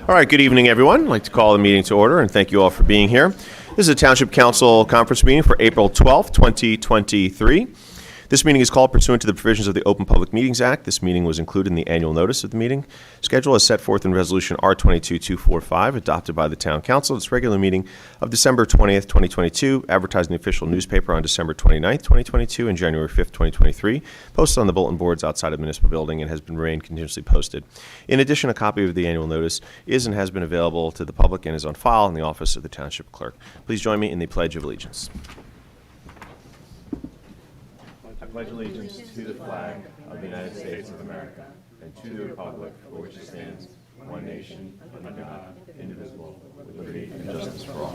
All right, good evening, everyone. I'd like to call the meeting to order, and thank you all for being here. This is a Township Council conference meeting for April 12th, 2023. This meeting is called pursuant to the provisions of the Open Public Meetings Act. This meeting was included in the annual notice of the meeting schedule as set forth in Resolution R-22-245, adopted by the Town Council. Its regular meeting of December 20th, 2022, advertised in the official newspaper on December 29th, 2022, and January 5th, 2023, posted on the bulletin boards outside of the municipal building, and has been remained continuously posted. In addition, a copy of the annual notice is and has been available to the public and is on file in the office of the Township Clerk. Please join me in the Pledge of Allegiance. I pledge allegiance to the flag of the United States of America and to the republic for which it stands, one nation, under God, indivisible, with liberty and justice for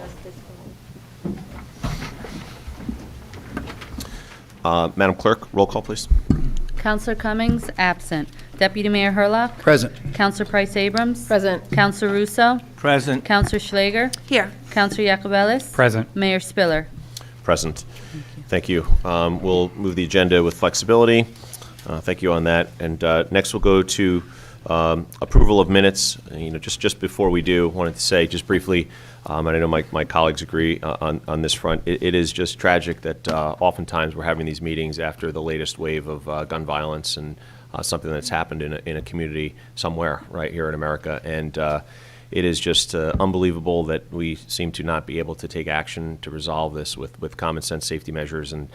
all. Madam Clerk, roll call, please. Councillor Cummings, absent. Deputy Mayor Herlock? Present. Councillor Price-Abrams? Present. Councillor Russo? Present. Councillor Schlager? Here. Councillor Yacobelis? Present. Mayor Spiller? Present. Thank you. We'll move the agenda with flexibility. Thank you on that. And next we'll go to approval of minutes. Just before we do, wanted to say just briefly, and I know my colleagues agree on this front, it is just tragic that oftentimes we're having these meetings after the latest wave of gun violence and something that's happened in a community somewhere right here in America. And it is just unbelievable that we seem to not be able to take action to resolve this with common sense safety measures and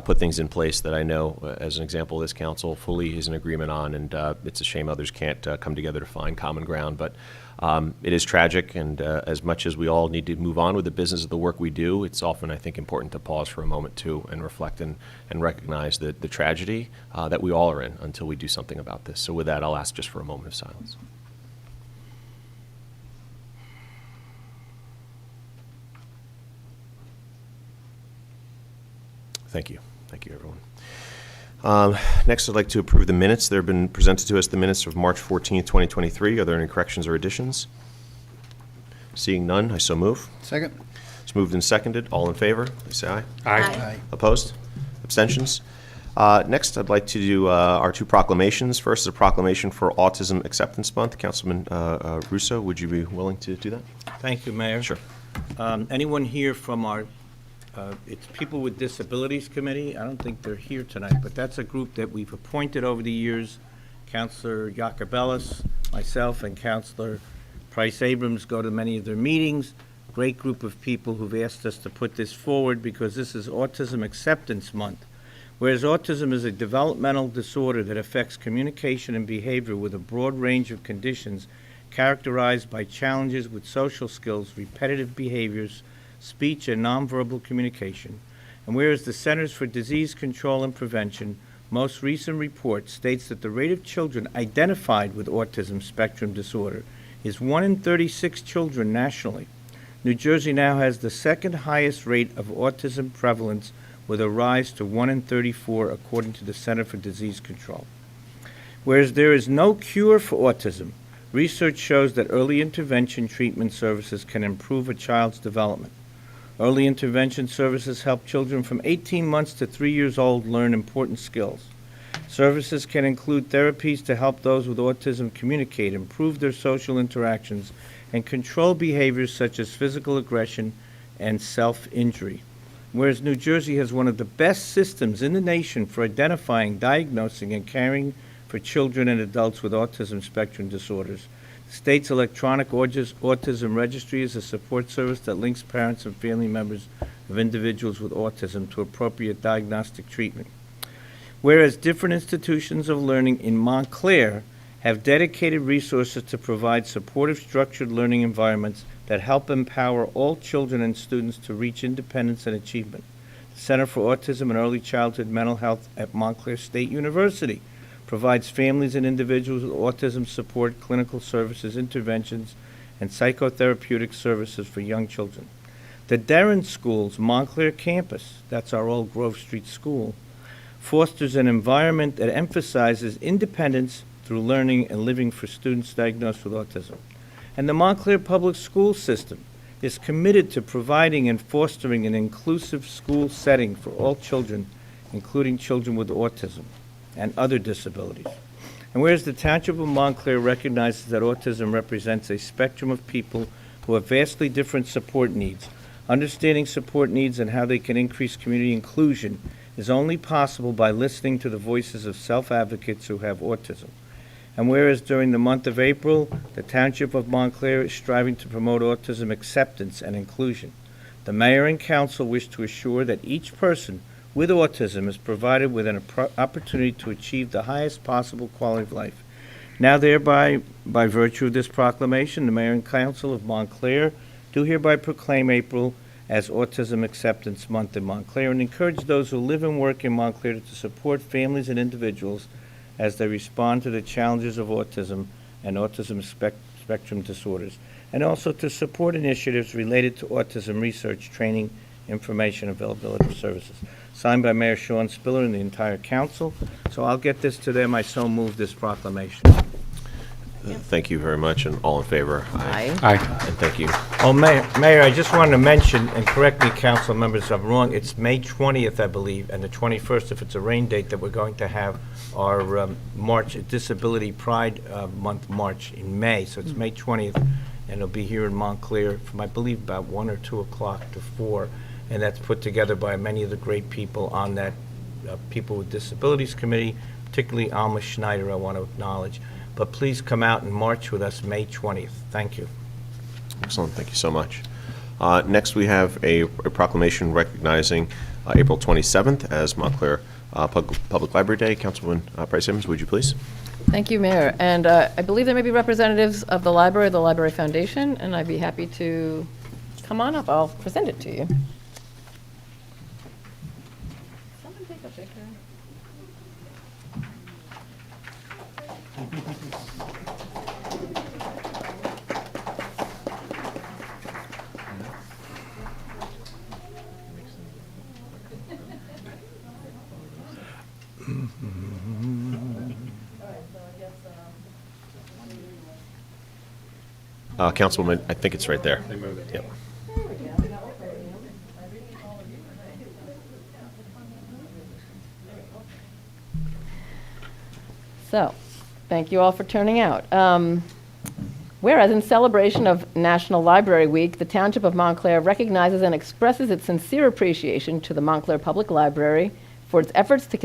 put things in place that I know, as an example, this council fully is in agreement on, and it's a shame others can't come together to find common ground. But it is tragic, and as much as we all need to move on with the business of the work we do, it's often, I think, important to pause for a moment, too, and reflect and recognize the tragedy that we all are in until we do something about this. So with that, I'll ask just for a moment of silence. Thank you. Thank you, everyone. Next, I'd like to approve the minutes. They've been presented to us, the minutes of March 14th, 2023. Are there any corrections or additions? Seeing none, I so move. Second. It's moved and seconded. All in favor, please say aye. Aye. Opposed? Abstentions? Next, I'd like to do our two proclamations. First is a proclamation for Autism Acceptance Month. Councilman Russo, would you be willing to do that? Thank you, Mayor. Sure. Anyone here from our it's People with Disabilities Committee? I don't think they're here tonight, but that's a group that we've appointed over the years. Councillor Yacobelis, myself, and Councillor Price-Abrams go to many of their meetings. Great group of people who've asked us to put this forward because this is Autism Acceptance Month. Whereas autism is a developmental disorder that affects communication and behavior with a broad range of conditions characterized by challenges with social skills, repetitive behaviors, speech and nonverbal communication, and whereas the Centers for Disease Control and Prevention most recent report states that the rate of children identified with autism spectrum disorder is 1 in 36 children nationally. New Jersey now has the second highest rate of autism prevalence, with a rise to 1 in 34 according to the Center for Disease Control. Whereas there is no cure for autism, research shows that early intervention treatment services can improve a child's development. Early intervention services help children from 18 months to 3 years old learn important skills. Services can include therapies to help those with autism communicate, improve their social interactions, and control behaviors such as physical aggression and self-injury. Whereas New Jersey has one of the best systems in the nation for identifying, diagnosing, and caring for children and adults with autism spectrum disorders, the state's electronic autism registry is a support service that links parents and family members of individuals with autism to appropriate diagnostic treatment. Whereas different institutions of learning in Montclair have dedicated resources to provide supportive, structured learning environments that help empower all children and students to reach independence and achievement. The Center for Autism and Early Childhood Mental Health at Montclair State University provides families and individuals with autism support, clinical services, interventions, and psychotherapeutic services for young children. The Darren School's Montclair campus, that's our old Grove Street School, fosters an environment that emphasizes independence through learning and living for students diagnosed with autism. And the Montclair Public School System is committed to providing and fostering an inclusive school setting for all children, including children with autism and other disabilities. And whereas the Township of Montclair recognizes that autism represents a spectrum of people who have vastly different support needs, understanding support needs and how they can increase community inclusion is only possible by listening to the voices of self-advocates who have autism. And whereas during the month of April, the Township of Montclair is striving to promote autism acceptance and inclusion, the Mayor and Council wish to assure that each person with autism is provided with an opportunity to achieve the highest possible quality of life. Now thereby, by virtue of this proclamation, the Mayor and Council of Montclair do hereby proclaim April as Autism Acceptance Month in Montclair and encourage those who live and work in Montclair to support families and individuals as they respond to the challenges of autism and autism spectrum disorders, and also to support initiatives related to autism research, training, information, availability of services. Signed by Mayor Sean Spiller and the entire council. So I'll get this to them. I so move this proclamation. Thank you very much, and all in favor? Aye. And thank you. Oh, Mayor, I just wanted to mention, and correct me, council members, if I'm wrong, it's May 20th, I believe, and the 21st, if it's a rain date, that we're going to have our March, Disability Pride Month March in May. So it's May 20th, and it'll be here in Montclair from, I believe, about 1 or 2 o'clock to 4. And that's put together by many of the great people on that People with Disabilities Committee, particularly Alma Schneider, I want to acknowledge. But please come out and march with us May 20th. Thank you. Excellent, thank you so much. Next, we have a proclamation recognizing April 27th as Montclair Public Library Day. Councilwoman Price Simmons, would you please? Thank you, Mayor. And I believe there may be representatives of the Library Foundation, and I'd be happy to come on up. I'll present it to you. Someone take a picture. Councilwoman, I think it's right there. Yep. So, thank you all for turning out. Whereas in celebration of National Library Week, the Township of Montclair recognizes and expresses its sincere appreciation to the Montclair Public Library for its efforts to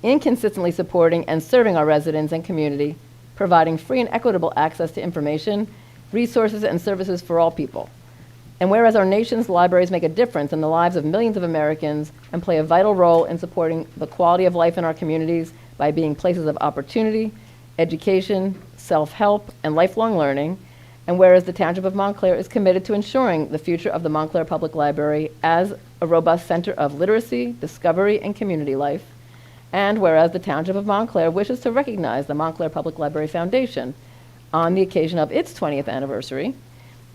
inconsistently supporting and serving our residents and community, providing free and equitable access to information, resources, and services for all people. And whereas our nation's libraries make a difference in the lives of millions of Americans and play a vital role in supporting the quality of life in our communities by being places of opportunity, education, self-help, and lifelong learning, and whereas the Township of Montclair is committed to ensuring the future of the Montclair Public Library as a robust center of literacy, discovery, and community life, and whereas the Township of Montclair wishes to recognize the Montclair Public Library Foundation on the occasion of its 20th anniversary,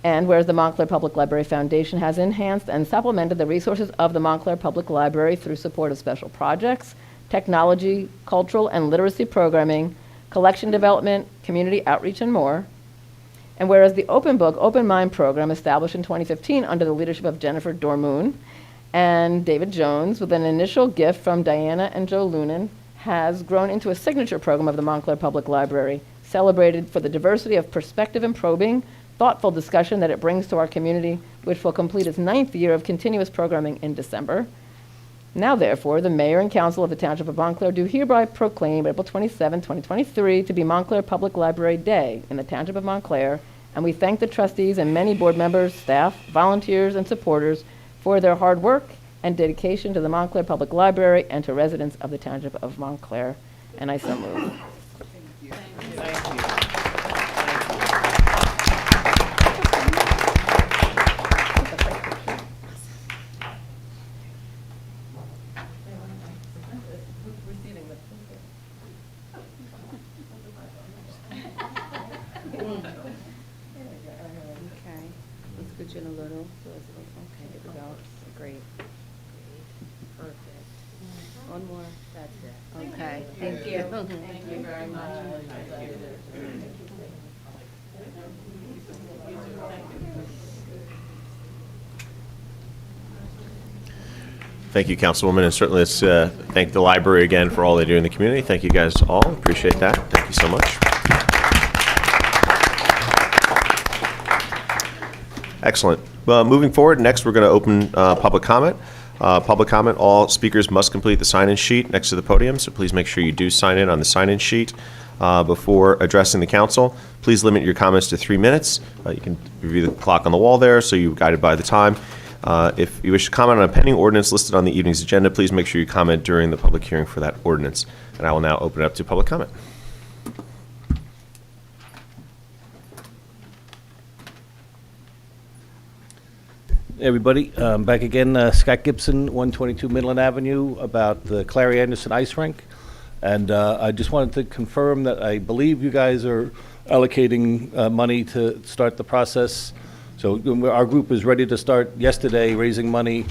and whereas the Montclair Public Library Foundation has enhanced and supplemented the resources of the Montclair Public Library through support of special projects, technology, cultural and literacy programming, collection development, community outreach, and more. And whereas the Open Book, Open Mind program established in 2015 under the leadership of Jennifer Dormoon and David Jones, with an initial gift from Diana and Joe Lunan, has grown into a signature program of the Montclair Public Library, celebrated for the diversity of perspective and probing, thoughtful discussion that it brings to our community, which will complete its 9th year of continuous programming in December. Now, therefore, the Mayor and Council of the Township of Montclair do hereby proclaim April 27, 2023 to be Montclair Public Library Day in the Township of Montclair, and we thank the trustees and many board members, staff, volunteers, and supporters for their hard work and dedication to the Montclair Public Library and to residents of the Township of Montclair. And I so move. Okay. Let's put you in a little. Okay, here we go. Great. Perfect. One more. That's it. Okay. Thank you. Thank you very much. Thank you, Councilwoman, and certainly let's thank the library again for all they do in the community. Thank you guys all. Appreciate that. Thank you so much. Excellent. Well, moving forward, next we're going to open public comment. Public comment, all speakers must complete the sign-in sheet next to the podium, so please make sure you do sign in on the sign-in sheet before addressing the council. Please limit your comments to 3 minutes. You can review the clock on the wall there, so you're guided by the time. If you wish to comment on a pending ordinance listed on the evening's agenda, please make sure you comment during the public hearing for that ordinance. And I will now open it up to public comment. Hey everybody, back again, Scott Gibson, 122 Midland Avenue, about the Clary Anderson Ice Rink. And I just wanted to confirm that I believe you guys are allocating money to start the process. So our group is ready to start yesterday raising money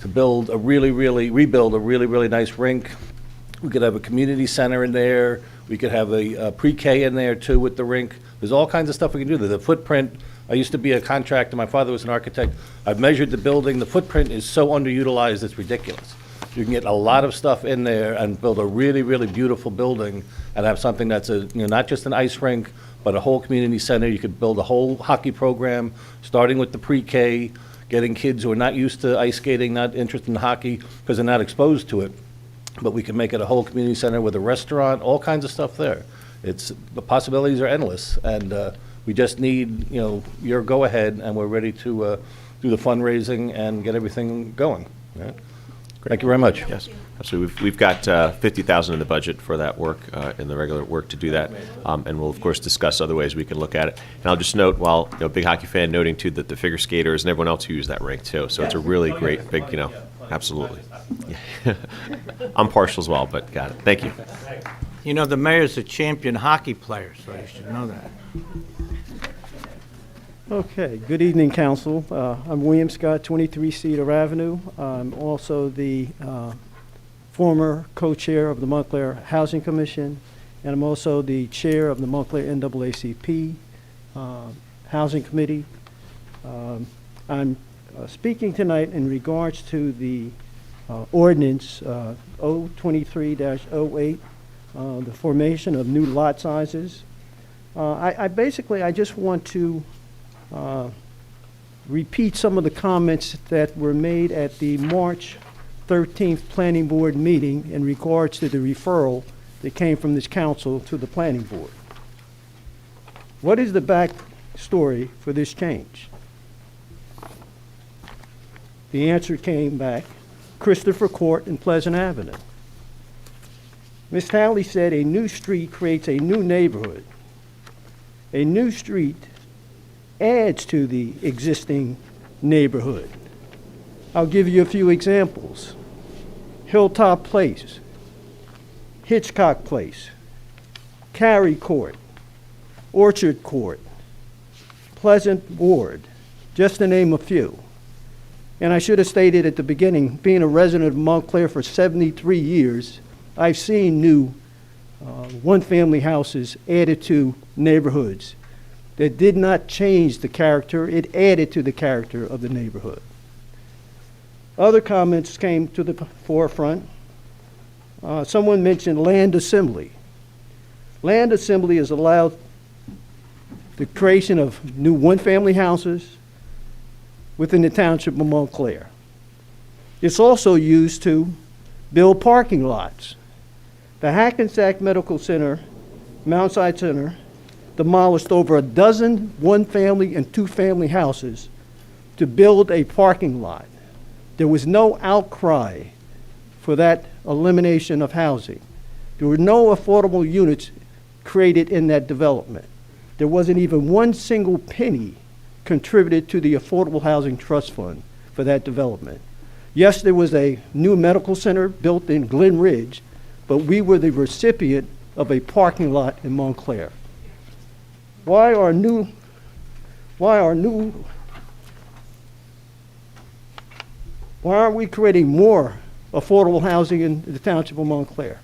to build a rebuild a really nice rink. We could have a community center in there. We could have a pre-K in there too with the rink. There's all kinds of stuff we can do. The footprint, I used to be a contractor. My father was an architect. I've measured the building. The footprint is so underutilized, it's ridiculous. You can get a lot of stuff in there and build a really beautiful building and have something that's not just an ice rink, but a whole community center. You could build a whole hockey program, starting with the pre-K, getting kids who are not used to ice skating, not interested in hockey, because they're not exposed to it. But we can make it a whole community center with a restaurant, all kinds of stuff there. The possibilities are endless, and we just need, your go-ahead, and we're ready to do the fundraising and get everything going. All right? Thank you very much. Yes, absolutely. We've got $50,000 in the budget for that work, in the regular work to do that, and we'll of course discuss other ways we can look at it. And I'll just note, while big hockey fan, noting too that the figure skaters and everyone else who use that rink too. So it's a really great big, absolutely. I'm partial as well, but got it. Thank you. The mayor's a champion hockey player, so you should know that. Okay, good evening, Council. I'm William Scott, 23 Cedar Avenue. I'm also the former co-chair of the Montclair Housing Commission, and I'm also the chair of the Montclair NAACP Housing Committee. I'm speaking tonight in regards to the Ordinance O-23-08, the formation of new lot sizes. I just want to repeat some of the comments that were made at the March 13th Planning Board meeting in regards to the referral that came from this council to the Planning Board. What is the backstory for this change? The answer came back, Christopher Court and Pleasant Avenue. Ms. Talley said a new street creates a new neighborhood. A new street adds to the existing neighborhood. I'll give you a few examples. Hilltop Place, Hitchcock Place, Cary Court, Orchard Court, Pleasant Ward, just to name a few. And I should have stated at the beginning, being a resident of Montclair for 73 years, I've seen new one-family houses added to neighborhoods that did not change the character, it added to the character of the neighborhood. Other comments came to the forefront. Someone mentioned land assembly. Land assembly has allowed the creation of new one-family houses within the Township of Montclair. It's also used to build parking lots. The Hackensack Medical Center, Mount Side Center, demolished over a dozen one-family and two-family houses to build a parking lot. There was no outcry for that elimination of housing. There were no affordable units created in that development. There wasn't even one single penny contributed to the Affordable Housing Trust Fund for that development. Yes, there was a new medical center built in Glen Ridge, but we were the recipient of a parking lot in Montclair. Why are we creating more affordable housing in the Township of Montclair?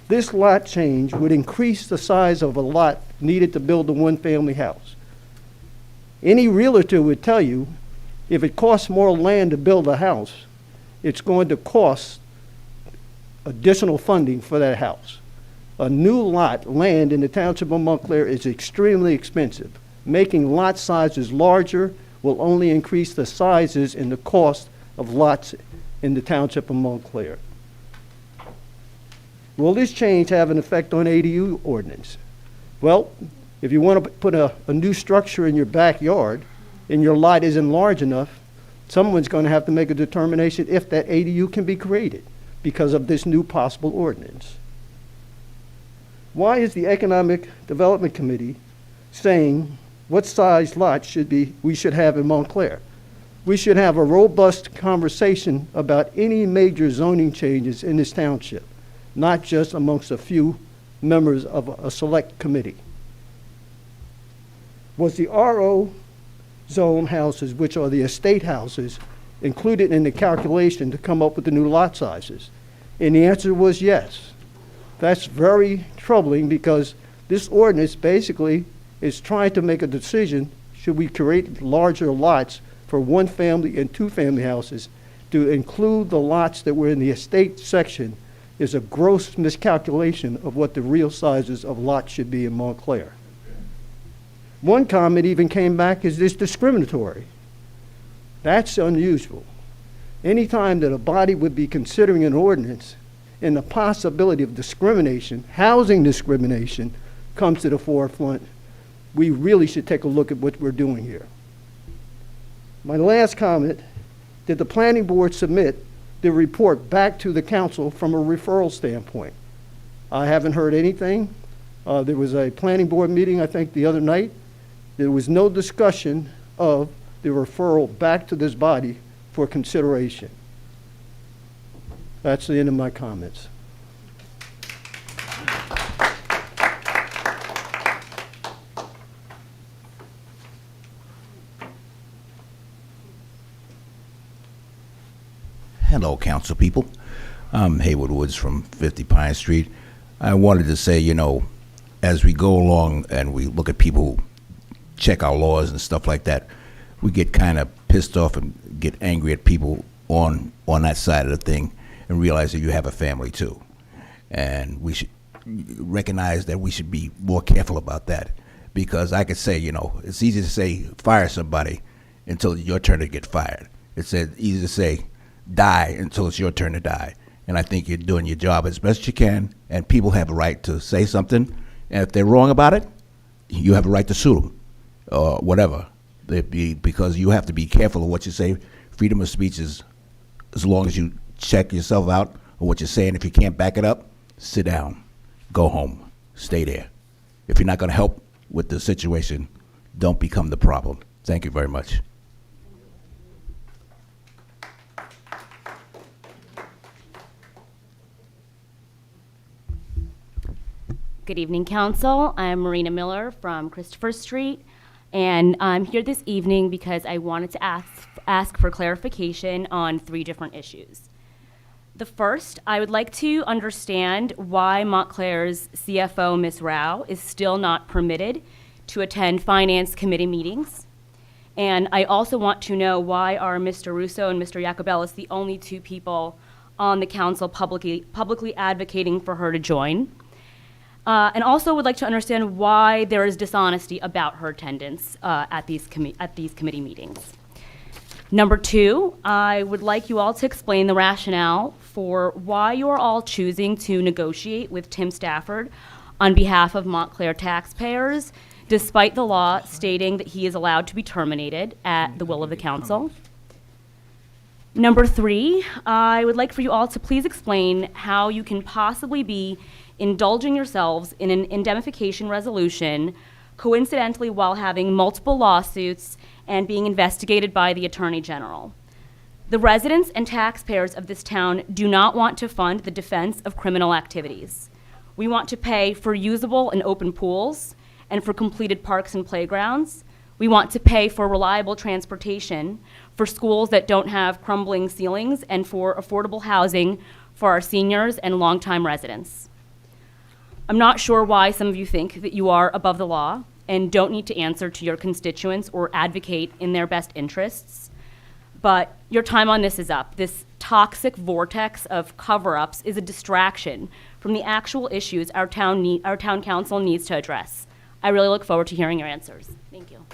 This lot change would increase the size of a lot needed to build a one-family house. Any realtor would tell you if it costs more land to build a house, it's going to cost additional funding for that house. A new lot, land in the Township of Montclair is extremely expensive. Making lot sizes larger will only increase the sizes and the cost of lots in the Township of Montclair. Will this change have an effect on ADU ordinance? Well, if you want to put a new structure in your backyard and your lot isn't large enough, someone's going to have to make a determination if that ADU can be created because of this new possible ordinance. Why is the Economic Development Committee saying what size lot we should have in Montclair? We should have a robust conversation about any major zoning changes in this township, not just amongst a few members of a select committee. Was the RO zone houses, which are the estate houses, included in the calculation to come up with the new lot sizes? And the answer was yes. That's very troubling because this ordinance basically is trying to make a decision, should we create larger lots for one family and two family houses? To include the lots that were in the estate section is a gross miscalculation of what the real sizes of lots should be in Montclair. One comment even came back, is this discriminatory? That's unusual. Anytime that a body would be considering an ordinance and the possibility of discrimination, housing discrimination, comes to the forefront, we really should take a look at what we're doing here. My last comment, did the planning board submit the report back to the council from a referral standpoint? I haven't heard anything. There was a planning board meeting, I think, the other night. There was no discussion of the referral back to this body for consideration. That's the end of my comments. Hello, council people. I'm Haywood Woods from 50 Pine Street. I wanted to say, as we go along and we look at people who check our laws and stuff like that, we get kind of pissed off and get angry at people on that side of the thing and realize that you have a family too. And we should recognize that we should be more careful about that, because I could say, it's easy to say fire somebody until it's your turn to get fired. It's easy to say die until it's your turn to die. And I think you're doing your job as best you can, and people have a right to say something, and if they're wrong about it, you have a right to sue them or whatever. Because you have to be careful of what you say. Freedom of speech is, as long as you check yourself out on what you're saying. If you can't back it up, sit down, go home, stay there. If you're not going to help with the situation, don't become the problem. Thank you very much. Good evening, Council. I'm Marina Miller from Christopher Street, and I'm here this evening because I wanted to ask for clarification on 3 different issues. The first, I would like to understand why Montclair's CFO, Ms. Rao, is still not permitted to attend Finance Committee meetings. And I also want to know why are Mr. Russo and Mr. Iacobellis the only 2 people on the council publicly advocating for her to join. And also would like to understand why there is dishonesty about her attendance at these committee meetings. Number 2, I would like you all to explain the rationale for why you are all choosing to negotiate with Tim Stafford on behalf of Montclair taxpayers, despite the law stating that he is allowed to be terminated at the will of the council. Number 3, I would like for you all to please explain how you can possibly be indulging yourselves in an indemnification resolution, coincidentally while having multiple lawsuits and being investigated by the Attorney General. The residents and taxpayers of this town do not want to fund the defense of criminal activities. We want to pay for usable and open pools and for completed parks and playgrounds. We want to pay for reliable transportation, for schools that don't have crumbling ceilings, and for affordable housing for our seniors and longtime residents. I'm not sure why some of you think that you are above the law and don't need to answer to your constituents or advocate in their best interests, but your time on this is up. This toxic vortex of cover-ups is a distraction from the actual issues our town council needs to address. I really look forward to hearing your answers. Thank you.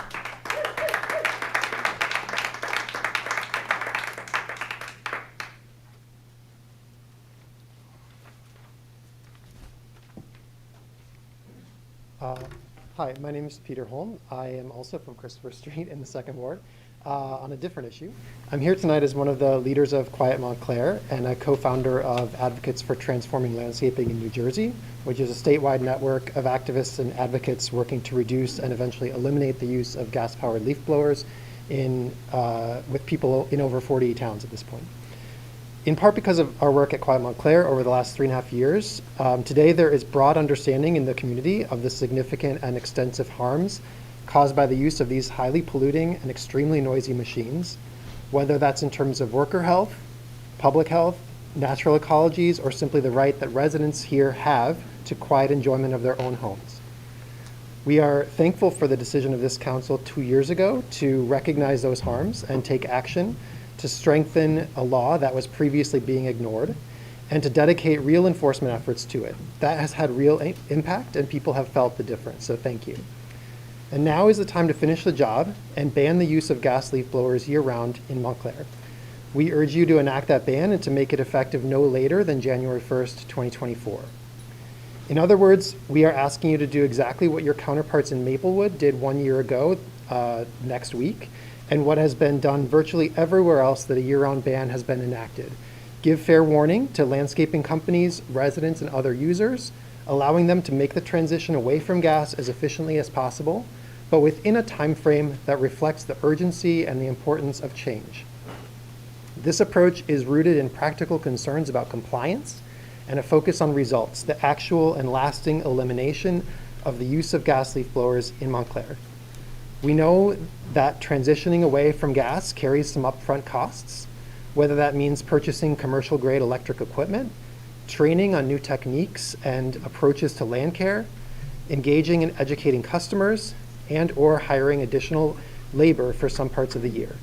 Hi, my name is Peter Holm. I am also from Christopher Street in the Second Ward on a different issue. I'm here tonight as one of the leaders of Quiet Montclair and a co-founder of Advocates for Transforming Landscaping in New Jersey, which is a statewide network of activists and advocates working to reduce and eventually eliminate the use of gas-powered leaf blowers with people in over 40 towns at this point. In part because of our work at Quiet Montclair over the last 3.5 years, today there is broad understanding in the community of the significant and extensive harms caused by the use of these highly polluting and extremely noisy machines, whether that's in terms of worker health, public health, natural ecologies, or simply the right that residents here have to quiet enjoyment of their own homes. We are thankful for the decision of this council 2 years ago to recognize those harms and take action to strengthen a law that was previously being ignored, and to dedicate real enforcement efforts to it. That has had real impact, and people have felt the difference, so thank you. And now is the time to finish the job and ban the use of gas leaf blowers year-round in Montclair. We urge you to enact that ban and to make it effective no later than January 1st, 2024. In other words, we are asking you to do exactly what your counterparts in Maplewood did 1 year ago next week, and what has been done virtually everywhere else that a year-round ban has been enacted. Give fair warning to landscaping companies, residents, and other users, allowing them to make the transition away from gas as efficiently as possible, but within a time frame that reflects the urgency and the importance of change. This approach is rooted in practical concerns about compliance and a focus on results, the actual and lasting elimination of the use of gas leaf blowers in Montclair. We know that transitioning away from gas carries some upfront costs, whether that means purchasing commercial-grade electric equipment, training on new techniques and approaches to land care, engaging and educating customers, and/or hiring additional labor for some parts of the year.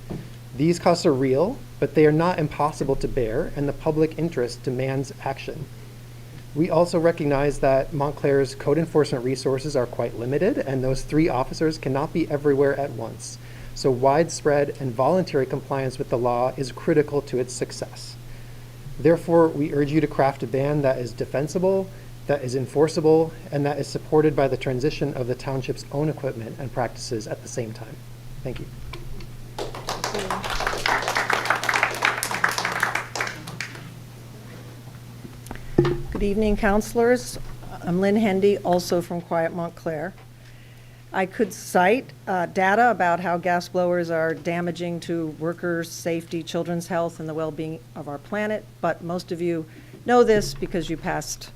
These costs are real, but they are not impossible to bear, and the public interest demands action. We also recognize that Montclair's code enforcement resources are quite limited, and those 3 officers cannot be everywhere at once. So widespread and voluntary compliance with the law is critical to its success. Therefore, we urge you to craft a ban that is defensible, that is enforceable, and that is supported by the transition of the township's own equipment and practices at the same time. Thank you. Good evening, councilors. I'm Lynn Hendy, also from Quiet Montclair. I could cite data about how gas blowers are damaging to workers' safety, children's health, and the well-being of our planet, but most of you know this because you passed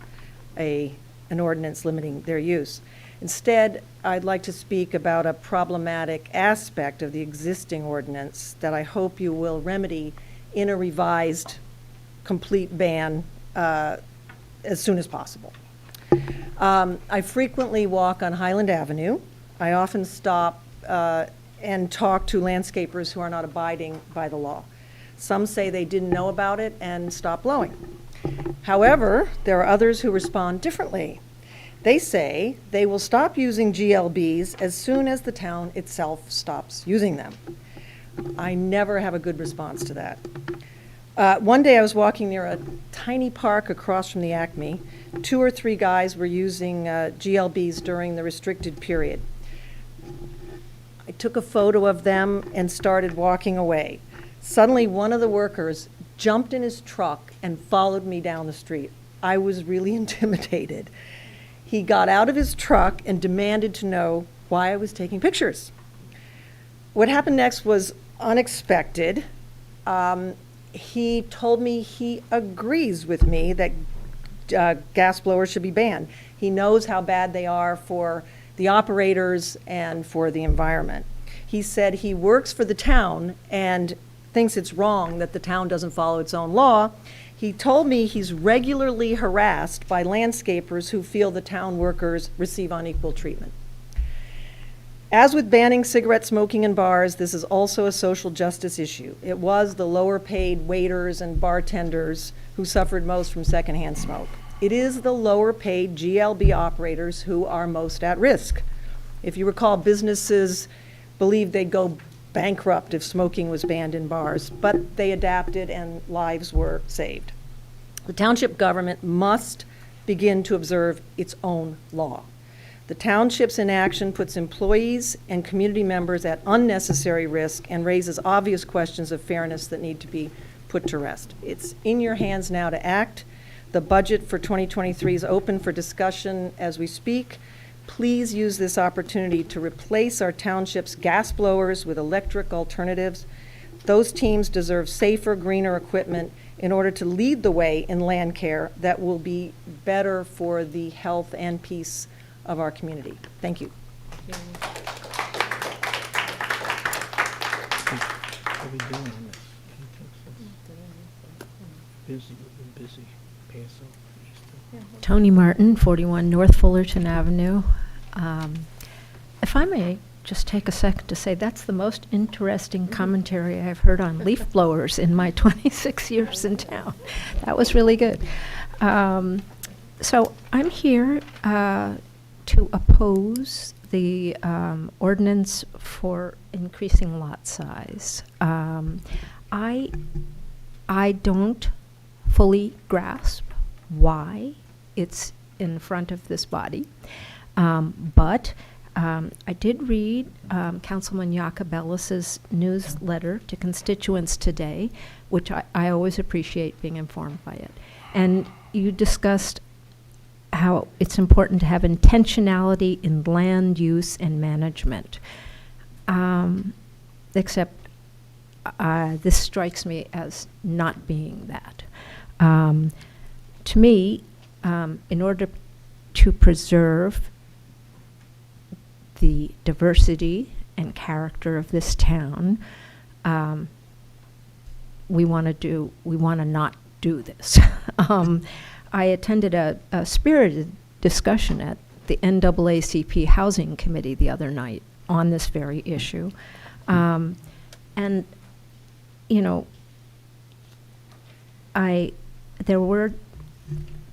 an ordinance limiting their use. Instead, I'd like to speak about a problematic aspect of the existing ordinance that I hope you will remedy in a revised, complete ban as soon as possible. I frequently walk on Highland Avenue. I often stop and talk to landscapers who are not abiding by the law. Some say they didn't know about it and stop blowing. However, there are others who respond differently. They say they will stop using GLBs as soon as the town itself stops using them. I never have a good response to that. One day I was walking near a tiny park across from the Acme. 2 or 3 guys were using GLBs during the restricted period. I took a photo of them and started walking away. Suddenly, one of the workers jumped in his truck and followed me down the street. I was really intimidated. He got out of his truck and demanded to know why I was taking pictures. What happened next was unexpected. He told me he agrees with me that gas blowers should be banned. He knows how bad they are for the operators and for the environment. He said he works for the town and thinks it's wrong that the town doesn't follow its own law. He told me he's regularly harassed by landscapers who feel the town workers receive unequal treatment. As with banning cigarette smoking in bars, this is also a social justice issue. It was the lower-paid waiters and bartenders who suffered most from secondhand smoke. It is the lower-paid GLB operators who are most at risk. If you recall, businesses believed they'd go bankrupt if smoking was banned in bars, but they adapted and lives were saved. The township government must begin to observe its own law. The township's inaction puts employees and community members at unnecessary risk and raises obvious questions of fairness that need to be put to rest. It's in your hands now to act. The budget for 2023 is open for discussion as we speak. Please use this opportunity to replace our township's gas blowers with electric alternatives. Those teams deserve safer, greener equipment in order to lead the way in land care that will be better for the health and peace of our community. Thank you. What are we doing on this? Busy, we've been busy. Passover, Easter. Tony Martin, 41 North Fullerton Avenue. If I may just take a second to say that's the most interesting commentary I've heard on leaf blowers in my 26 years in town. That was really good. So I'm here to oppose the ordinance for increasing lot size. I don't fully grasp why it's in front of this body, but I did read Councilman Jacobellis's newsletter to constituents today, which I always appreciate being informed by it. And you discussed how it's important to have intentionality in land use and management. Except this strikes me as not being that. To me, in order to preserve the diversity and character of this town, we want to not do this. I attended a spirited discussion at the NAACP Housing Committee the other night on this very issue. And, you know, there were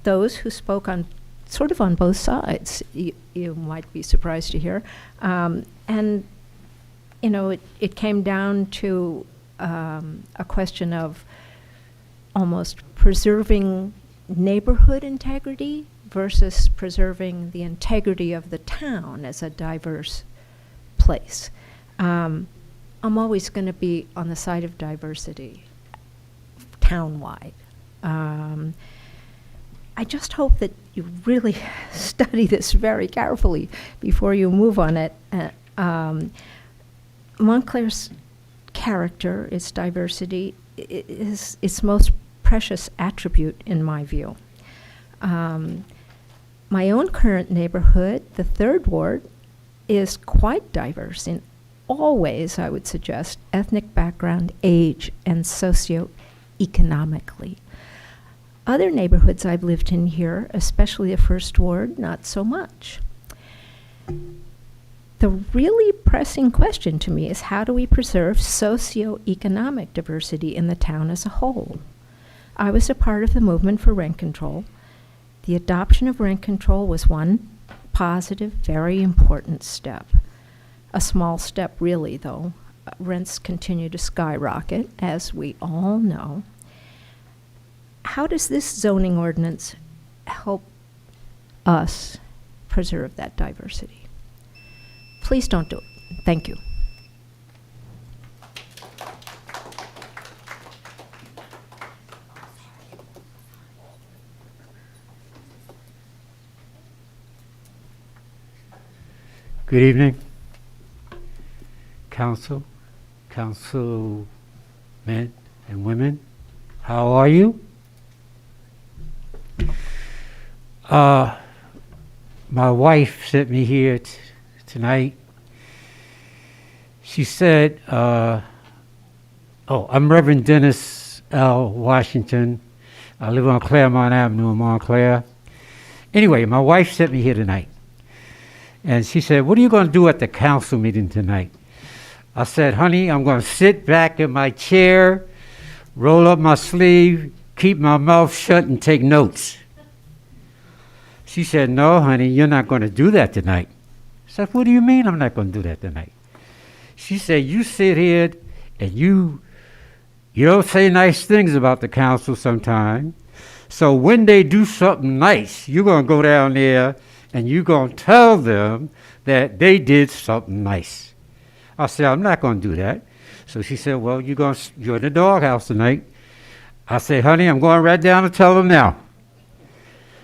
those who spoke on sort of on both sides, you might be surprised to hear. And, you know, it came down to a question of almost preserving neighborhood integrity versus preserving the integrity of the town as a diverse place. I'm always going to be on the side of diversity, town-wide. I just hope that you really study this very carefully before you move on it. Montclair's character, its diversity, is its most precious attribute in my view. My own current neighborhood, the 3rd Ward, is quite diverse in all ways, I would suggest, ethnic background, age, and socioeconomically. Other neighborhoods I've lived in here, especially the 1st Ward, not so much. The really pressing question to me is how do we preserve socioeconomic diversity in the town as a whole? I was a part of the movement for rent control. The adoption of rent control was one positive, very important step. A small step, really, though. Rents continue to skyrocket, as we all know. How does this zoning ordinance help us preserve that diversity? Please don't do it. Thank you. Good evening, council, councilmen and women. How are you? My wife sent me here tonight. She said, I'm Reverend Dennis L. Washington. I live on Claremont Avenue in Montclair. Anyway, my wife sent me here tonight. And she said, what are you going to do at the council meeting tonight? I said, honey, I'm going to sit back in my chair, roll up my sleeve, keep my mouth shut, and take notes. She said, no, honey, you're not going to do that tonight. I said, what do you mean I'm not going to do that tonight? She said, you sit here and you don't say nice things about the council sometime. So when they do something nice, you're going to go down there and you're going to tell them that they did something nice. I said, I'm not going to do that. So she said, well, you're in the doghouse tonight. I said, honey, I'm going right down to tell them now.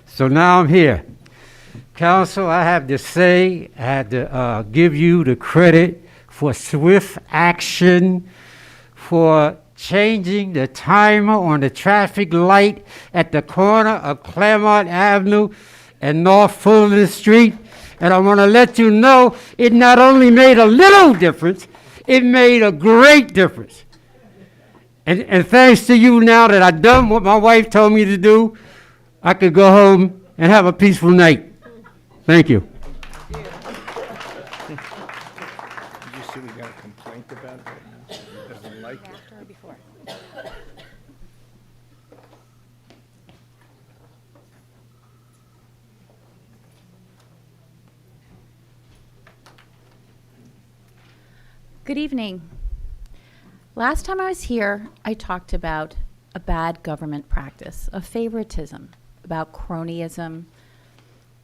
So now I'm here. Council, I have to say, I had to give you the credit for swift action, for changing the timer on the traffic light at the corner of Claremont Avenue and North Fulton Street. And I want to let you know it not only made a little difference, it made a great difference. And thanks to you, now that I've done what my wife told me to do, I could go home and have a peaceful night. Thank you. Did you see we got a complaint about it right now? He doesn't like it. Good evening. Last time I was here, I talked about a bad government practice, of favoritism, about cronyism,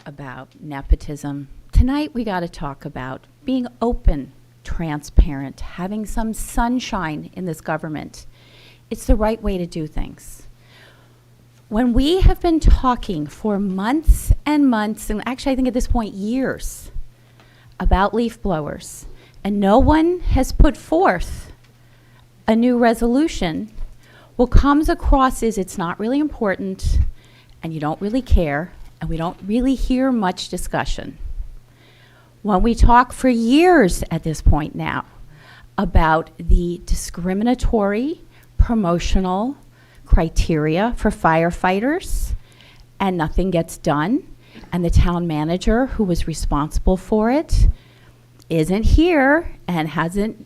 about nepotism. Tonight we got to talk about being open, transparent, having some sunshine in this government. It's the right way to do things. When we have been talking for months and months, and actually I think at this point years, about leaf blowers, and no one has put forth a new resolution, what comes across is it's not really important, and you don't really care, and we don't really hear much discussion. When we talk for years at this point now about the discriminatory promotional criteria for firefighters, and nothing gets done, and the town manager who was responsible for it isn't here and hasn't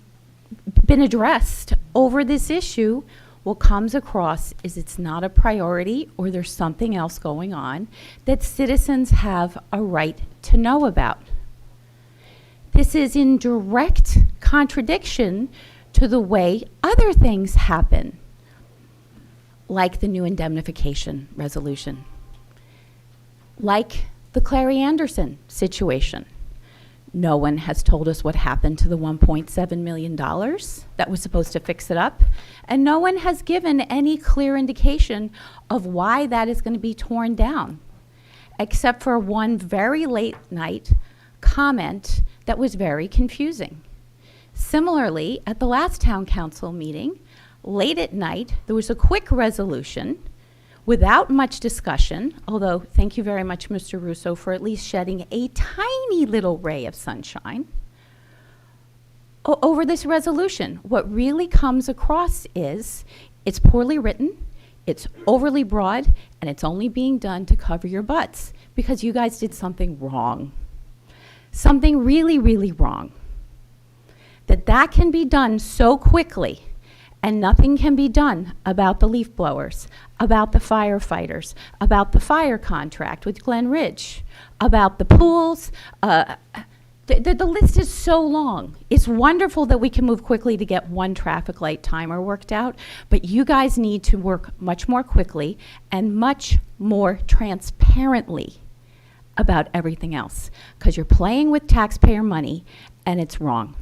been addressed over this issue, what comes across is it's not a priority, or there's something else going on that citizens have a right to know about. This is in direct contradiction to the way other things happen, like the new indemnification resolution, like the Clary Anderson situation. No one has told us what happened to the $1.7 million that was supposed to fix it up, and no one has given any clear indication of why that is going to be torn down, except for one very late night comment that was very confusing. Similarly, at the last town council meeting, late at night, there was a quick resolution without much discussion, although thank you very much, Mr. Russo, for at least shedding a tiny little ray of sunshine over this resolution. What really comes across is it's poorly written, it's overly broad, and it's only being done to cover your butts because you guys did something wrong. Something really, really wrong. That can be done so quickly, and nothing can be done about the leaf blowers, about the firefighters, about the fire contract with Glen Ridge, about the pools. The list is so long. It's wonderful that we can move quickly to get one traffic light timer worked out, but you guys need to work much more quickly and much more transparently about everything else, because you're playing with taxpayer money and it's wrong.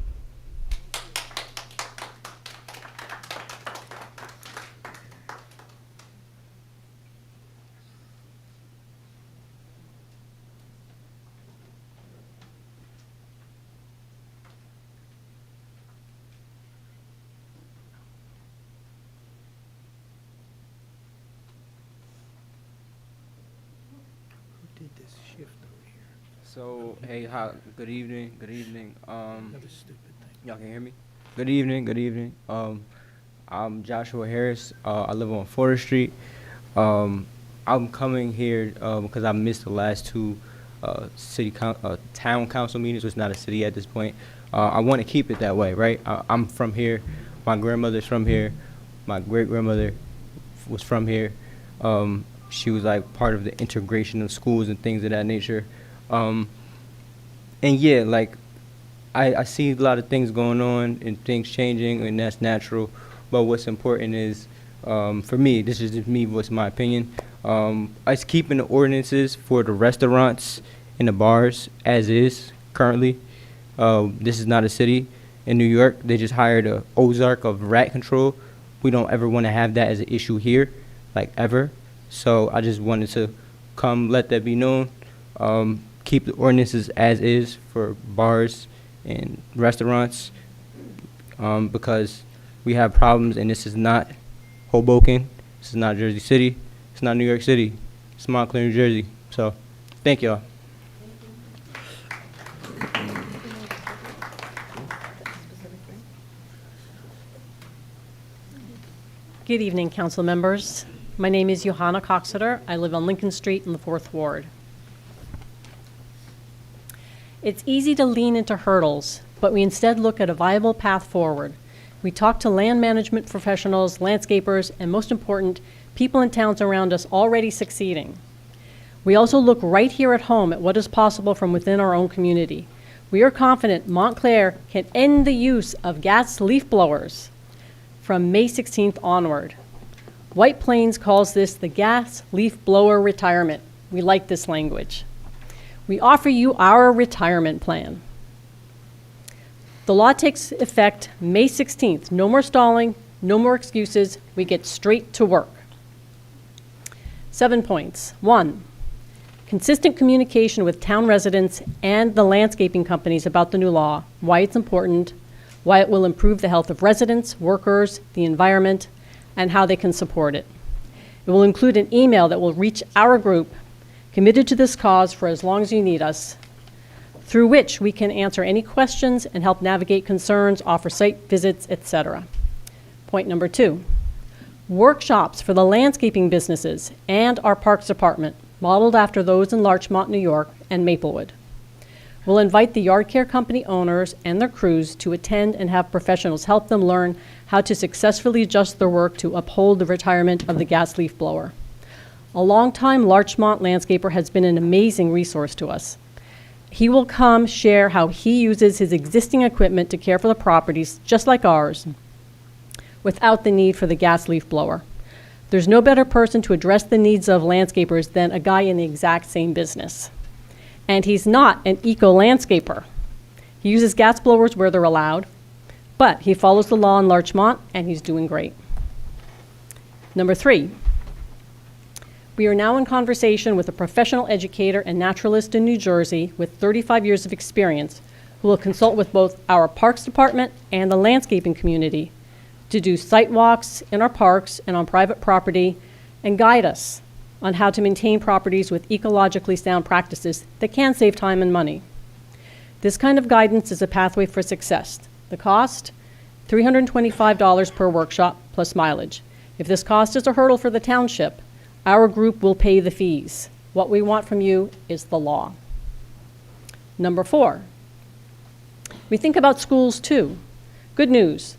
So, hey, hi, good evening, y'all can hear me? Good evening. I'm Joshua Harris. I live on Forest Street. I'm coming here because I missed the last two town council meetings, so it's not a city at this point. I want to keep it that way, right? I'm from here. My grandmother's from here. My great-grandmother was from here. She was like part of the integration of schools and things of that nature. And yeah, like I see a lot of things going on and things changing, and that's natural. But what's important is, for me, this is just me, what's my opinion, us keeping the ordinances for the restaurants and the bars as is currently. This is not a city. In New York, they just hired a Ozark of rat control. We don't ever want to have that as an issue here, like ever. So I just wanted to let that be known. Keep the ordinances as is for bars and restaurants, because we have problems, and this is not Hoboken, this is not Jersey City, it's not New York City, it's Montclair, New Jersey. So, thank y'all. Good evening, council members. My name is Johanna Coxeter. I live on Lincoln Street in the 4th Ward. It's easy to lean into hurdles, but we instead look at a viable path forward. We talk to land management professionals, landscapers, and most important, people in towns around us already succeeding. We also look right here at home at what is possible from within our own community. We are confident Montclair can end the use of gas leaf blowers from May 16th onward. White Plains calls this the gas leaf blower retirement. We like this language. We offer you our retirement plan. The law takes effect May 16th. No more stalling, no more excuses. We get straight to work. 7 points. 1, consistent communication with town residents and the landscaping companies about the new law, why it's important, why it will improve the health of residents, workers, the environment, and how they can support it. It will include an email that will reach our group committed to this cause for as long as you need us, through which we can answer any questions and help navigate concerns, offer site visits, etc. Point number 2, workshops for the landscaping businesses and our Parks Department, modeled after those in Larchmont, New York, and Maplewood. We'll invite the yard care company owners and their crews to attend and have professionals help them learn how to successfully adjust their work to uphold the retirement of the gas leaf blower. A longtime Larchmont landscaper has been an amazing resource to us. He will come share how he uses his existing equipment to care for the properties, just like ours, without the need for the gas leaf blower. There's no better person to address the needs of landscapers than a guy in the exact same business. And he's not an eco-landscaper. He uses gas blowers where they're allowed, but he follows the law in Larchmont, and he's doing great. Number 3, we are now in conversation with a professional educator and naturalist in New Jersey with 35 years of experience, who will consult with both our Parks Department and the landscaping community to do site walks in our parks and on private property and guide us on how to maintain properties with ecologically sound practices that can save time and money. This kind of guidance is a pathway for success. The cost, $325 per workshop plus mileage. If this cost is a hurdle for the township, our group will pay the fees. What we want from you is the law. Number 4, we think about schools too. Good news,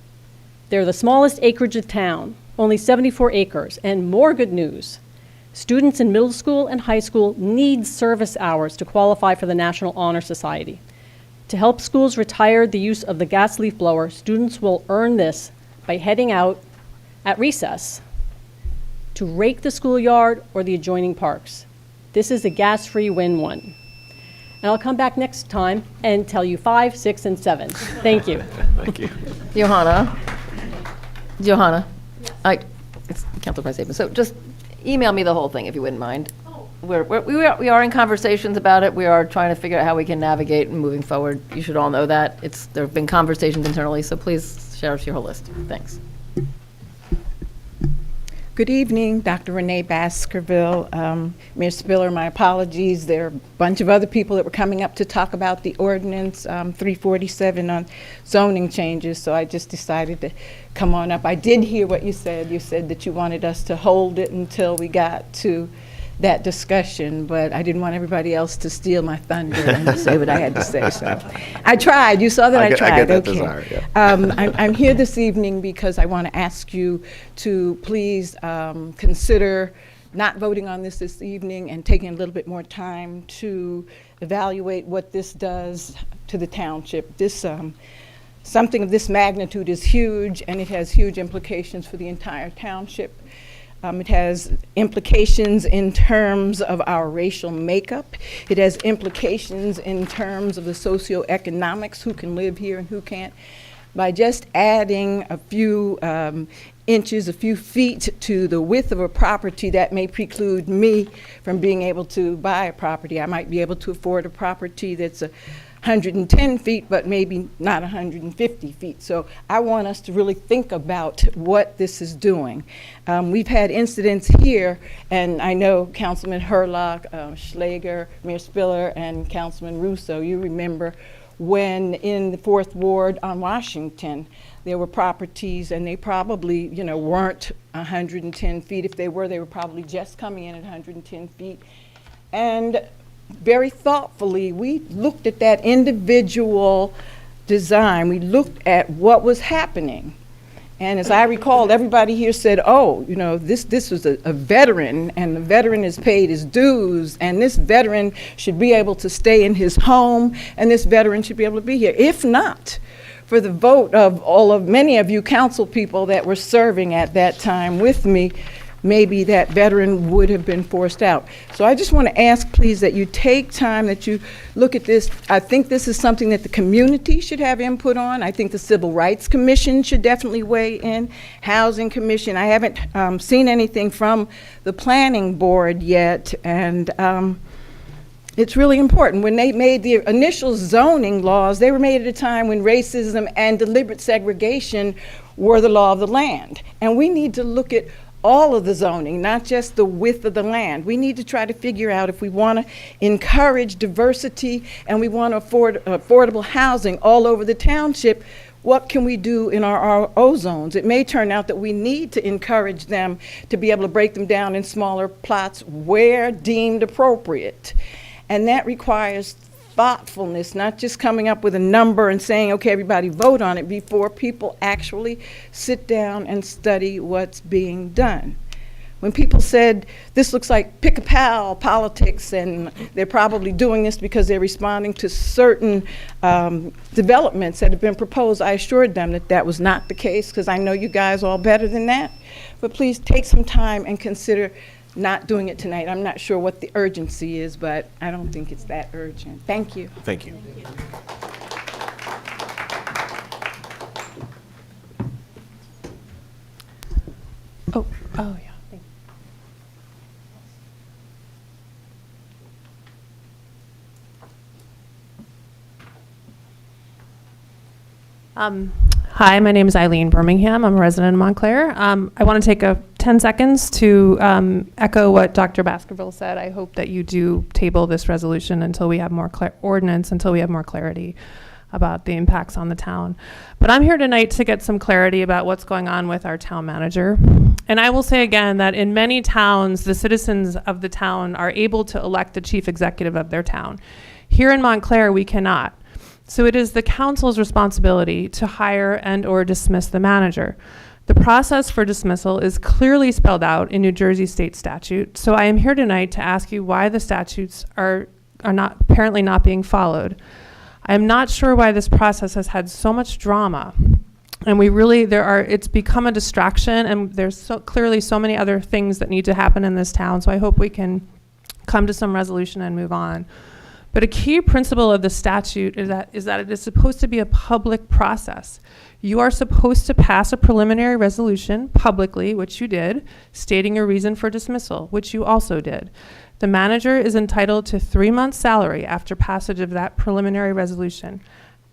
they're the smallest acreage of town, only 74 acres, and more good news. Students in middle school and high school need service hours to qualify for the National Honor Society. To help schools retire the use of the gas leaf blower, students will earn this by heading out at recess to rake the schoolyard or the adjoining parks. This is a gas-free win-win. And I'll come back next time and tell you 5, 6, and 7. Thank you. Thank you. Johanna, it's Council President, so just email me the whole thing if you wouldn't mind. We are in conversations about it. We are trying to figure out how we can navigate and moving forward. You should all know that. There have been conversations internally, so please share us your whole list. Thanks. Good evening, Dr. Renee Baskerville, Mayor Spiller, my apologies. There are a bunch of other people that were coming up to talk about the ordinance 347 on zoning changes, so I just decided to come on up. I did hear what you said. You said that you wanted us to hold it until we got to that discussion, but I didn't want everybody else to steal my thunder and say what I had to say. So I tried. You saw that I tried. I get that Okay. desire, yeah. I'm here this evening because I want to ask you to please consider not voting on this evening and taking a little bit more time to evaluate what this does to the township. This something of this magnitude is huge, and it has huge implications for the entire township. It has implications in terms of our racial makeup. It has implications in terms of the socioeconomics, who can live here and who can't. By just adding a few inches, a few feet to the width of a property, that may preclude me from being able to buy a property. I might be able to afford a property that's 110 feet, but maybe not 150 feet. So I want us to really think about what this is doing. We've had incidents here, and I know Councilman Herlock, Schlager, Mayor Spiller, and Councilman Russo, you remember when in the 4th Ward on Washington, there were properties, and they probably, weren't 110 feet. If they were probably just coming in at 110 feet. And very thoughtfully, we looked at that individual design. We looked at what was happening. And as I recall, everybody here said, oh, this was a veteran, and the veteran has paid his dues, and this veteran should be able to stay in his home, and this veteran should be able to be here. If not for the vote of many of you council people that were serving at that time with me, maybe that veteran would have been forced out. So I just want to ask, please, that you take time, that you look at this. I think this is something that the community should have input on. I think the Civil Rights Commission should definitely weigh in. Housing Commission. I haven't seen anything from the Planning Board yet, and it's really important. When they made the initial zoning laws, they were made at a time when racism and deliberate segregation were the law of the land. And we need to look at all of the zoning, not just the width of the land. We need to try to figure out, if we want to encourage diversity and we want to afford affordable housing all over the township, what can we do in our RO zones? It may turn out that we need to encourage them to be able to break them down in smaller plots where deemed appropriate. And that requires thoughtfulness, not just coming up with a number and saying, okay, everybody vote on it, before people actually sit down and study what's being done. When people said, this looks like pick-a-pal politics, and they're probably doing this because they're responding to certain developments that have been proposed, I assured them that that was not the case, because I know you guys all better than that. But please take some time and consider not doing it tonight. I'm not sure what the urgency is, but I don't think it's that urgent. Thank you. Thank you. Oh, yeah. Thank you. Hi, my name is Eileen Birmingham. I'm a resident of Montclair. I want to take 10 seconds to echo what Dr. Baskerville said. I hope that you do table this resolution until we have more until we have more clarity about the impacts on the town. But I'm here tonight to get some clarity about what's going on with our town manager. And I will say again that in many towns, the citizens of the town are able to elect the chief executive of their town. Here in Montclair, we cannot. So it is the council's responsibility to hire and or dismiss the manager. The process for dismissal is clearly spelled out in New Jersey state statute. So I am here tonight to ask you why the statutes are not apparently not being followed. I am not sure why this process has had so much drama. And it's become a distraction, and there's clearly so many other things that need to happen in this town. So I hope we can come to some resolution and move on. But a key principle of the statute is that it is supposed to be a public process. You are supposed to pass a preliminary resolution publicly, which you did, stating your reason for dismissal, which you also did. The manager is entitled to 3 months' salary after passage of that preliminary resolution.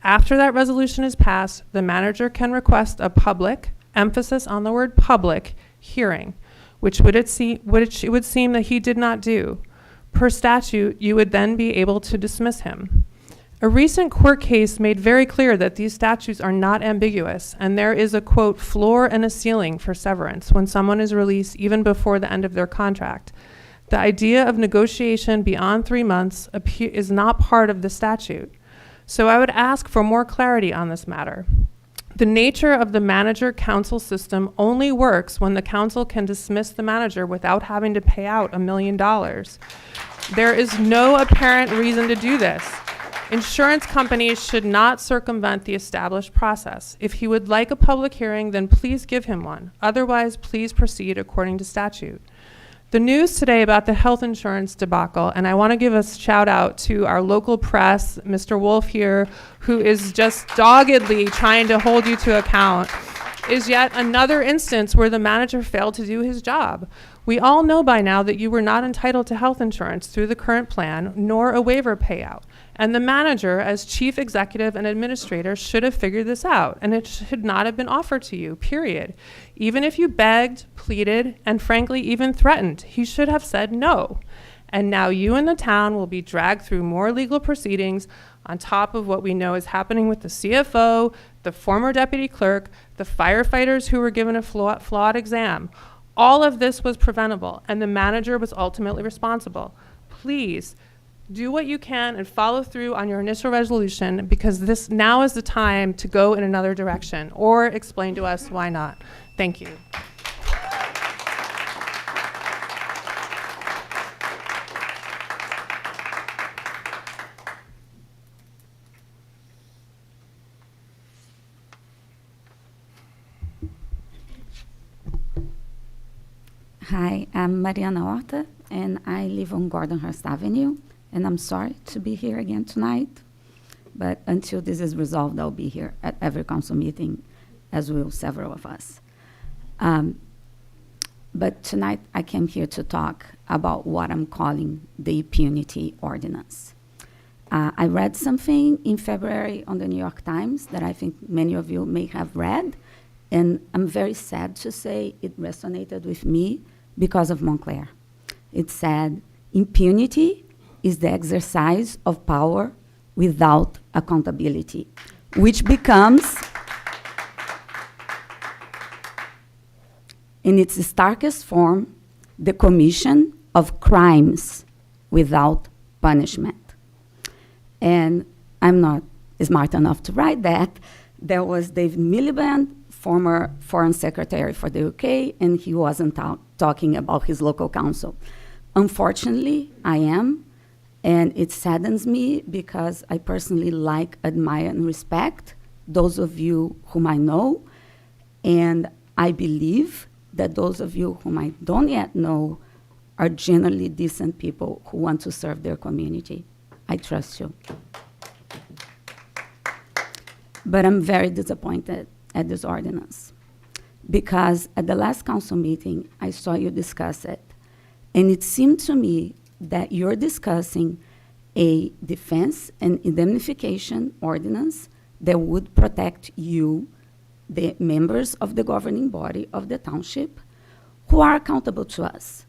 After that resolution is passed, the manager can request a public, emphasis on the word public, hearing, which it would seem that he did not do. Per statute, you would then be able to dismiss him. A recent court case made very clear that these statutes are not ambiguous, and there is a, quote, floor and a ceiling for severance when someone is released even before the end of their contract. The idea of negotiation beyond 3 months is not part of the statute. So I would ask for more clarity on this matter. The nature of the manager-council system only works when the council can dismiss the manager without having to pay out $1 million. There is no apparent reason to do this. Insurance companies should not circumvent the established process. If he would like a public hearing, then please give him one. Otherwise, please proceed according to statute. The news today about the health insurance debacle, and I want to give a shout out to our local press, Mr. Wolf here, who is just doggedly trying to hold you to account, is yet another instance where the manager failed to do his job. We all know by now that you were not entitled to health insurance through the current plan, nor a waiver payout. And the manager, as chief executive and administrator, should have figured this out, and it should not have been offered to you, period. Even if you begged, pleaded, and frankly even threatened, he should have said no. And now you and the town will be dragged through more legal proceedings on top of what we know is happening with the CFO, the former deputy clerk, the firefighters who were given a flawed exam. All of this was preventable, and the manager was ultimately responsible. Please, do what you can and follow through on your initial resolution, because this now is the time to go in another direction, or explain to us why not. Thank you. Hi, I'm Mariana Horta, and I live on Gordonhurst Avenue. And I'm sorry to be here again tonight, but until this is resolved, I'll be here at every council meeting, as will several of us. But tonight, I came here to talk about what I'm calling the impunity ordinance. I read something in February on the New York Times that I think many of you may have read, and I'm very sad to say it resonated with me because of Montclair. It said, impunity is the exercise of power without accountability, which becomes, in its starkest form, the commission of crimes without punishment. And I'm not smart enough to write that. There was David Miliband, former Foreign Secretary for the UK, and he wasn't talking about his local council. Unfortunately, I am. And it saddens me because I personally like, admire, and respect those of you whom I know. And I believe that those of you whom I don't yet know are generally decent people who want to serve their community. I trust you. But I'm very disappointed at this ordinance because at the last council meeting, I saw you discuss it. And it seemed to me that you're discussing a defense and indemnification ordinance that would protect you, the members of the governing body of the township, who are accountable to us.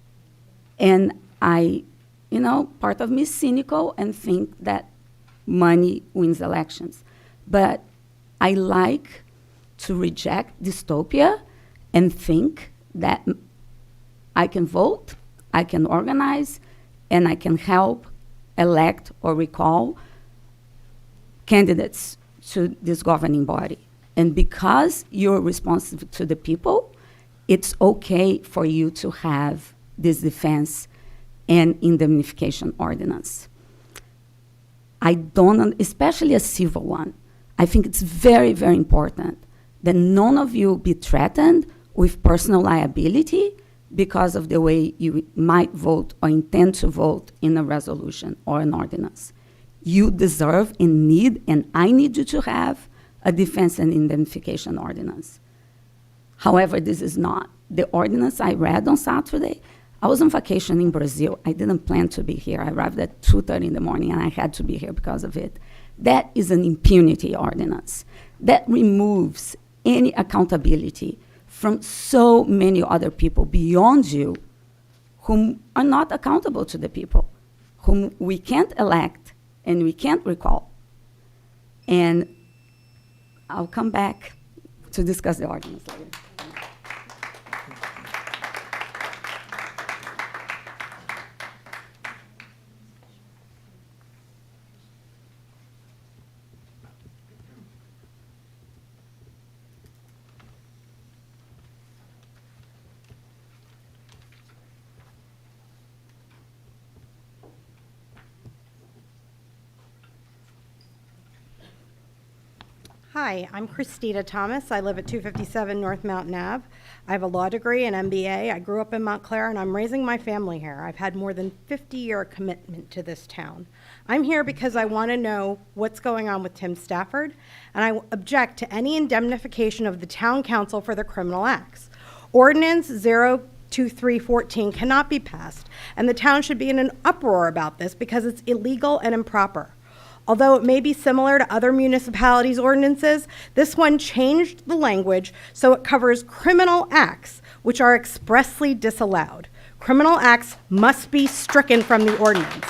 And part of me is cynical and think that money wins elections. But I like to reject dystopia and think that I can vote, I can organize, and I can help elect or recall candidates to this governing body. And because you're responsive to the people, it's okay for you to have this defense and indemnification ordinance. I don't, especially a civil one, I think it's very, very important that none of you be threatened with personal liability because of the way you might vote or intend to vote in a resolution or an ordinance. You deserve and need, and I need you to have, a defense and indemnification ordinance. However, this is not. The ordinance I read on Saturday, I was on vacation in Brazil. I didn't plan to be here. I arrived at 2:30 in the morning, and I had to be here because of it. That is an impunity ordinance. That removes any accountability from so many other people beyond you whom are not accountable to the people, whom we can't elect and we can't recall. And I'll come back to discuss the ordinance later. Hi, I'm Christina Thomas. I live at 257 North Mountain Ave. I have a law degree and MBA. I grew up in Montclair, and I'm raising my family here. I've had more than 50-year commitment to this town. I'm here because I want to know what's going on with Tim Stafford, and I object to any indemnification of the town council for their criminal acts. Ordinance O-23-14 cannot be passed, and the town should be in an uproar about this because it's illegal and improper. Although it may be similar to other municipalities' ordinances, this one changed the language so it covers criminal acts, which are expressly disallowed. Criminal acts must be stricken from the ordinance.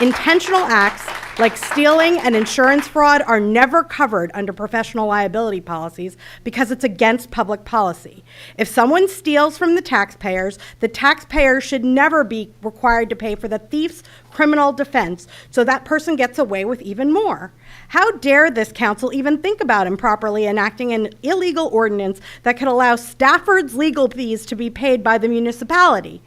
Intentional acts, like stealing and insurance fraud, are never covered under professional liability policies because it's against public policy. If someone steals from the taxpayers should never be required to pay for the thief's criminal defense, so that person gets away with even more. How dare this council even think about improperly enacting an illegal ordinance that could allow Stafford's legal fees to be paid by the municipality?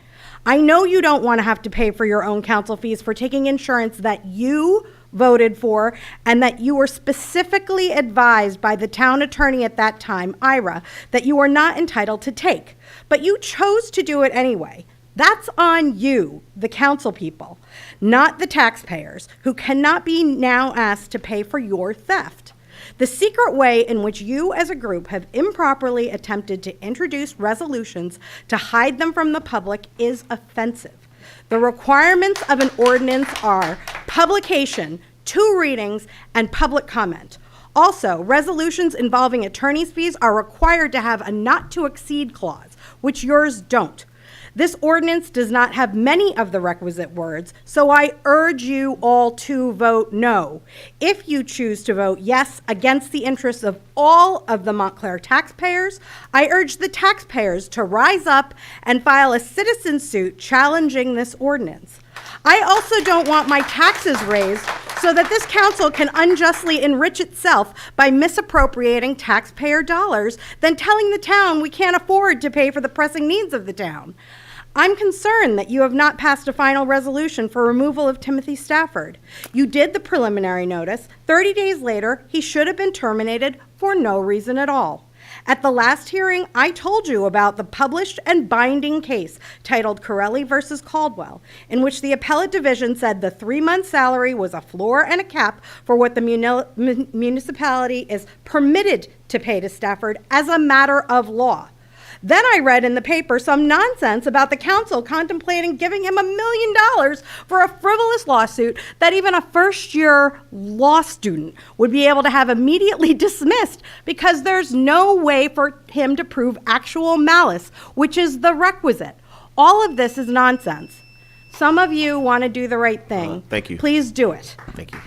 I know you don't want to have to pay for your own council fees for taking insurance that you voted for and that you were specifically advised by the town attorney at that time, Ira, that you were not entitled to take. But you chose to do it anyway. That's on you, the council people, not the taxpayers, who cannot be now asked to pay for your theft. The secret way in which you as a group have improperly attempted to introduce resolutions to hide them from the public is offensive. The requirements of an ordinance are publication, 2 readings, and public comment. Also, resolutions involving attorney's fees are required to have a not to exceed clause, which yours don't. This ordinance does not have many of the requisite words, so I urge you all to vote no. If you choose to vote yes against the interests of all of the Montclair taxpayers, I urge the taxpayers to rise up and file a citizen suit challenging this ordinance. I also don't want my taxes raised so that this council can unjustly enrich itself by misappropriating taxpayer dollars, then telling the town we can't afford to pay for the pressing needs of the town. I'm concerned that you have not passed a final resolution for removal of Timothy Stafford. You did the preliminary notice. 30 days later, he should have been terminated for no reason at all. At the last hearing, I told you about the published and binding case titled Corelli versus Caldwell, in which the appellate division said the 3-month salary was a floor and a cap for what the municipality is permitted to pay to Stafford as a matter of law. Then I read in the paper some nonsense about the council contemplating giving him $1 million for a frivolous lawsuit that even a first-year law student would be able to have immediately dismissed because there's no way for him to prove actual malice, which is the requisite. All of this is nonsense. Some of you want to do the right thing. Thank you. Please do it. Thank you.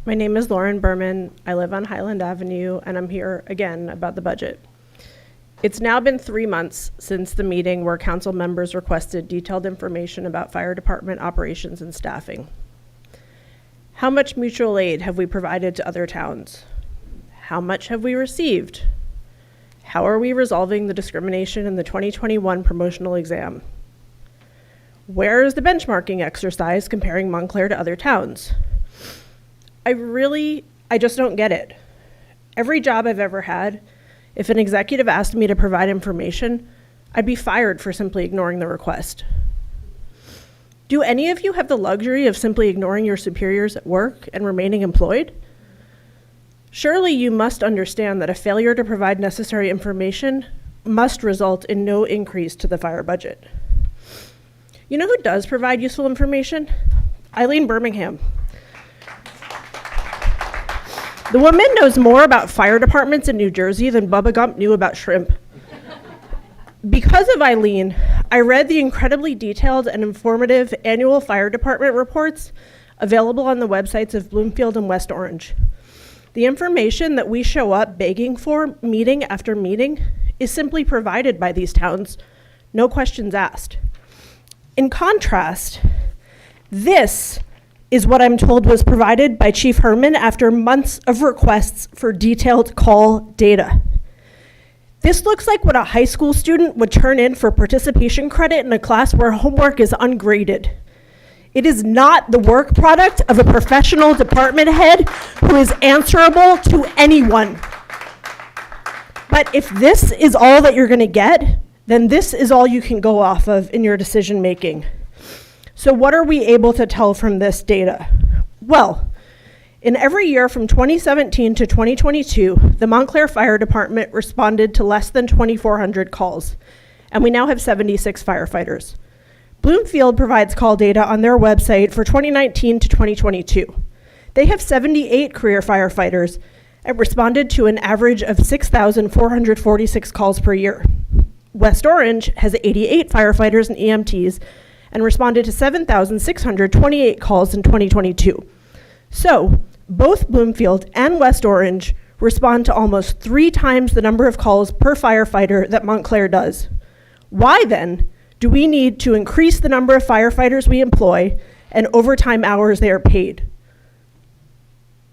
My name is Lauren Berman. I live on Highland Avenue, and I'm here again about the budget. It's now been 3 months since the meeting where council members requested detailed information about fire department operations and staffing. How much mutual aid have we provided to other towns? How much have we received? How are we resolving the discrimination in the 2021 promotional exam? Where is the benchmarking exercise comparing Montclair to other towns? I just don't get it. Every job I've ever had, if an executive asked me to provide information, I'd be fired for simply ignoring the request. Do any of you have the luxury of simply ignoring your superiors at work and remaining employed? Surely you must understand that a failure to provide necessary information must result in no increase to the fire budget. You know who does provide useful information? Eileen Birmingham. The woman knows more about fire departments in New Jersey than Bubba Gump knew about shrimp. Because of Eileen, I read the incredibly detailed and informative annual fire department reports available on the websites of Bloomfield and West Orange. The information that we show up begging for meeting after meeting is simply provided by these towns, no questions asked. In contrast, this is what I'm told was provided by Chief Herman after months of requests for detailed call data. This looks like what a high school student would turn in for participation credit in a class where homework is ungraded. It is not the work product of a professional department head who is answerable to anyone. But if this is all that you're gonna get, then this is all you can go off of in your decision making. So what are we able to tell from this data? Well, in every year from 2017 to 2022, the Montclair Fire Department responded to less than 2,400 calls, and we now have 76 firefighters. Bloomfield provides call data on their website for 2019 to 2022. They have 78 career firefighters and responded to an average of 6,446 calls per year. West Orange has 88 firefighters and EMTs and responded to 7,628 calls in 2022. So, both Bloomfield and West Orange respond to almost 3 times the number of calls per firefighter that Montclair does. Why then do we need to increase the number of firefighters we employ and overtime hours they are paid?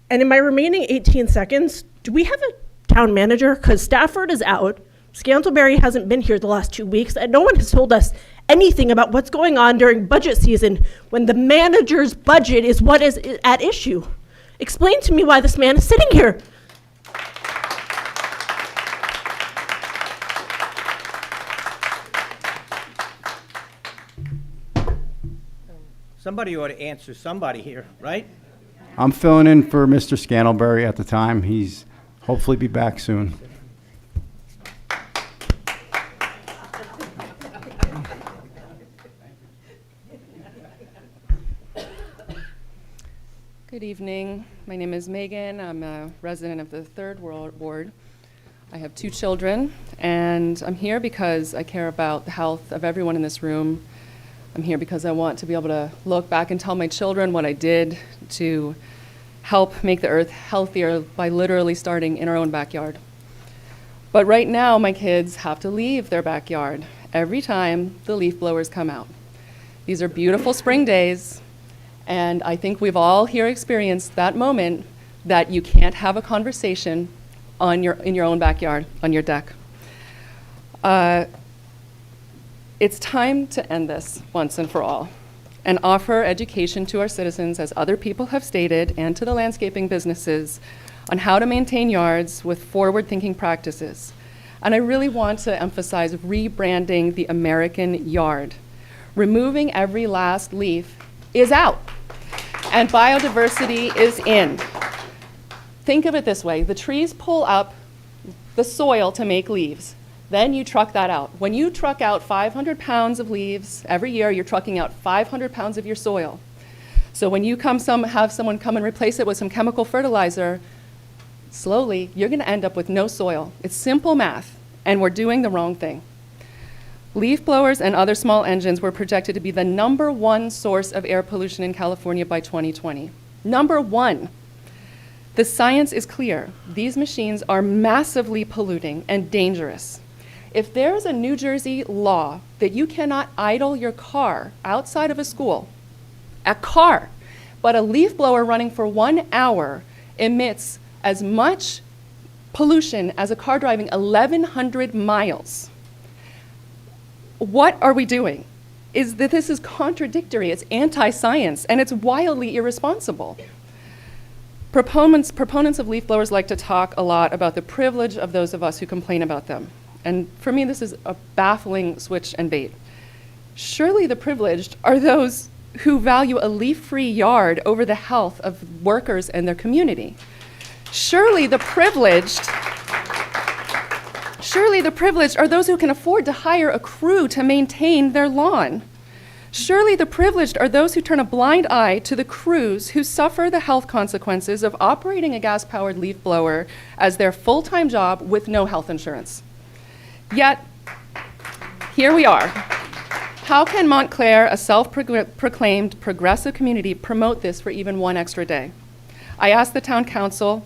And in my remaining 18 seconds, do we have a town manager? Because Stafford is out, Scantlebury hasn't been here the last 2 weeks, and no one has told us anything about what's going on during budget season when the manager's budget is what is at issue. Explain to me why this man is sitting here. Somebody ought to answer somebody here, right? I'm filling in for Mr. Scantlebury at the time. He's hopefully be back soon. Good evening. My name is Megan. I'm a resident of the 3rd Ward. I have 2 children, and I'm here because I care about the health of everyone in this room. I'm here because I want to be able to look back and tell my children what I did to help make the earth healthier by literally starting in our own backyard. But right now, my kids have to leave their backyard every time the leaf blowers come out. These are beautiful spring days, and I think we've all here experienced that moment that you can't have a conversation in your own backyard, on your deck. It's time to end this once and for all and offer education to our citizens, as other people have stated, and to the landscaping businesses on how to maintain yards with forward-thinking practices. And I really want to emphasize rebranding the American yard. Removing every last leaf is out, and biodiversity is in. Think of it this way. The trees pull up the soil to make leaves. Then you truck that out. When you truck out 500 pounds of leaves every year, you're trucking out 500 pounds of your soil. So when you have someone come and replace it with some chemical fertilizer, slowly, you're going to end up with no soil. It's simple math, and we're doing the wrong thing. Leaf blowers and other small engines were projected to be the #1 source of air pollution in California by 2020. #1. The science is clear. These machines are massively polluting and dangerous. If there's a New Jersey law that you cannot idle your car outside of a school, but a leaf blower running for 1 hour emits as much pollution as a car driving 1,100 miles. What are we doing? This is contradictory, it's anti-science, and it's wildly irresponsible. Proponents of leaf blowers like to talk a lot about the privilege of those of us who complain about them. And for me, this is a baffling switch and bait. Surely the privileged are those who value a leaf-free yard over the health of workers and their community. Surely the privileged are those who can afford to hire a crew to maintain their lawn. Surely the privileged are those who turn a blind eye to the crews who suffer the health consequences of operating a gas-powered leaf blower as their full-time job with no health insurance. Yet, here we are. How can Montclair, a self-proclaimed progressive community, promote this for even 1 extra day? I asked the town council,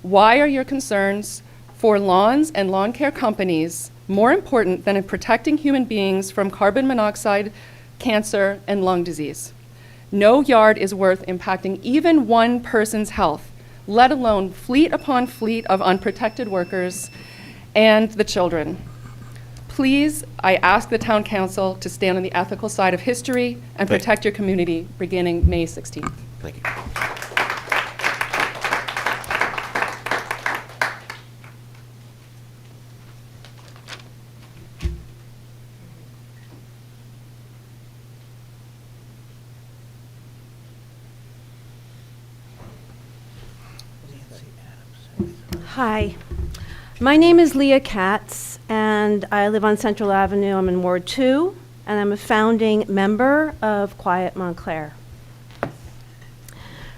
why are your concerns for lawns and lawn care companies more important than in protecting human beings from carbon monoxide, cancer, and lung disease? No yard is worth impacting even one person's health, let alone fleet upon fleet of unprotected workers and the children. Please, I ask the Town Council to stand on the ethical side of history and Thank- protect your community beginning May 16th. Thank you. Hi, my name is Leah Katz, and I live on Central Avenue. I'm in Ward 2, and I'm a founding member of Quiet Montclair.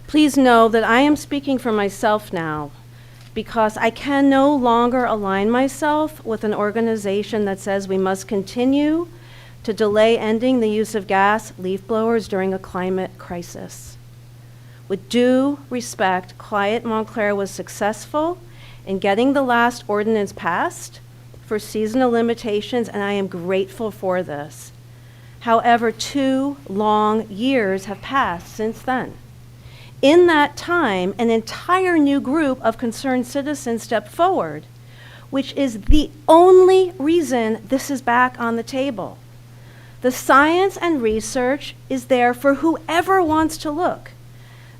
Please know that I am speaking for myself now because I can no longer align myself with an organization that says we must continue to delay ending the use of gas leaf blowers during a climate crisis. With due respect, Quiet Montclair was successful in getting the last ordinance passed for seasonal limitations, and I am grateful for this. However, 2 long years have passed since then. In that time, an entire new group of concerned citizens stepped forward, which is the only reason this is back on the table. The science and research is there for whoever wants to look.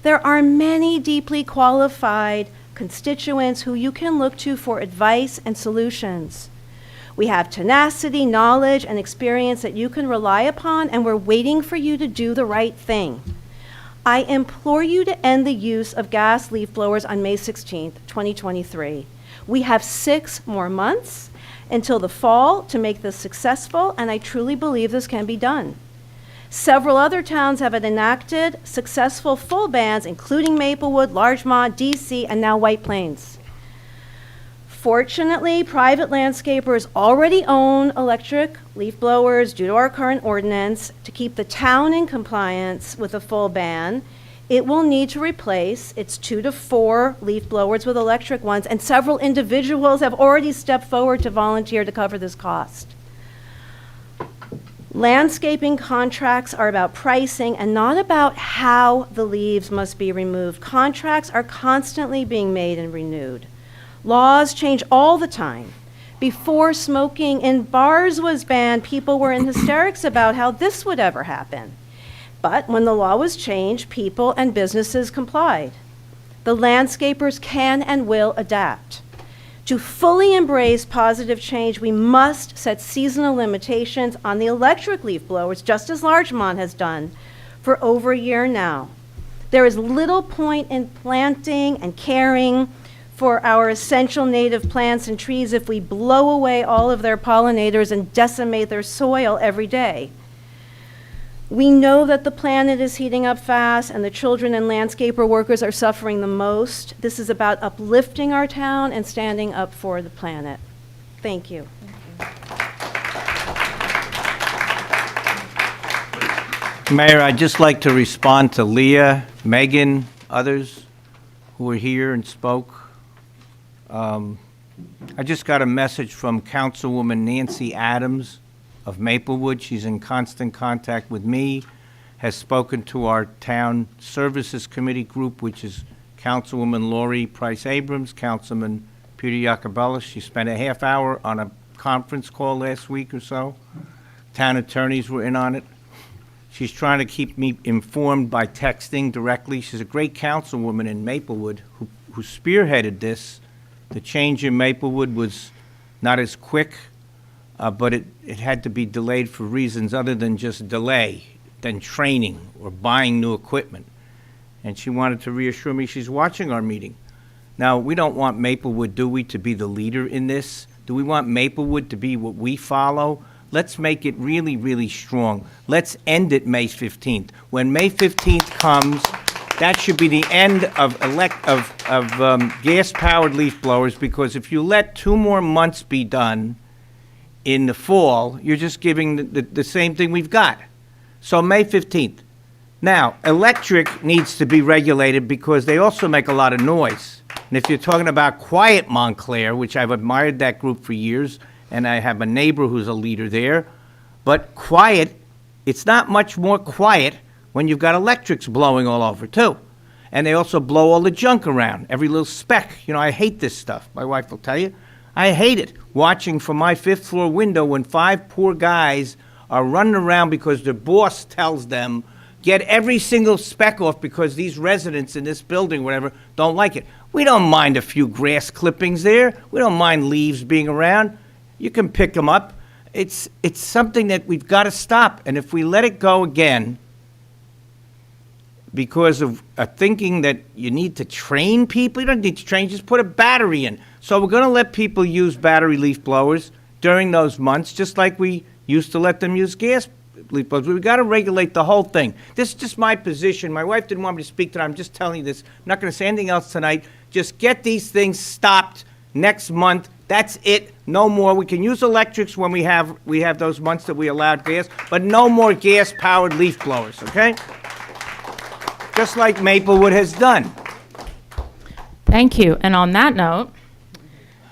There are many deeply qualified constituents who you can look to for advice and solutions. We have tenacity, knowledge, and experience that you can rely upon, and we're waiting for you to do the right thing. I implore you to end the use of gas leaf blowers on May 16th, 2023. We have 6 more months until the fall to make this successful, and I truly believe this can be done. Several other towns have enacted successful full bans, including Maplewood, Larchmont, D.C., and now White Plains. Fortunately, private landscapers already own electric leaf blowers due to our current ordinance. To keep the town in compliance with a full ban, it will need to replace its 2 to 4 leaf blowers with electric ones, and several individuals have already stepped forward to volunteer to cover this cost. Landscaping contracts are about pricing and not about how the leaves must be removed. Contracts are constantly being made and renewed. Laws change all the time. Before smoking in bars was banned, people were in hysterics about how this would ever happen. But when the law was changed, people and businesses complied. The landscapers can and will adapt. To fully embrace positive change, we must set seasonal limitations on the electric leaf blowers, just as Larchmont has done for over a year now. There is little point in planting and caring for our essential native plants and trees if we blow away all of their pollinators and decimate their soil every day. We know that the planet is heating up fast and the children and landscaper workers are suffering the most. This is about uplifting our town and standing up for the planet. Thank you. Mayor, I'd just like to respond to Leah, Megan, others who were here and spoke. I just got a message from Councilwoman Nancy Adams of Maplewood. She's in constant contact with me, has spoken to our Town Services Committee group, which is Councilwoman Lori Price Abrams, Councilman Peter Iacobellis. She spent a half hour on a conference call last week or so. Town attorneys were in on it. She's trying to keep me informed by texting directly. She's a great councilwoman in Maplewood who spearheaded this. The change in Maplewood was not as quick, but it had to be delayed for reasons other than just delay, than training or buying new equipment. And she wanted to reassure me she's watching our meeting. Now, we don't want Maplewood, do we, to be the leader in this? Do we want Maplewood to be what we follow? Let's make it really, really strong. Let's end it May 15th. When May 15th comes, that should be the end of gas-powered leaf blowers, because if you let 2 more months be done in the fall, you're just giving the same thing we've got. So May 15th. Now, electric needs to be regulated because they also make a lot of noise. And if you're talking about Quiet Montclair, which I've admired that group for years, and I have a neighbor who's a leader there, but quiet, it's not much more quiet when you've got electrics blowing all over, too. And they also blow all the junk around, every little speck. You know, I hate this stuff. My wife will tell you. I hate it, watching from my 5th floor window when 5 poor guys are running around because their boss tells them, get every single speck off because these residents in this building, whatever, don't like it. We don't mind a few grass clippings there. We don't mind leaves being around. You can pick them up. It's something that we've got to stop. And if we let it go again, because of thinking that you need to train people, you don't need to train, just put a battery in. So we're going to let people use battery leaf blowers during those months, just like we used to let them use gas leaf blowers. We've got to regulate the whole thing. This is just my position. My wife didn't want me to speak to it. I'm just telling you this. I'm not going to say anything else tonight. Just get these things stopped next month. That's it. No more. We can use electrics when we have those months that we allowed gas, but no more gas-powered leaf blowers, okay? Just like Maplewood has done. Thank you. And on that note,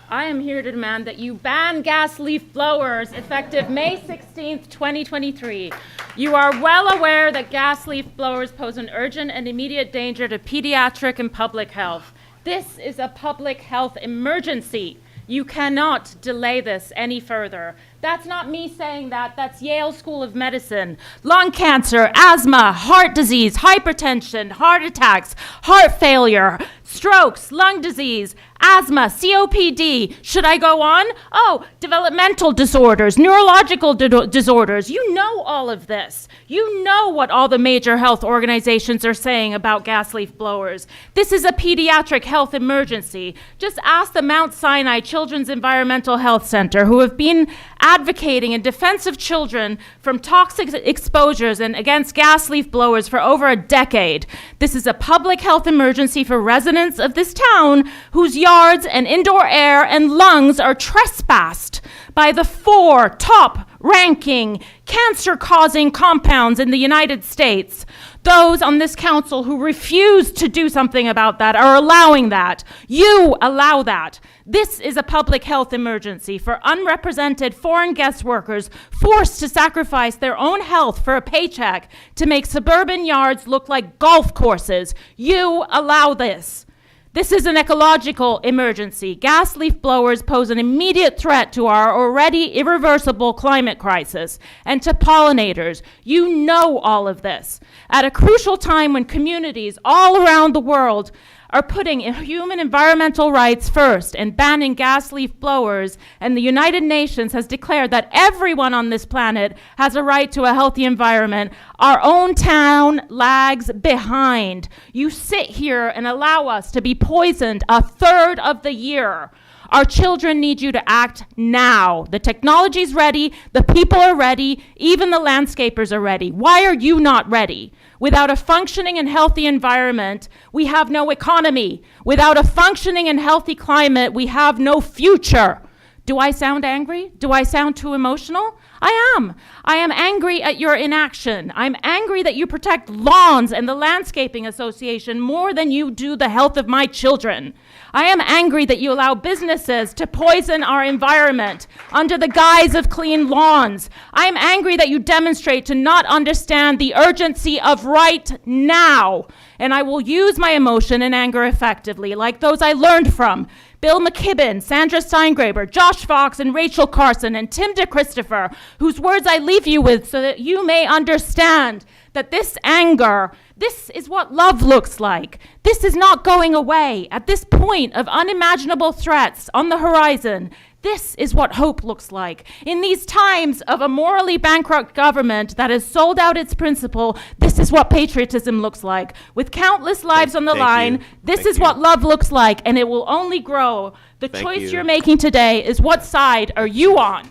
I am here to demand that you ban gas leaf blowers effective May 16th, 2023. You are well aware that gas leaf blowers pose an urgent and immediate danger to pediatric and public health. This is a public health emergency. You cannot delay this any further. That's not me saying that. That's Yale School of Medicine. Lung cancer, asthma, heart disease, hypertension, heart attacks, heart failure, strokes, lung disease, asthma, COPD. Should I go on? Oh, developmental disorders, neurological disorders. You know all of this. You know what all the major health organizations are saying about gas leaf blowers. This is a pediatric health emergency. Just ask the Mount Sinai Children's Environmental Health Center, who have been advocating in defense of children from toxic exposures and against gas leaf blowers for over a decade. This is a public health emergency for residents of this town whose yards and indoor air and lungs are trespassed by the 4 top-ranking cancer-causing compounds in the United States. Those on this council who refuse to do something about that are allowing that. You allow that. This is a public health emergency for unrepresented foreign guest workers forced to sacrifice their own health for a paycheck to make suburban yards look like golf courses. You allow this. This is an ecological emergency. Gas leaf blowers pose an immediate threat to our already irreversible climate crisis and to pollinators. You know all of this. At a crucial time when communities all around the world are putting human environmental rights first and banning gas leaf blowers, and the United Nations has declared that everyone on this planet has a right to a healthy environment, our own town lags behind. You sit here and allow us to be poisoned a third of the year. Our children need you to act now. The technology's ready, the people are ready, even the landscapers are ready. Why are you not ready? Without a functioning and healthy environment, we have no economy. Without a functioning and healthy climate, we have no future. Do I sound angry? Do I sound too emotional? I am. I am angry at your inaction. I'm angry that you protect lawns and the Landscaping Association more than you do the health of my children. I am angry that you allow businesses to poison our environment under the guise of clean lawns. I am angry that you demonstrate to not understand the urgency of right now. And I will use my emotion and anger effectively, like those I learned from Bill McKibben, Sandra Steingraber, Josh Fox, and Rachel Carson, and Tim DeChristopher, whose words I leave you with so that you may understand that this anger, this is what love looks like. This is not going away. At this point of unimaginable threats on the horizon, this is what hope looks like. In these times of a morally bankrupt government that has sold out its principle, this is what patriotism looks like. With countless lives on the line, this is what love looks like, and it will only grow. The choice you're making today is what side are you on?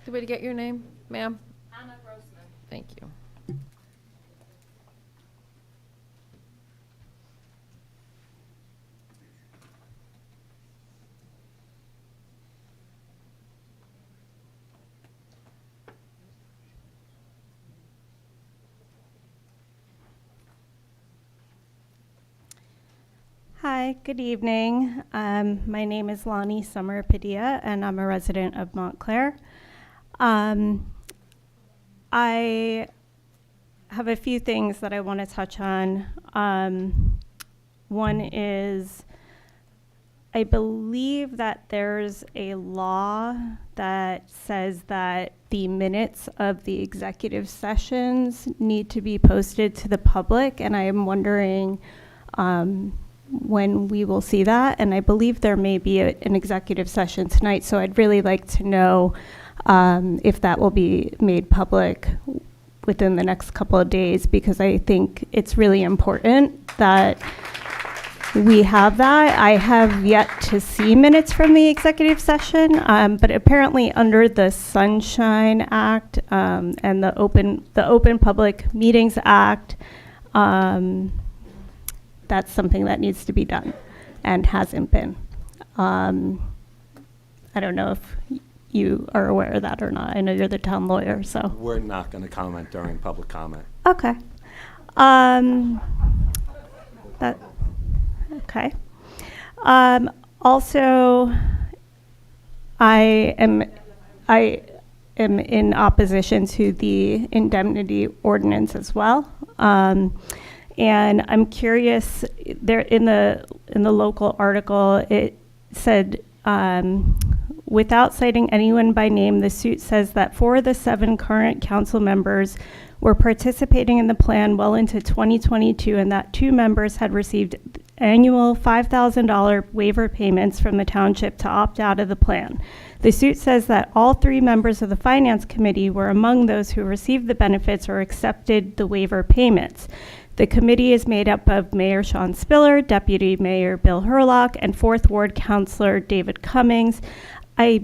Did we get your name, ma'am? Anna Grossman. Thank you. Hi, good evening. My name is Lonnie Summer Padilla, and I'm a resident of Montclair. I have a few things that I want to touch on. One is, I believe that there's a law that says that the minutes of the executive sessions need to be posted to the public, and I am wondering when we will see that. And I believe there may be an executive session tonight, so I'd really like to know if that will be made public within the next couple of days, because I think it's really important that we have that. I have yet to see minutes from the executive session, but apparently under the Sunshine Act and the Open Public Meetings Act, that's something that needs to be done and hasn't been. I don't know if you are aware of that or not. I know you're the town lawyer, so. We're not going to comment during public comment. Okay. Okay. Also, I am in opposition to the indemnity ordinance as well. And I'm curious, there in the local article, it said, without citing anyone by name, the suit says that 4 of the 7 current council members were participating in the plan well into 2022, and that 2 members had received annual $5,000 waiver payments from the township to opt out of the plan. The suit says that all 3 members of the finance committee were among those who received the benefits or accepted the waiver payments. The committee is made up of Mayor Sean Spiller, Deputy Mayor Bill Herlock, and 4th Ward Councilor David Cummings. I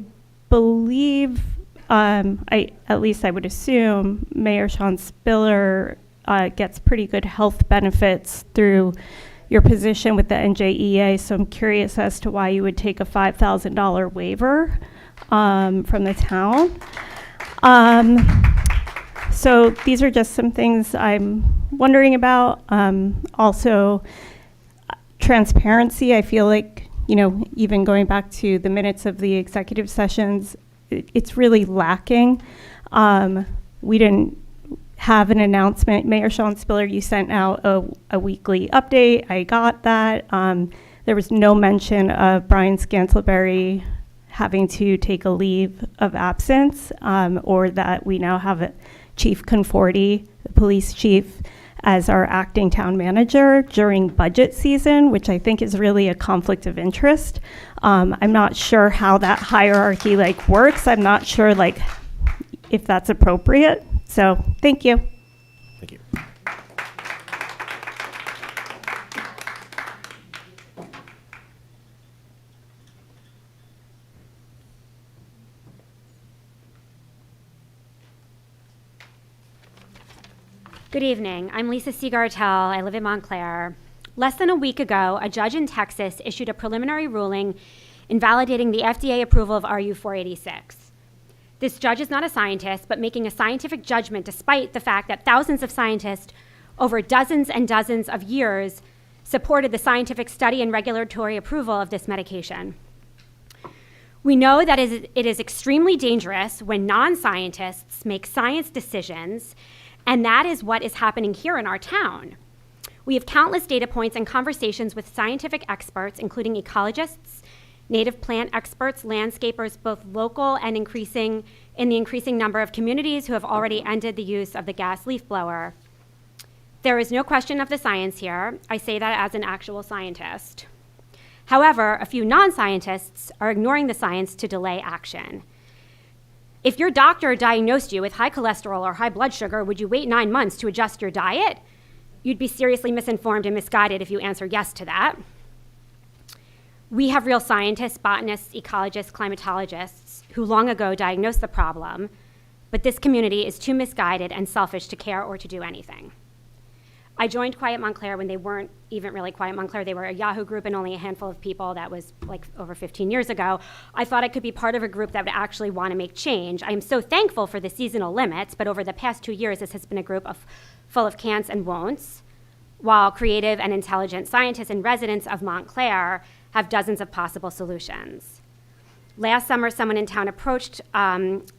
believe, at least I would assume, Mayor Sean Spiller gets pretty good health benefits through your position with the N.J.A., so I'm curious as to why you would take a $5,000 waiver from the town. So these are just some things I'm wondering about. Also, transparency. I feel like, even going back to the minutes of the executive sessions, it's really lacking. We didn't have an announcement. Mayor Sean Spiller, you sent out a weekly update. I got that. There was no mention of Brian Scantlebury having to take a leave of absence, or that we now have Chief Conforti, the police chief, as our acting town manager during budget season, which I think is really a conflict of interest. I'm not sure how that hierarchy works. I'm not sure if that's appropriate. So thank you. Thank you. Good evening. I'm Lisa Seagartel. I live in Montclair. Less than a week ago, a judge in Texas issued a preliminary ruling invalidating the FDA approval of RU-486. This judge is not a scientist, but making a scientific judgment despite the fact that thousands of scientists over dozens and dozens of years supported the scientific study and regulatory approval of this medication. We know that it is extremely dangerous when non-scientists make science decisions, and that is what is happening here in our town. We have countless data points and conversations with scientific experts, including ecologists, native plant experts, landscapers, both local and in the increasing number of communities who have already ended the use of the gas leaf blower. There is no question of the science here. I say that as an actual scientist. However, a few non-scientists are ignoring the science to delay action. If your doctor diagnosed you with high cholesterol or high blood sugar, would you wait 9 months to adjust your diet? You'd be seriously misinformed and misguided if you answer yes to that. We have real scientists, botanists, ecologists, climatologists who long ago diagnosed the problem, but this community is too misguided and selfish to care or to do anything. I joined Quiet Montclair when they weren't even really Quiet Montclair. They were a Yahoo group and only a handful of people. That was over 15 years ago. I thought I could be part of a group that would actually want to make change. I am so thankful for the seasonal limits, but over the past 2 years, this has been a group full of can'ts and won'ts, while creative and intelligent scientists and residents of Montclair have dozens of possible solutions. Last summer, someone in town approached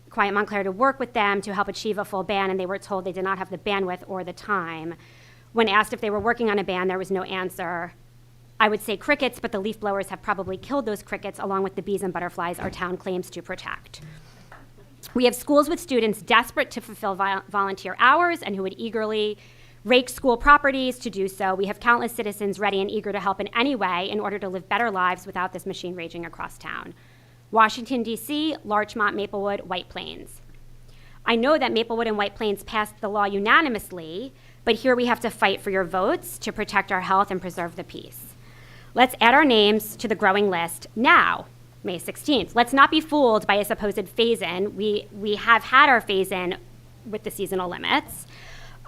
Quiet Montclair to work with them to help achieve a full ban, and they were told they did not have the bandwidth or the time. When asked if they were working on a ban, there was no answer. I would say crickets, but the leaf blowers have probably killed those crickets along with the bees and butterflies our town claims to protect. We have schools with students desperate to fulfill volunteer hours and who would eagerly rake school properties to do so. We have countless citizens ready and eager to help in any way in order to live better lives without this machine raging across town. Washington, D.C., Larchmont, Maplewood, White Plains. I know that Maplewood and White Plains passed the law unanimously, but here we have to fight for your votes to protect our health and preserve the peace. Let's add our names to the growing list now, May 16th. Let's not be fooled by a supposed phase-in. We have had our phase-in with the seasonal limits.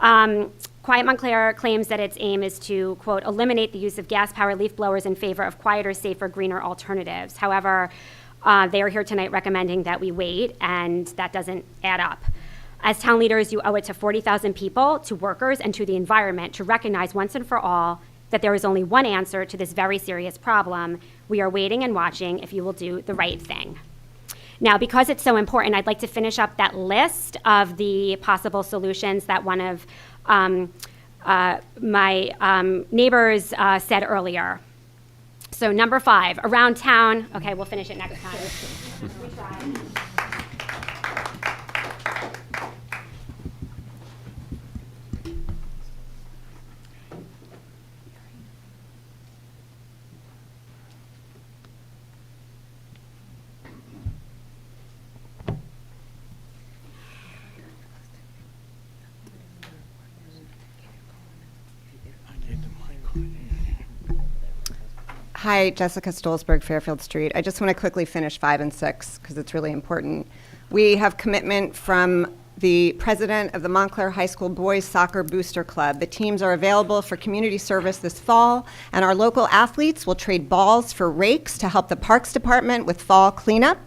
Quiet Montclair claims that its aim is to, quote, eliminate the use of gas-powered leaf blowers in favor of quieter, safer, greener alternatives. However, they are here tonight recommending that we wait, and that doesn't add up. As town leaders, you owe it to 40,000 people, to workers, and to the environment to recognize once and for all that there is only one answer to this very serious problem. We are waiting and watching if you will do the right thing. Now, because it's so important, I'd like to finish up that list of the possible solutions that one of my neighbors said earlier. So number 5, around town. Okay, we'll finish it next time. We tried. Hi, Jessica Stolzberg, Fairfield Street. I just want to quickly finish 5 and 6 because it's really important. We have commitment from the president of the Montclair High School Boys Soccer Booster Club. The teams are available for community service this fall, and our local athletes will trade balls for rakes to help the Parks Department with fall cleanup.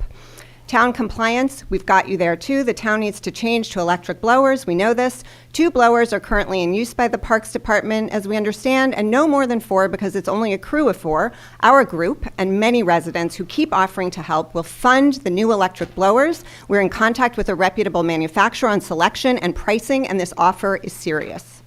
Town compliance, we've got you there too. The town needs to change to electric blowers. We know this. 2 blowers are currently in use by the Parks Department, as we understand, and no more than 4 because it's only a crew of 4. Our group and many residents who keep offering to help will fund the new electric blowers. We're in contact with a reputable manufacturer on selection and pricing, and this offer is serious.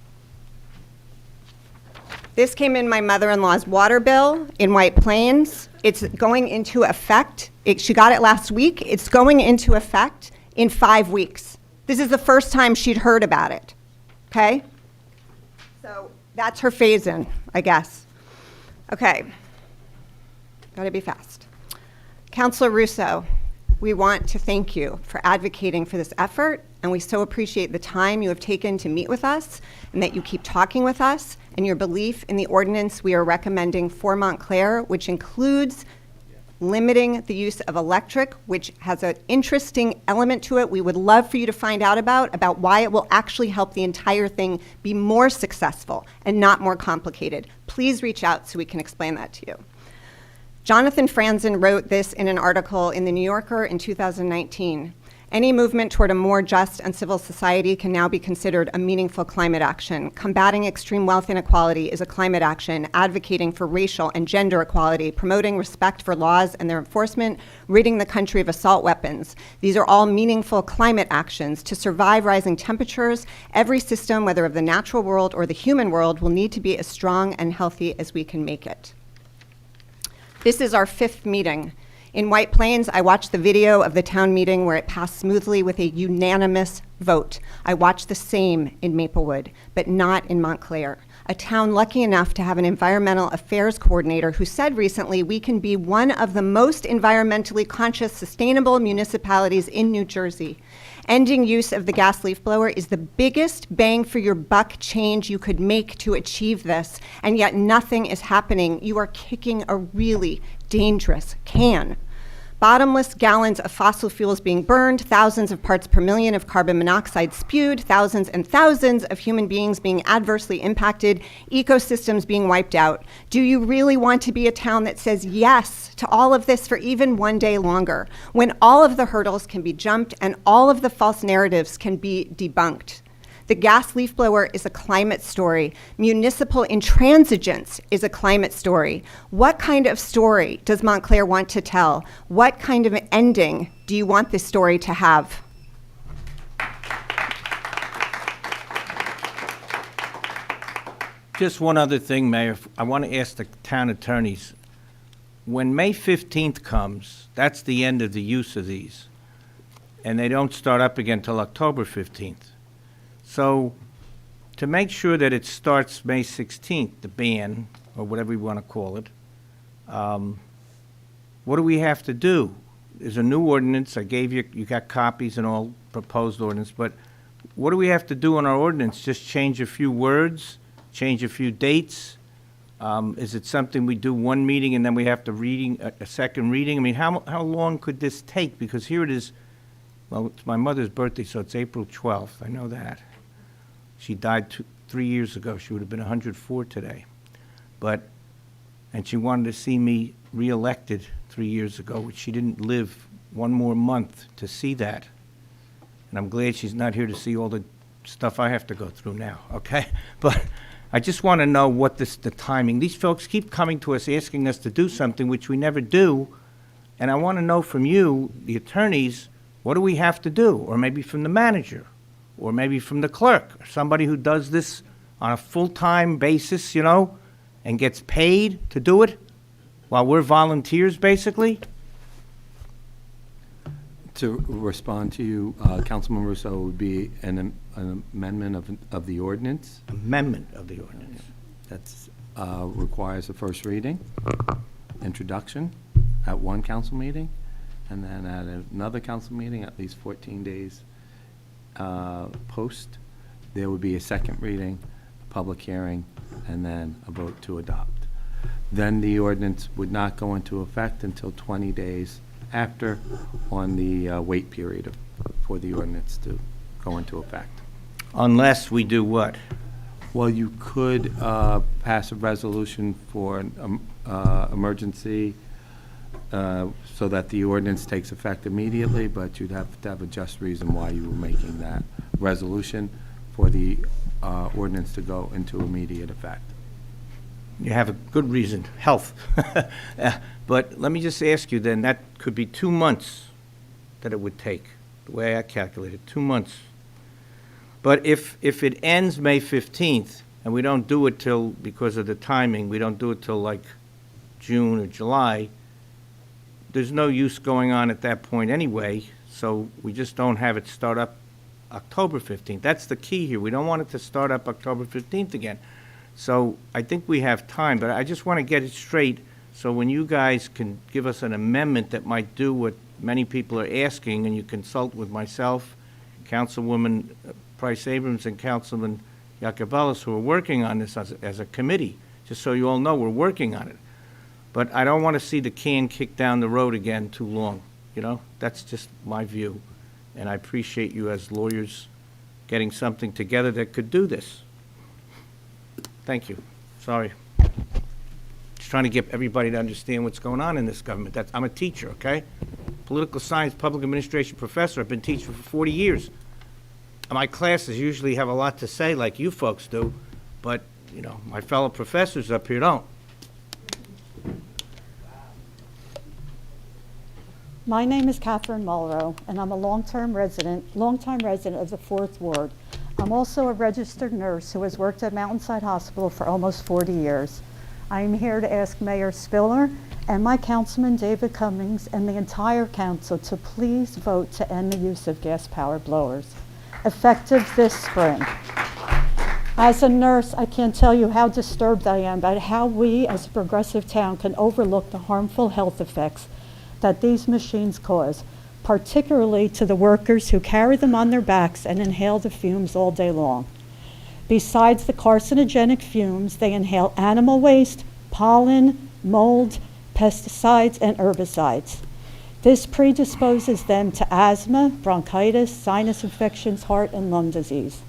This came in my mother-in-law's water bill in White Plains. It's going into effect. She got it last week. It's going into effect in 5 weeks. This is the first time she'd heard about it, okay? So that's her phase-in, I guess. Okay, gotta be fast. Councilor Russo, we want to thank you for advocating for this effort, and we so appreciate the time you have taken to meet with us and that you keep talking with us and your belief in the ordinance we are recommending for Montclair, which includes limiting the use of electric, which has an interesting element to it we would love for you to find out about why it will actually help the entire thing be more successful and not more complicated. Please reach out so we can explain that to you. Jonathan Franzen wrote this in an article in The New Yorker in 2019. Any movement toward a more just and civil society can now be considered a meaningful climate action. Combating extreme wealth inequality is a climate action. Advocating for racial and gender equality, promoting respect for laws and their enforcement, ridding the country of assault weapons. These are all meaningful climate actions. To survive rising temperatures, every system, whether of the natural world or the human world, will need to be as strong and healthy as we can make it. This is our 5th meeting. In White Plains, I watched the video of the town meeting where it passed smoothly with a unanimous vote. I watched the same in Maplewood, but not in Montclair, a town lucky enough to have an environmental affairs coordinator who said recently we can be one of the most environmentally conscious, sustainable municipalities in New Jersey. Ending use of the gas leaf blower is the biggest bang for your buck change you could make to achieve this, and yet nothing is happening. You are kicking a really dangerous can. Bottomless gallons of fossil fuels being burned, thousands of parts per million of carbon monoxide spewed, thousands and thousands of human beings being adversely impacted, ecosystems being wiped out. Do you really want to be a town that says yes to all of this for even one day longer, when all of the hurdles can be jumped and all of the false narratives can be debunked? The gas leaf blower is a climate story. Municipal intransigence is a climate story. What kind of story does Montclair want to tell? What kind of ending do you want this story to have? Just one other thing, Mayor. I want to ask the town attorneys, when May 15th comes, that's the end of the use of these, and they don't start up again till October 15th. So to make sure that it starts May 16th, the ban, or whatever we want to call it, what do we have to do? There's a new ordinance. I gave you, you got copies and all proposed ordinance, but what do we have to do on our ordinance? Just change a few words, change a few dates? Is it something we do one meeting and then we have to reading a second reading? I mean, how long could this take? Because here it is, well, it's my mother's birthday, so it's April 12th. I know that. She died 3 years ago. She would have been 104 today. And she wanted to see me reelected 3 years ago, which she didn't live one more month to see that. And I'm glad she's not here to see all the stuff I have to go through now, okay? But I just want to know what the timing. These folks keep coming to us asking us to do something which we never do, and I want to know from you, the attorneys, what do we have to do? Or maybe from the manager, or maybe from the clerk, or somebody who does this on a full-time basis, you know, and gets paid to do it while we're volunteers, basically? To respond to you, Councilman Russo, would be an amendment of the ordinance. Amendment of the ordinance. That's requires a first reading, introduction at one council meeting, and then at another council meeting, at least 14 days post, there would be a second reading, a public hearing, and then a vote to adopt. Then the ordinance would not go into effect until 20 days after, on the wait period for the ordinance to go into effect. Unless we do what? Well, you could pass a resolution for an emergency so that the ordinance takes effect immediately, but you'd have to have a just reason why you were making that resolution for the ordinance to go into immediate effect. You have a good reason, health. But let me just ask you then, that could be 2 months that it would take, the way I calculated, 2 months. But if it ends May 15th, and we don't do it till, because of the timing, we don't do it till like June or July, there's no use going on at that point anyway, so we just don't have it start up October 15th. That's the key here. We don't want it to start up October 15th again. So I think we have time, but I just want to get it straight, so when you guys can give us an amendment that might do what many people are asking, and you consult with myself, Councilwoman Price Abrams, and Councilman Yakabellis, who are working on this as a committee, just so you all know we're working on it. But I don't want to see the can kicked down the road again too long, you know? That's just my view, and I appreciate you as lawyers getting something together that could do this. Thank you. Sorry. Just trying to get everybody to understand what's going on in this government. I'm a teacher, okay? Political science, public administration professor. I've been teaching for 40 years. My classes usually have a lot to say like you folks do, but, you know, my fellow professors up here don't. My name is Catherine Mulrow, and I'm a longtime resident of the 4th Ward. I'm also a registered nurse who has worked at Mountainside Hospital for almost 40 years. I am here to ask Mayor Spiller and my councilman David Cummings and the entire council to please vote to end the use of gas-powered blowers, effective this spring. As a nurse, I can't tell you how disturbed I am about how we as a progressive town can overlook the harmful health effects that these machines cause, particularly to the workers who carry them on their backs and inhale the fumes all day long. Besides the carcinogenic fumes, they inhale animal waste, pollen, mold, pesticides, and herbicides. This predisposes them to asthma, bronchitis, sinus infections, heart and lung disease.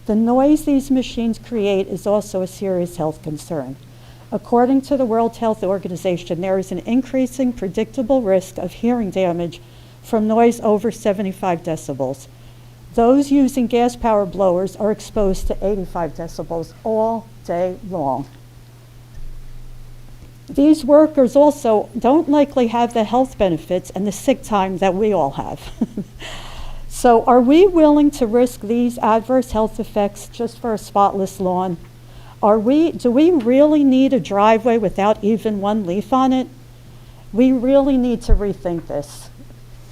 The noise these machines create is also a serious health concern. According to the World Health Organization, there is an increasing predictable risk of hearing damage from noise over 75 decibels. Those using gas-powered blowers are exposed to 85 decibels all day long. These workers also don't likely have the health benefits and the sick time that we all have. So are we willing to risk these adverse health effects just for a spotless lawn? Do we really need a driveway without even one leaf on it? We really need to rethink this.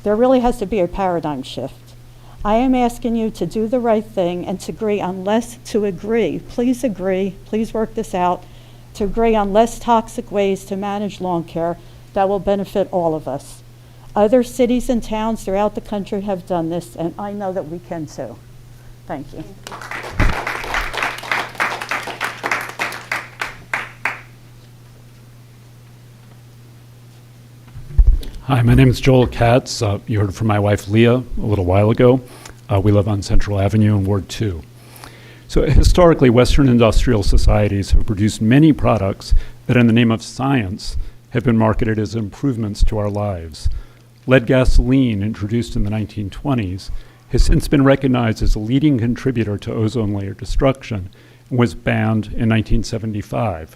There really has to be a paradigm shift. I am asking you to do the right thing and to agree please work this out, to agree on less toxic ways to manage lawn care that will benefit all of us. Other cities and towns throughout the country have done this, and I know that we can too. Thank you. Hi, my name is Joel Katz. You heard from my wife Leah a little while ago. We live on Central Avenue in Ward 2. So historically, Western industrial societies have produced many products that in the name of science have been marketed as improvements to our lives. Lead gasoline, introduced in the 1920s, has since been recognized as a leading contributor to ozone layer destruction and was banned in 1975.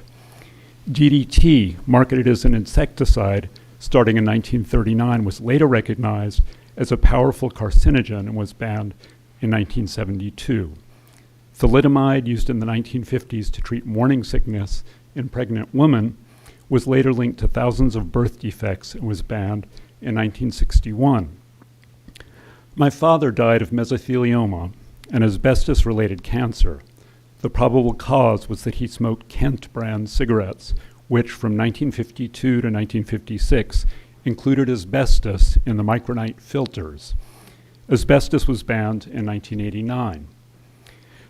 DDT, marketed as an insecticide starting in 1939, was later recognized as a powerful carcinogen and was banned in 1972. Thalidomide, used in the 1950s to treat morning sickness in pregnant women, was later linked to thousands of birth defects and was banned in 1961. My father died of mesothelioma, an asbestos-related cancer. The probable cause was that he smoked Kent brand cigarettes, which from 1952 to 1956 included asbestos in the micronite filters. Asbestos was banned in 1989.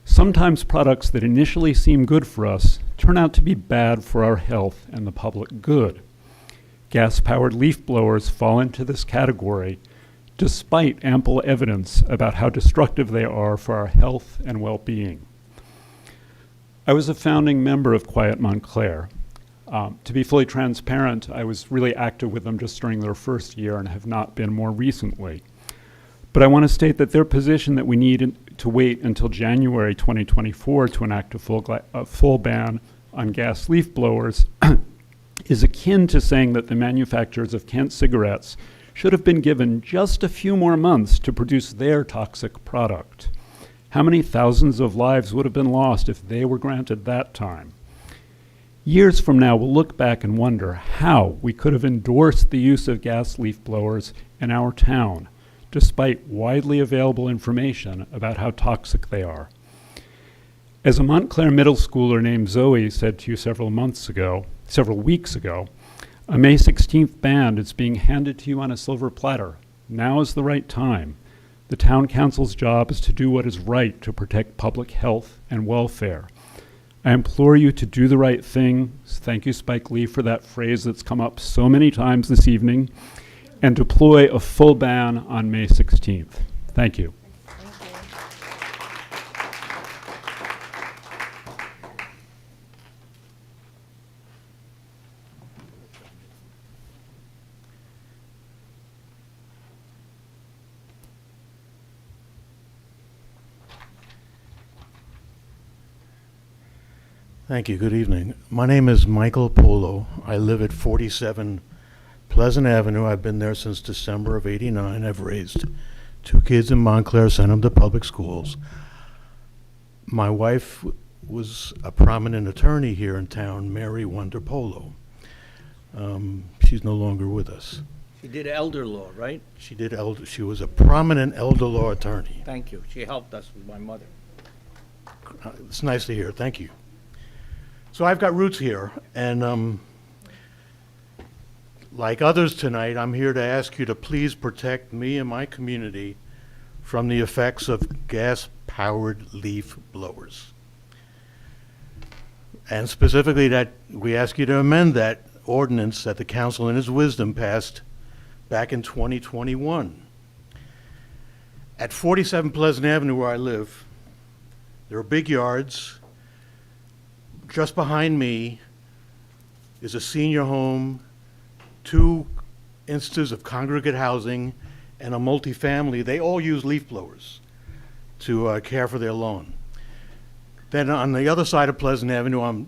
Sometimes products that initially seem good for us turn out to be bad for our health and the public good. Gas-powered leaf blowers fall into this category despite ample evidence about how destructive they are for our health and well-being. I was a founding member of Quiet Montclair. To be fully transparent, I was really active with them just during their first year and have not been more recently. But I want to state that their position that we need to wait until January 2024 to enact a full ban on gas leaf blowers is akin to saying that the manufacturers of Kent cigarettes should have been given just a few more months to produce their toxic product. How many thousands of lives would have been lost if they were granted that time? Years from now, we'll look back and wonder how we could have endorsed the use of gas leaf blowers in our town, despite widely available information about how toxic they are. As a Montclair middle schooler named Zoe said to you several weeks ago, a May 16th ban is being handed to you on a silver platter. Now is the right time. The town council's job is to do what is right to protect public health and welfare. I implore you to do the right thing. Thank you, Spike Lee, for that phrase that's come up so many times this evening, and deploy a full ban on May 16th. Thank you. Thank you. Good evening. My name is Michael Polo. I live at 47 Pleasant Avenue. I've been there since December of '89. I've raised 2 kids in Montclair, sent them to public schools. My wife was a prominent attorney here in town, Mary Wonder Polo. She's no longer with us. She did elder law, right? She was a prominent elder law attorney. Thank you. She helped us with my mother. It's nice to hear. Thank you. So I've got roots here, and like others tonight, I'm here to ask you to please protect me and my community from the effects of gas-powered leaf blowers. And specifically that we ask you to amend that ordinance that the council in its wisdom passed back in 2021. At 47 Pleasant Avenue where I live, there are big yards. Just behind me is a senior home, 2 instances of congregate housing, and a multifamily. They all use leaf blowers to care for their lawn. Then on the other side of Pleasant Avenue,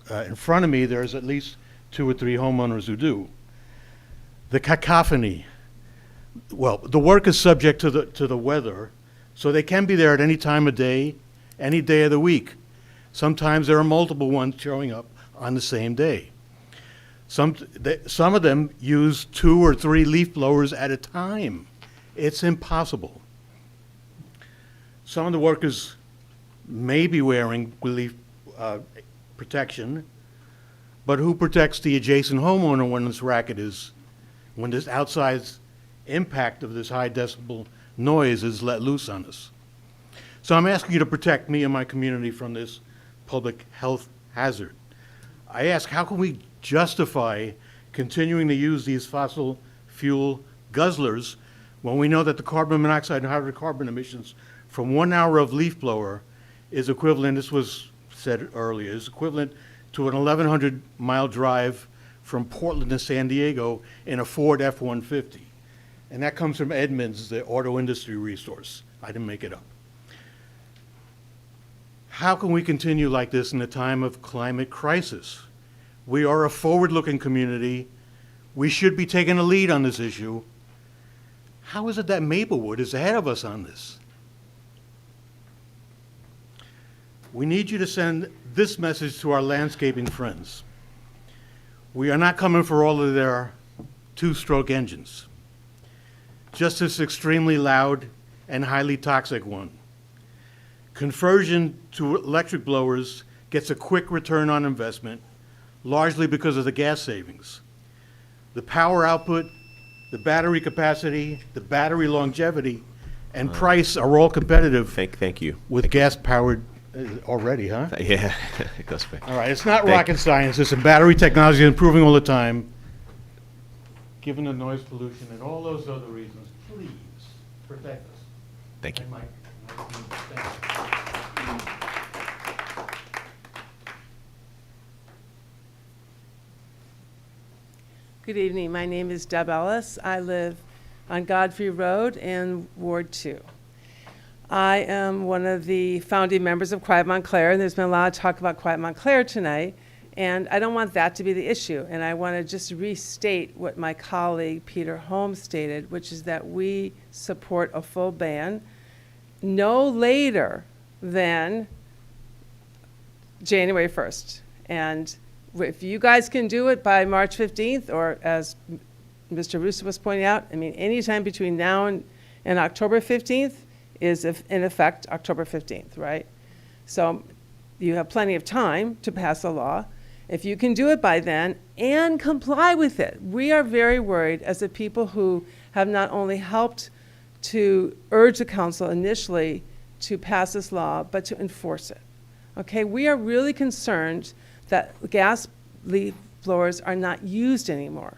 in front of me, there's at least 2 or 3 homeowners who do. The cacophony. Well, the work is subject to the weather, so they can be there at any time of day, any day of the week. Sometimes there are multiple ones showing up on the same day. Some of them use 2 or 3 leaf blowers at a time. It's impossible. Some of the workers may be wearing leaf protection, but who protects the adjacent homeowner when this racket is, when this outsized impact of this high decibel noise is let loose on us? So I'm asking you to protect me and my community from this public health hazard. I ask, how can we justify continuing to use these fossil fuel guzzlers when we know that the carbon monoxide and hydrocarbon emissions from 1 hour of leaf blower is equivalent, this was said earlier, is equivalent to an 1,100-mile drive from Portland to San Diego in a Ford F-150. And that comes from Edmunds, the auto industry resource. I didn't make it up. How can we continue like this in a time of climate crisis? We are a forward-looking community. We should be taking a lead on this issue. How is it that Maplewood is ahead of us on this? We need you to send this message to our landscaping friends. We are not coming for all of their 2-stroke engines, just this extremely loud and highly toxic one. Conversion to electric blowers gets a quick return on investment, largely because of the gas savings. The power output, the battery capacity, the battery longevity, and price are all competitive. Thank you. With gas-powered already, huh? Yeah, it goes back. All right, it's not rocket science. It's battery technology improving all the time. Given the noise pollution and all those other reasons, please protect us. Thank you. And Mike, Good evening. My name is Deb Ellis. I live on Godfrey Road in Ward 2. I am one of the founding members of Quiet Montclair, and there's been a lot of talk about Quiet Montclair tonight, and I don't want that to be the issue. And I want to just restate what my colleague Peter Holmes stated, which is that we support a full ban no later than January 1st. And if you guys can do it by March 15th, or as Mr. Russo was pointing out, I mean, anytime between now and October 15th is in effect October 15th, right? So you have plenty of time to pass a law. If you can do it by then and comply with it. We are very worried as the people who have not only helped to urge the council initially to pass this law, but to enforce it. Okay, we are really concerned that gas leaf blowers are not used anymore.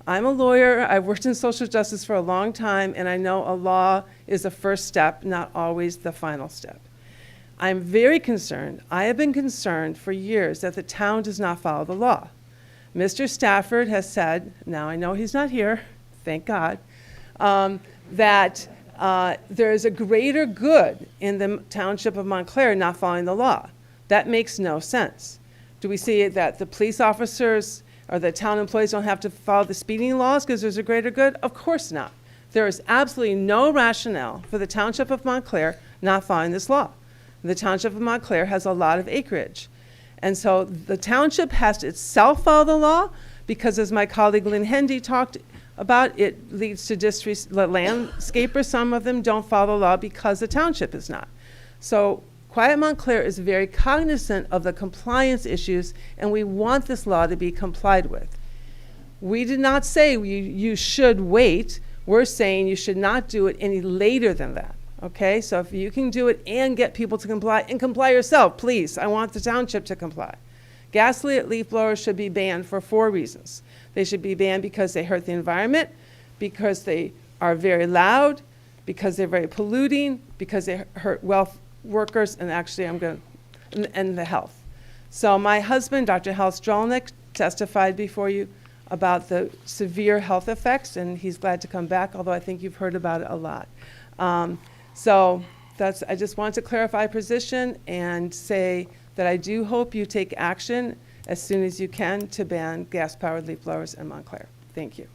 I'm a lawyer. I've worked in social justice for a long time, and I know a law is the first step, not always the final step. I'm very concerned. I have been concerned for years that the town does not follow the law. Mr. Stafford has said, now I know he's not here, thank God, that there is a greater good in the Township of Montclair not following the law. That makes no sense. Do we see that the police officers or the town employees don't have to follow the speeding laws because there's a greater good? Of course not. There is absolutely no rationale for the Township of Montclair not following this law. The Township of Montclair has a lot of acreage. And so the township has to itself follow the law because, as my colleague Lynn Hendy talked about, it leads to landscapers, some of them don't follow the law because the township is not. So Quiet Montclair is very cognizant of the compliance issues, and we want this law to be complied with. We did not say you should wait. We're saying you should not do it any later than that. Okay, so if you can do it and get people to comply, and comply yourself, please. I want the township to comply. Gas-lit leaf blowers should be banned for 4 reasons. They should be banned because they hurt the environment, because they are very loud, because they're very polluting, because they hurt workers, and actually and the health. So my husband, Dr. Hal Strolnick, testified before you about the severe health effects, and he's glad to come back, although I think you've heard about it a lot. So I just want to clarify position and say that I do hope you take action as soon as you can to ban gas-powered leaf blowers in Montclair. Thank you.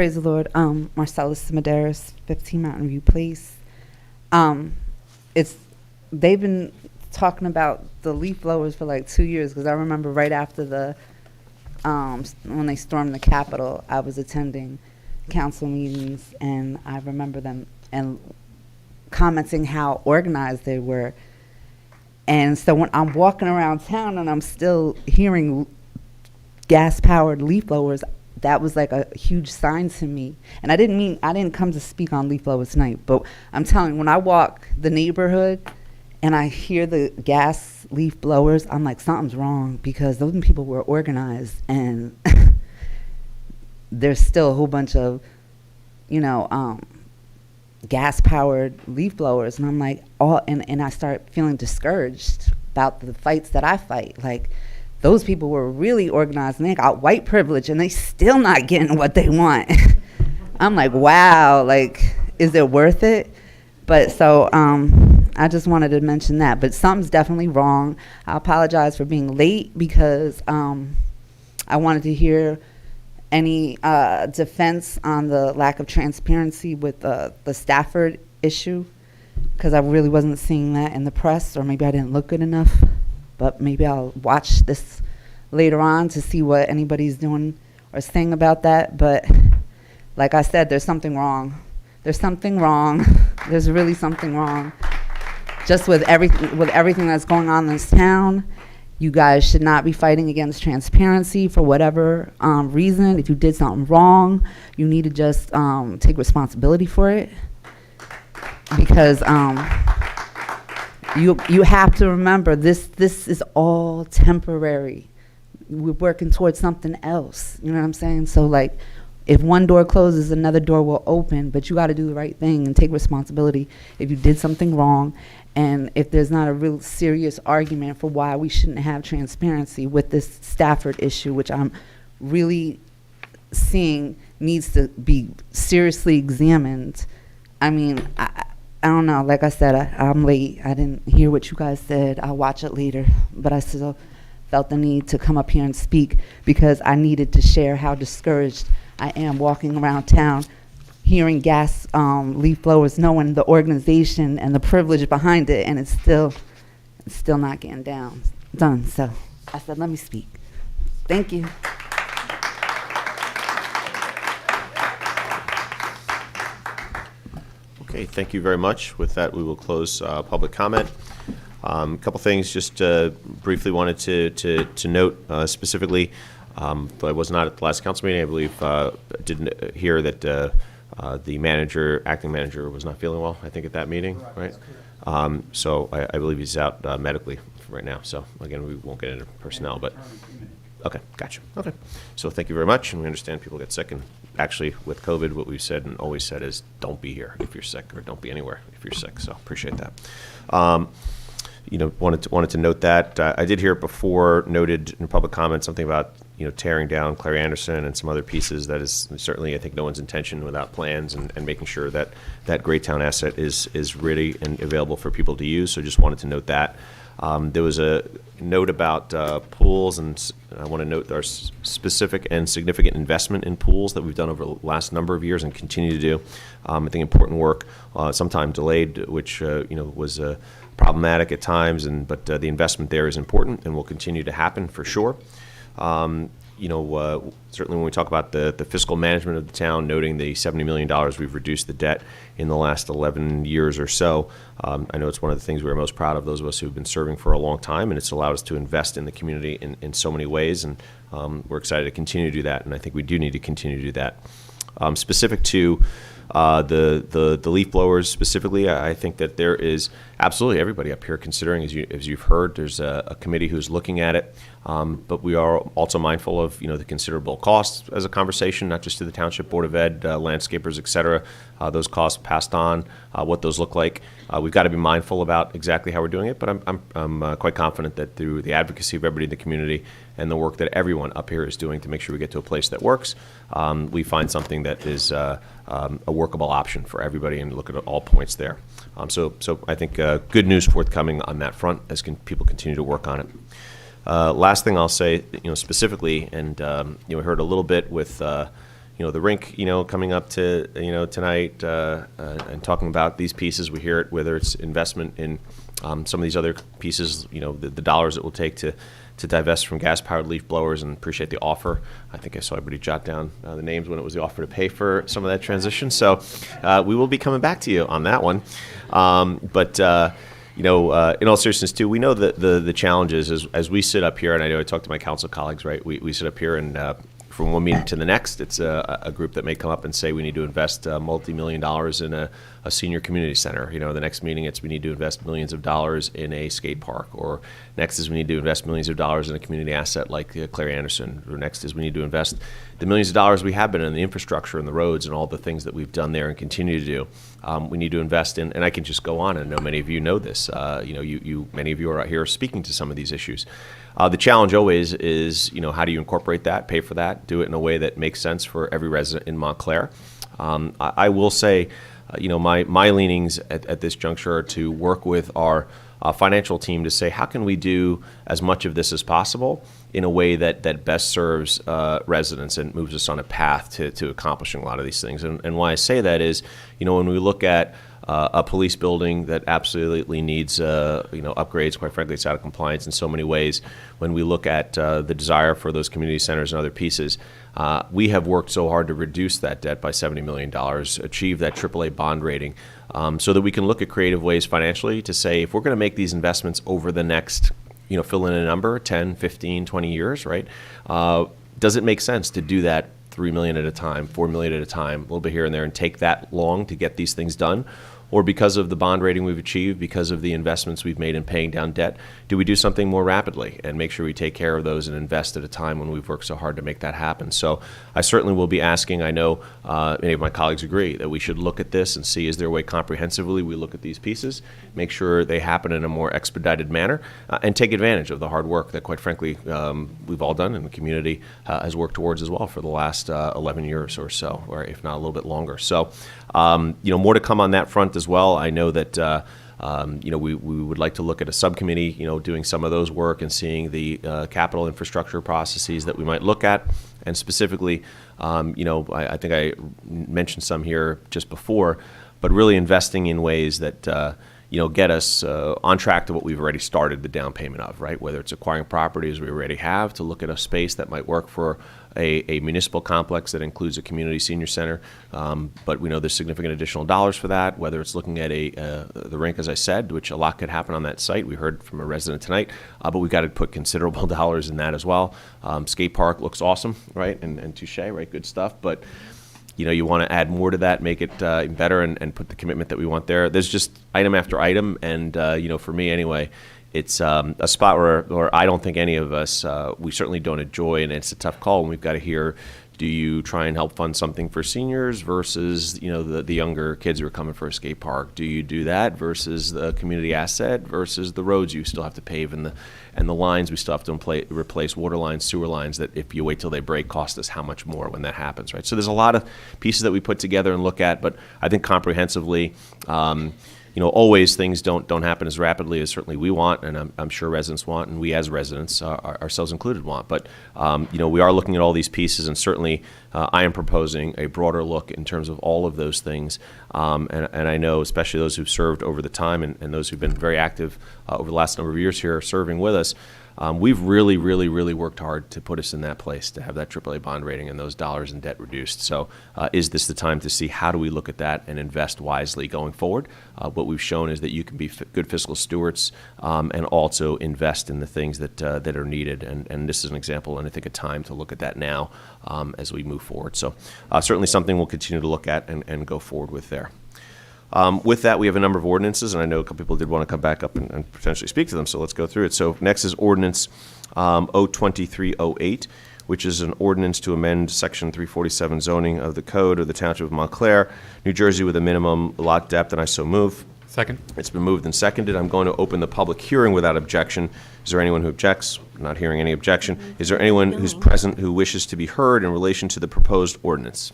Praise the Lord. Marcellus Medeiros, 15 Mountain View Place. They've been talking about the leaf blowers for like 2 years, because I remember right after the when they stormed the Capitol, I was attending council meetings, and I remember them and commenting how organized they were. And so when I'm walking around town and I'm still hearing gas-powered leaf blowers, that was like a huge sign to me. And I didn't come to speak on leaf blowers tonight, but I'm telling you, when I walk the neighborhood and I hear the gas leaf blowers, I'm like, something's wrong, because those people were organized, and there's still a whole bunch of, gas-powered leaf blowers. And I'm like, and I start feeling discouraged about the fights that I fight. Like, those people were really organized, and they got white privilege, and they still not getting what they want. I'm like, wow, like, is it worth it? But so I just wanted to mention that. But something's definitely wrong. I apologize for being late, because I wanted to hear any defense on the lack of transparency with the Stafford issue, because I really wasn't seeing that in the press, or maybe I didn't look good enough. But maybe I'll watch this later on to see what anybody's doing or saying about that. But like I said, there's something wrong. There's something wrong. There's really something wrong. Just with everything that's going on in this town, you guys should not be fighting against transparency for whatever reason. If you did something wrong, you need to just take responsibility for it. Because you have to remember, this is all temporary. We're working towards something else. You know what I'm saying? So, like, if one door closes, another door will open, but you got to do the right thing and take responsibility if you did something wrong, and if there's not a real serious argument for why we shouldn't have transparency with this Stafford issue, which I'm really seeing needs to be seriously examined. I mean, I don't know. Like I said, I'm late. I didn't hear what you guys said. I'll watch it later. But I still felt the need to come up here and speak, because I needed to share how discouraged I am walking around town, hearing gas leaf blowers, knowing the organization and the privilege behind it, and it's still not getting done. So I said, let me speak. Thank you. Okay, thank you very much. With that, we will close public comment. A couple things, just briefly wanted to note specifically. Though I was not at the last council meeting, I believe didn't hear that the acting manager was not feeling well, I think, at that meeting, right? So I believe he's out medically right now. So again, we won't get into personnel, but okay, gotcha. Okay, so thank you very much, and we understand people get sick, and actually with COVID, what we've said and always said is don't be here if you're sick, or don't be anywhere if you're sick. So appreciate that. Wanted to note that I did hear it before, noted in public comment, something about tearing down Claire Anderson and some other pieces. That is certainly, I think, no one's intention without plans and making sure that that great town asset is ready and available for people to use. So just wanted to note that. There was a note about pools, and I want to note our specific and significant investment in pools that we've done over the last number of years and continue to do. I think important work, sometimes delayed, which was problematic at times, but the investment there is important and will continue to happen for sure. Certainly when we talk about the fiscal management of the town, noting the $70 million we've reduced the debt in the last 11 years or so. I know it's one of the things we're most proud of, those of us who've been serving for a long time, and it's allowed us to invest in the community in so many ways, and we're excited to continue to do that, and I think we do need to continue to do that. Specific to the leaf blowers specifically, I think that there is absolutely everybody up here considering, as you've heard, there's a committee who's looking at it, but we are also mindful of the considerable costs as a conversation, not just to the Township Board of Ed, landscapers, et cetera, those costs passed on, what those look like. We've got to be mindful about exactly how we're doing it, but I'm quite confident that through the advocacy of everybody in the community and the work that everyone up here is doing to make sure we get to a place that works, we find something that is a workable option for everybody and look at all points there. So I think good news forthcoming on that front as people continue to work on it. Last thing I'll say, specifically, and we heard a little bit with the rink, coming up to, tonight, and talking about these pieces. We hear it, whether it's investment in some of these other pieces, the dollars it will take to divest from gas-powered leaf blowers, and appreciate the offer. I think I saw everybody jot down the names when it was the offer to pay for some of that transition. So we will be coming back to you on that one. But in all seriousness, too, we know that the challenges as we sit up here, and I know I talk to my council colleagues, right? We sit up here and from one meeting to the next, it's a group that may come up and say we need to invest multi-million dollars in a senior community center. The next meeting we need to invest millions of dollars in a skate park, or next is we need to invest millions of dollars in a community asset like Claire Anderson, or next is we need to invest the millions of dollars we have been in the infrastructure and the roads and all the things that we've done there and continue to do. We need to invest in, and I can just go on, and I know many of you know this. Many of you are out here speaking to some of these issues. The challenge always is, how do you incorporate that, pay for that, do it in a way that makes sense for every resident in Montclair. I will say, my leanings at this juncture are to work with our financial team to say, how can we do as much of this as possible in a way that best serves residents and moves us on a path to accomplishing a lot of these things. And why I say that is, when we look at a police building that absolutely needs upgrades. Quite frankly, it's out of compliance in so many ways. When we look at the desire for those community centers and other pieces, we have worked so hard to reduce that debt by $70 million, achieve that AAA bond rating, so that we can look at creative ways financially to say, if we're going to make these investments over the next, fill in a number, 10, 15, 20 years, right? Does it make sense to do that $3 million at a time, $4 million at a time, a little bit here and there, and take that long to get these things done? Or because of the bond rating we've achieved, because of the investments we've made in paying down debt, do we do something more rapidly and make sure we take care of those and invest at a time when we've worked so hard to make that happen? So I certainly will be asking, I know many of my colleagues agree, that we should look at this and see, is there a way comprehensively we look at these pieces, make sure they happen in a more expedited manner, and take advantage of the hard work that, quite frankly, we've all done and the community has worked towards as well for the last 11 years or so, or if not a little bit longer. So, more to come on that front as well. I know that we would like to look at a subcommittee, doing some of those work and seeing the capital infrastructure processes that we might look at, and specifically, I think I mentioned some here just before, but really investing in ways that get us on track to what we've already started the down payment of, right? Whether it's acquiring properties we already have, to look at a space that might work for a municipal complex that includes a community senior center, but we know there's significant additional dollars for that, whether it's looking at the rink, as I said, which a lot could happen on that site. We heard from a resident tonight, but we've got to put considerable dollars in that as well. Skate park looks awesome, right? And touche, right? Good stuff, but you want to add more to that, make it better, and put the commitment that we want there. There's just item after item, and for me anyway, it's a spot where I don't think any of us, we certainly don't enjoy, and it's a tough call. And we've got to hear, do you try and help fund something for seniors versus the younger kids who are coming for a skate park? Do you do that versus the community asset versus the roads you still have to pave and the lines we still have to replace, water lines, sewer lines, that if you wait till they break cost us how much more when that happens, right? So there's a lot of pieces that we put together and look at, but I think comprehensively, always things don't happen as rapidly as certainly we want, and I'm sure residents want, and we as residents, ourselves included, want. But we are looking at all these pieces, and certainly I am proposing a broader look in terms of all of those things. And I know, especially those who've served over the time and those who've been very active over the last number of years here serving with us, we've really, really, really worked hard to put us in that place, to have that AAA bond rating and those dollars in debt reduced. So is this the time to see how do we look at that and invest wisely going forward? What we've shown is that you can be good fiscal stewards and also invest in the things that are needed. And this is an example, and I think a time to look at that now as we move forward. So certainly something we'll continue to look at and go forward with there. With that, we have a number of ordinances, and I know a couple people did want to come back up and potentially speak to them, so let's go through it. So next is Ordinance O-23-08, which is an ordinance to amend Section 347 zoning of the Code of the Township of Montclair, New Jersey, with a minimum lot depth, and I so move. Second. It's been moved and seconded. I'm going to open the public hearing without objection. Is there anyone who objects? I'm not hearing any objection. Is there anyone who's present who wishes to be heard in relation to the proposed ordinance?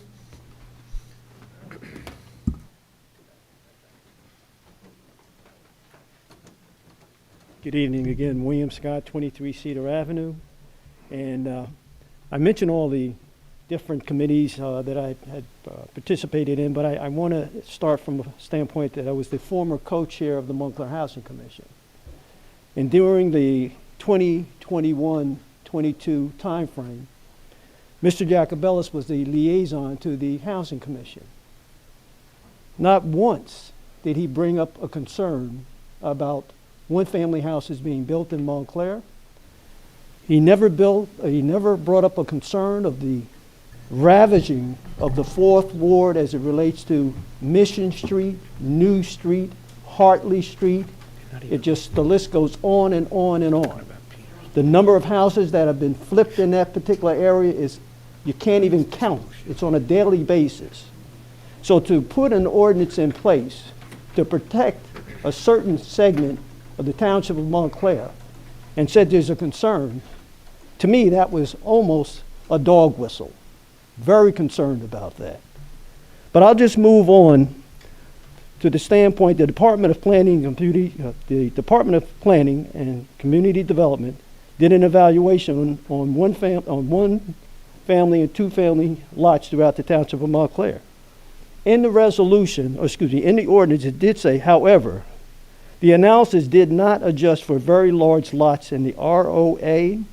Good evening again. William Scott, 23 Cedar Avenue. And I mentioned all the different committees that I had participated in, but I want to start from a standpoint that I was the former co-chair of the Montclair Housing Commission. And during the 2021-22 timeframe, Mr. Jacobellis was the liaison to the Housing Commission. Not once did he bring up a concern about one-family houses being built in Montclair. He never brought up a concern of the ravaging of the 4th Ward as it relates to Mission Street, New Street, Hartley Street. The list goes on and on and on. The number of houses that have been flipped in that particular area is, you can't even count. It's on a daily basis. So to put an ordinance in place to protect a certain segment of the Township of Montclair and said there's a concern, to me that was almost a dog whistle. Very concerned about that. But I'll just move on to the standpoint the Department of Planning and Community Development did an evaluation on one family and two-family lots throughout the Township of Montclair. In the in the ordinance, it did say, however, the analysis did not adjust for very large lots in the ROA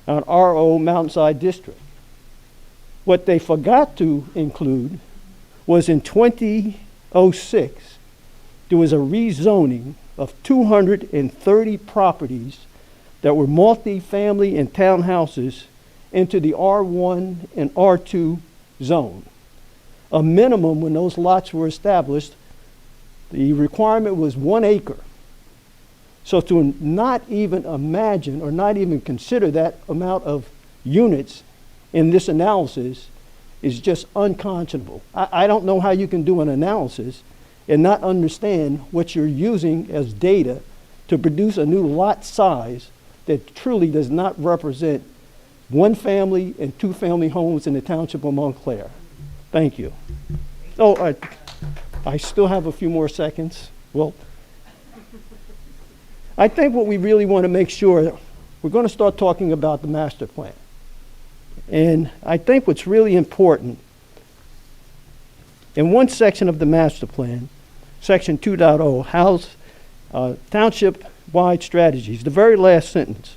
and RO Mountainside District. What they forgot to include was in 2006, there was a rezoning of 230 properties that were multi-family and townhouses into the R1 and R2 zone. A minimum, when those lots were established, the requirement was 1 acre. So to not even imagine or not even consider that amount of units in this analysis is just unconscionable. I don't know how you can do an analysis and not understand what you're using as data to produce a new lot size that truly does not represent one family and two family homes in the Township of Montclair. Thank you. Oh, I still have a few more seconds. Well, I think what we really want to make sure, we're going to start talking about the master plan. And I think what's really important, in one section of the master plan, section 2.0, house township-wide strategies, the very last sentence.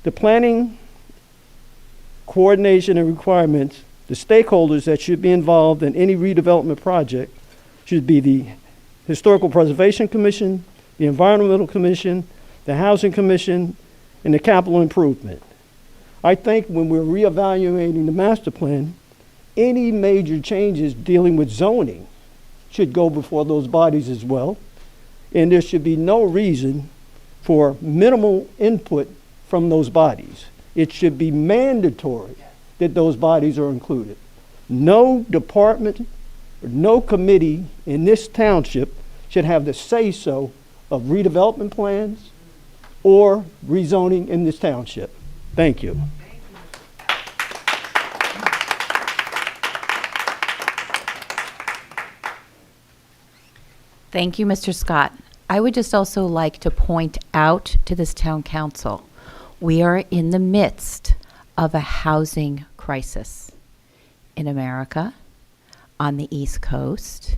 The planning, coordination, and requirements, the stakeholders that should be involved in any redevelopment project should be the Historical Preservation Commission, the Environmental Commission, the Housing Commission, and the Capital Improvement. I think when we're reevaluating the master plan, any major changes dealing with zoning should go before those bodies as well. And there should be no reason for minimal input from those bodies. It should be mandatory that those bodies are included. No department or no committee in this township should have the say-so of redevelopment plans or rezoning in this township. Thank you. Thank you, Mr. Scott. I would just also like to point out to this town council, we are in the midst of a housing crisis in America, on the East Coast,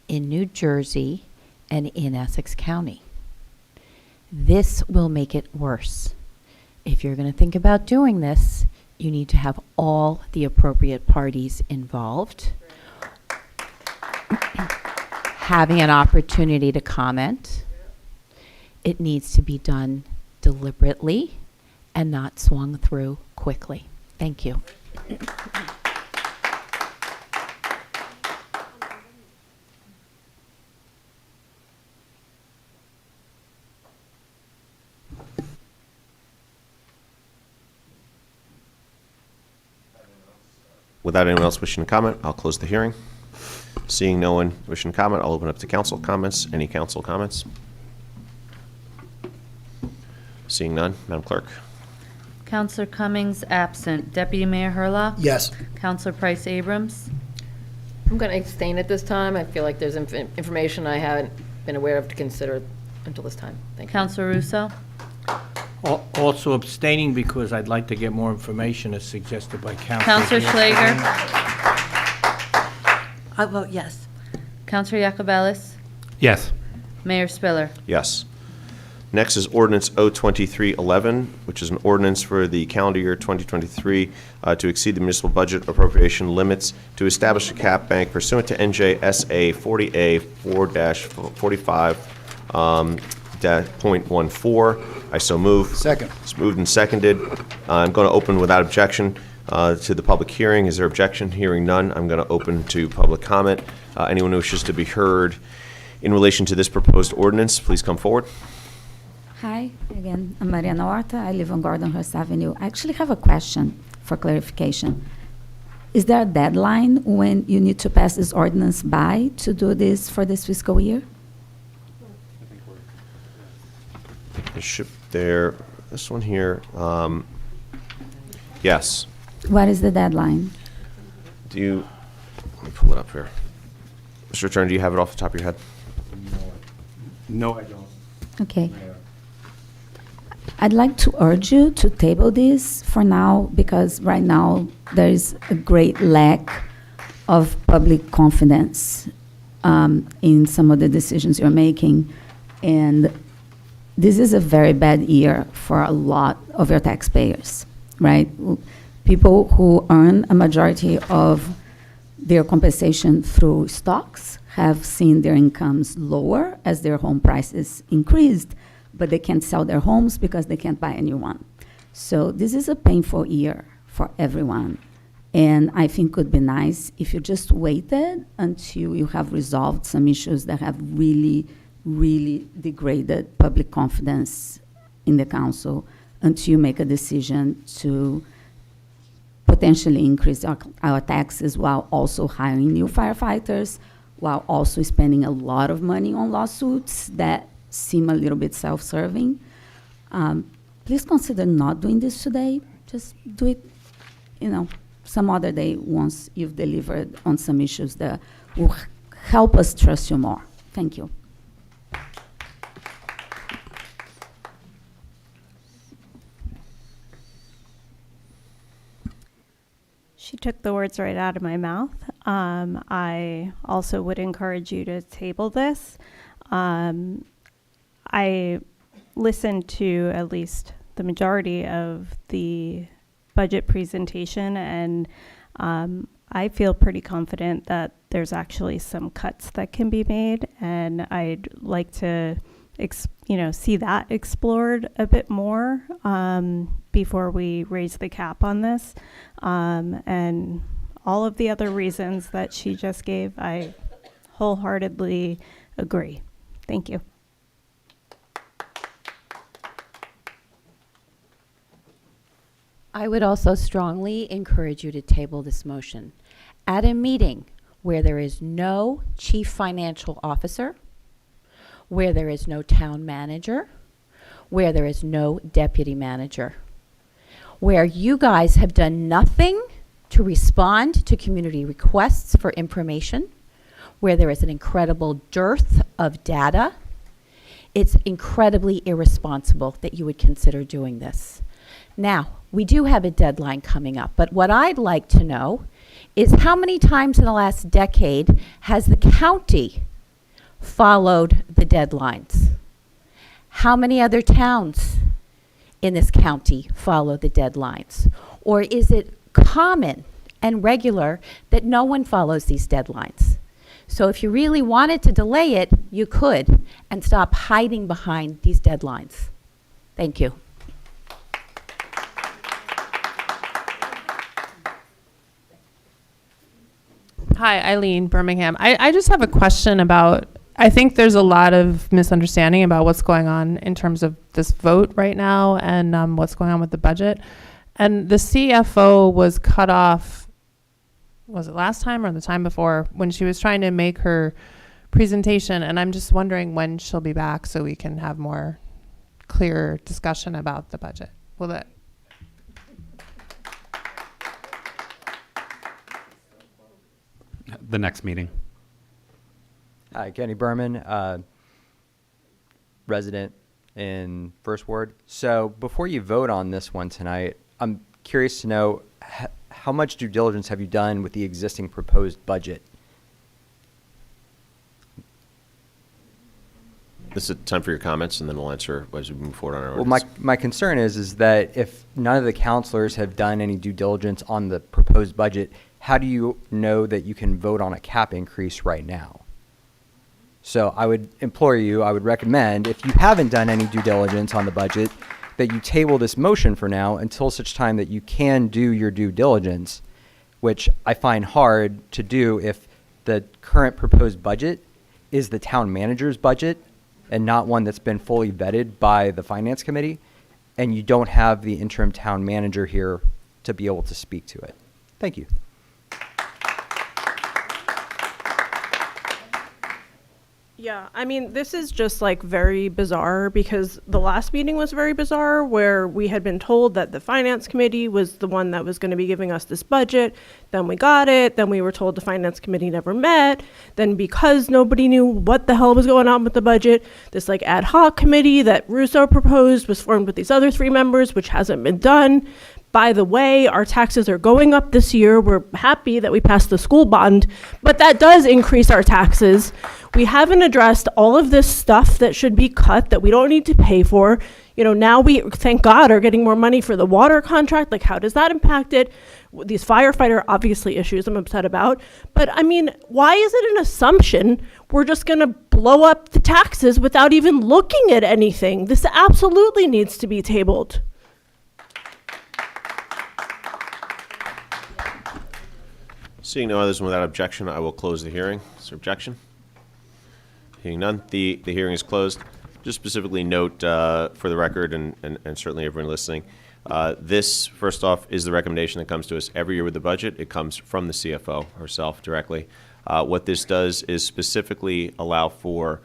in New Jersey, and in Essex County. This will make it worse. If you're going to think about doing this, you need to have all the appropriate parties involved, having an opportunity to comment. It needs to be done deliberately and not swung through quickly. Thank you. Without anyone else wishing to comment, I'll close the hearing. Seeing no one wishing to comment, I'll open up to council comments. Any council comments? Seeing none, Madam Clerk. Counselor Cummings absent. Deputy Mayor Hurlock? Yes. Counselor Price Abrams? I'm going to abstain at this time. I feel like there's information I haven't been aware of to consider until this time. Thank you. Counselor Russo? Also abstaining because I'd like to get more information as suggested by Councilor. Counselor Schlager. I vote yes. Counselor Yacobelis. Yes. Mayor Spiller. Yes. Next is Ordinance O-23-11, which is an ordinance for the calendar year 2023 to exceed the municipal budget appropriation limits to establish a cap bank pursuant to N.J.S.A 40A4-45.14. I so move. Second. It's moved and seconded. I'm going to open without objection to the public hearing. Is there objection? Hearing none, I'm going to open to public comment. Anyone who wishes to be heard in relation to this proposed ordinance, please come forward. Hi, again, I'm Mariana Horta. I live on Gordonhurst Avenue. I actually have a question for clarification. Is there a deadline when you need to pass this ordinance by to do this for this fiscal year? This one here, yes. What is the deadline? Let me pull it up here. Mr. Attorney, do you have it off the top of your head? No, I don't. Okay. I'd like to urge you to table this for now because right now there is a great lack of public confidence in some of the decisions you're making. And this is a very bad year for a lot of your taxpayers, right? People who earn a majority of their compensation through stocks have seen their incomes lower as their home prices increased, but they can't sell their homes because they can't buy a new one. So this is a painful year for everyone. And I think it would be nice if you just waited until you have resolved some issues that have really, really degraded public confidence in the council until you make a decision to potentially increase our taxes while also hiring new firefighters, while also spending a lot of money on lawsuits that seem a little bit self-serving. Please consider not doing this today. Just do it, some other day once you've delivered on some issues that will help us trust you more. Thank you. She took the words right out of my mouth. I also would encourage you to table this. I listened to at least the majority of the budget presentation, and I feel pretty confident that there's actually some cuts that can be made, and I'd like to see that explored a bit more before we raise the cap on this. And all of the other reasons that she just gave, I wholeheartedly agree. Thank you. I would also strongly encourage you to table this motion at a meeting where there is no chief financial officer, where there is no town manager, where there is no deputy manager, where you guys have done nothing to respond to community requests for information, where there is an incredible dearth of data. It's incredibly irresponsible that you would consider doing this. Now, we do have a deadline coming up, but what I'd like to know is how many times in the last decade has the county followed the deadlines? How many other towns in this county follow the deadlines? Or is it common and regular that no one follows these deadlines? So if you really wanted to delay it, you could, and stop hiding behind these deadlines. Thank you. Hi, Eileen, Birmingham. I just have a question about, I think there's a lot of misunderstanding about what's going on in terms of this vote right now and what's going on with the budget. And the CFO was cut off, was it last time or the time before, when she was trying to make her presentation. And I'm just wondering when she'll be back so we can have more clear discussion about the budget. Will that? The next meeting. Hi, Kenny Berman, resident in First Ward. So before you vote on this one tonight, I'm curious to know how much due diligence have you done with the existing proposed budget? This is time for your comments, and then we'll answer as we move forward on our Well, ordinance. my concern is that if none of the counselors have done any due diligence on the proposed budget, how do you know that you can vote on a cap increase right now? So I would implore you, I would recommend, if you haven't done any due diligence on the budget, that you table this motion for now until such time that you can do your due diligence, which I find hard to do if the current proposed budget is the town manager's budget and not one that's been fully vetted by the finance committee, and you don't have the interim town manager here to be able to speak to it. Thank you. Yeah, I mean, this is just like very bizarre because the last meeting was very bizarre where we had been told that the finance committee was the one that was going to be giving us this budget. Then we got it. Then we were told the finance committee never met. Then because nobody knew what the hell was going on with the budget, this like ad hoc committee that Russo proposed was formed with these other 3 members, which hasn't been done. By the way, our taxes are going up this year. We're happy that we passed the school bond, but that does increase our taxes. We haven't addressed all of this stuff that should be cut that we don't need to pay for. You know, now we, thank God, are getting more money for the water contract. Like, how does that impact it? These firefighter, obviously, issues I'm upset about. But, I mean, why is it an assumption we're just going to blow up the taxes without even looking at anything? This absolutely needs to be tabled. Seeing no others without objection, I will close the hearing. Is there objection? Hearing none, the hearing is closed. Just specifically note for the record and certainly everyone listening, this, first off, is the recommendation that comes to us every year with the budget. It comes from the CFO herself directly. What this does is specifically allow for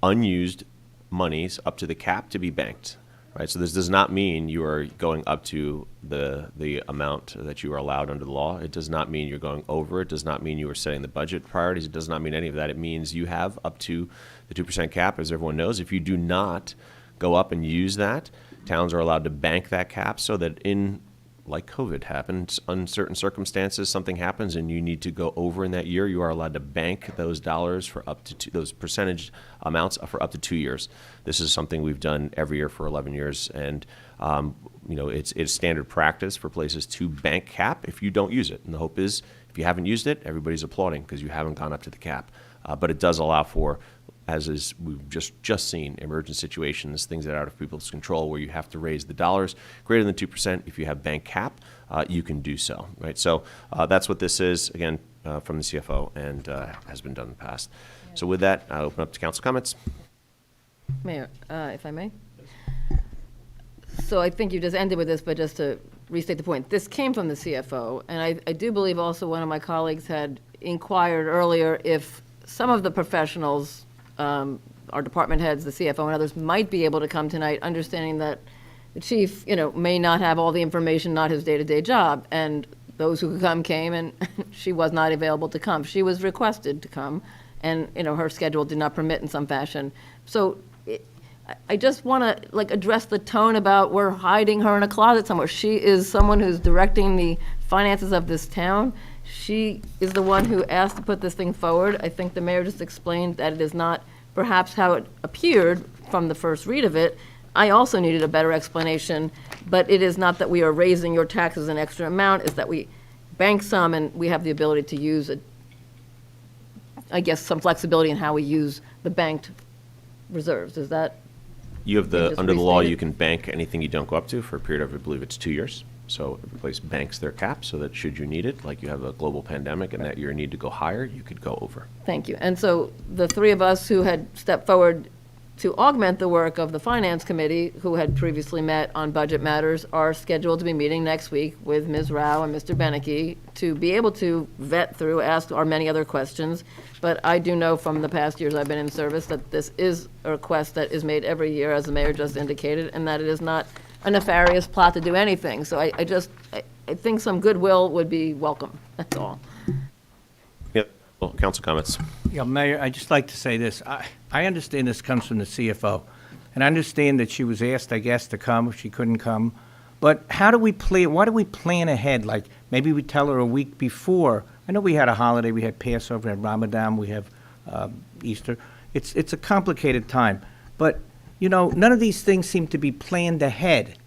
unused monies up to the cap to be banked. Right, so this does not mean you are going up to the amount that you are allowed under the law. It does not mean you're going over. It does not mean you are setting the budget priorities. It does not mean any of that. It means you have up to the 2% cap, as everyone knows. If you do not go up and use that, towns are allowed to bank that cap so that in, like COVID happened, uncertain circumstances, something happens and you need to go over in that year, you are allowed to bank those dollars for up to those percentage amounts for up to 2 years. This is something we've done every year for 11 years, and you know, it's standard practice for places to bank cap if you don't use it. And the hope is, if you haven't used it, everybody's applauding because you haven't gone up to the cap. But it does allow for, as is we've just seen, emergent situations, things that are out of people's control, where you have to raise the dollars greater than 2%. If you have bank cap, you can do so, right? So that's what this is, again, from the CFO, and has been done in the past. So with that, I'll open up to council comments. Mayor, if I may. So I think you just ended with this, but just to restate the point, this came from the CFO, and I do believe also one of my colleagues had inquired earlier if some of the professionals, our department heads, the CFO and others, might be able to come tonight, understanding that the chief, you know, may not have all the information, not his day-to-day job, and those who could come came, and she was not available to come. She was requested to come, and, you know, her schedule did not permit in some fashion. So I just want to, like, address the tone about we're hiding her in a closet somewhere. She is someone who's directing the finances of this town. She is the one who asked to put this thing forward. I think the mayor just explained that it is not perhaps how it appeared from the first read of it. I also needed a better explanation, but it is not that we are raising your taxes an extra amount, it's that we bank some and we have the ability to use, I guess, some flexibility in how we use the banked reserves. Is that? You have under the law, you can bank anything you don't go up to for a period of, I believe it's 2 years. So every place banks their cap so that should you need it, like you have a global pandemic and that year need to go higher, you could go over. Thank you. And so the 3 of us who had stepped forward to augment the work of the Finance Committee, who had previously met on budget matters, are scheduled to be meeting next week with Ms. Rao and Mr. Beneke to be able to vet through, ask our many other questions. But I do know from the past years I've been in service that this is a request that is made every year, as the mayor just indicated, and that it is not a nefarious plot to do anything. So I think some goodwill would be welcome. That's all. Yep. Well, council comments. Yeah, Mayor, I'd just like to say this. I understand this comes from the CFO, And I understand that she was asked, I guess, to come if she couldn't come. But why do we plan ahead? Like, maybe we tell her a week before. I know we had a holiday, we had Passover, we had Ramadan, we have Easter. It's a complicated time. But, you know, none of these things seem to be planned ahead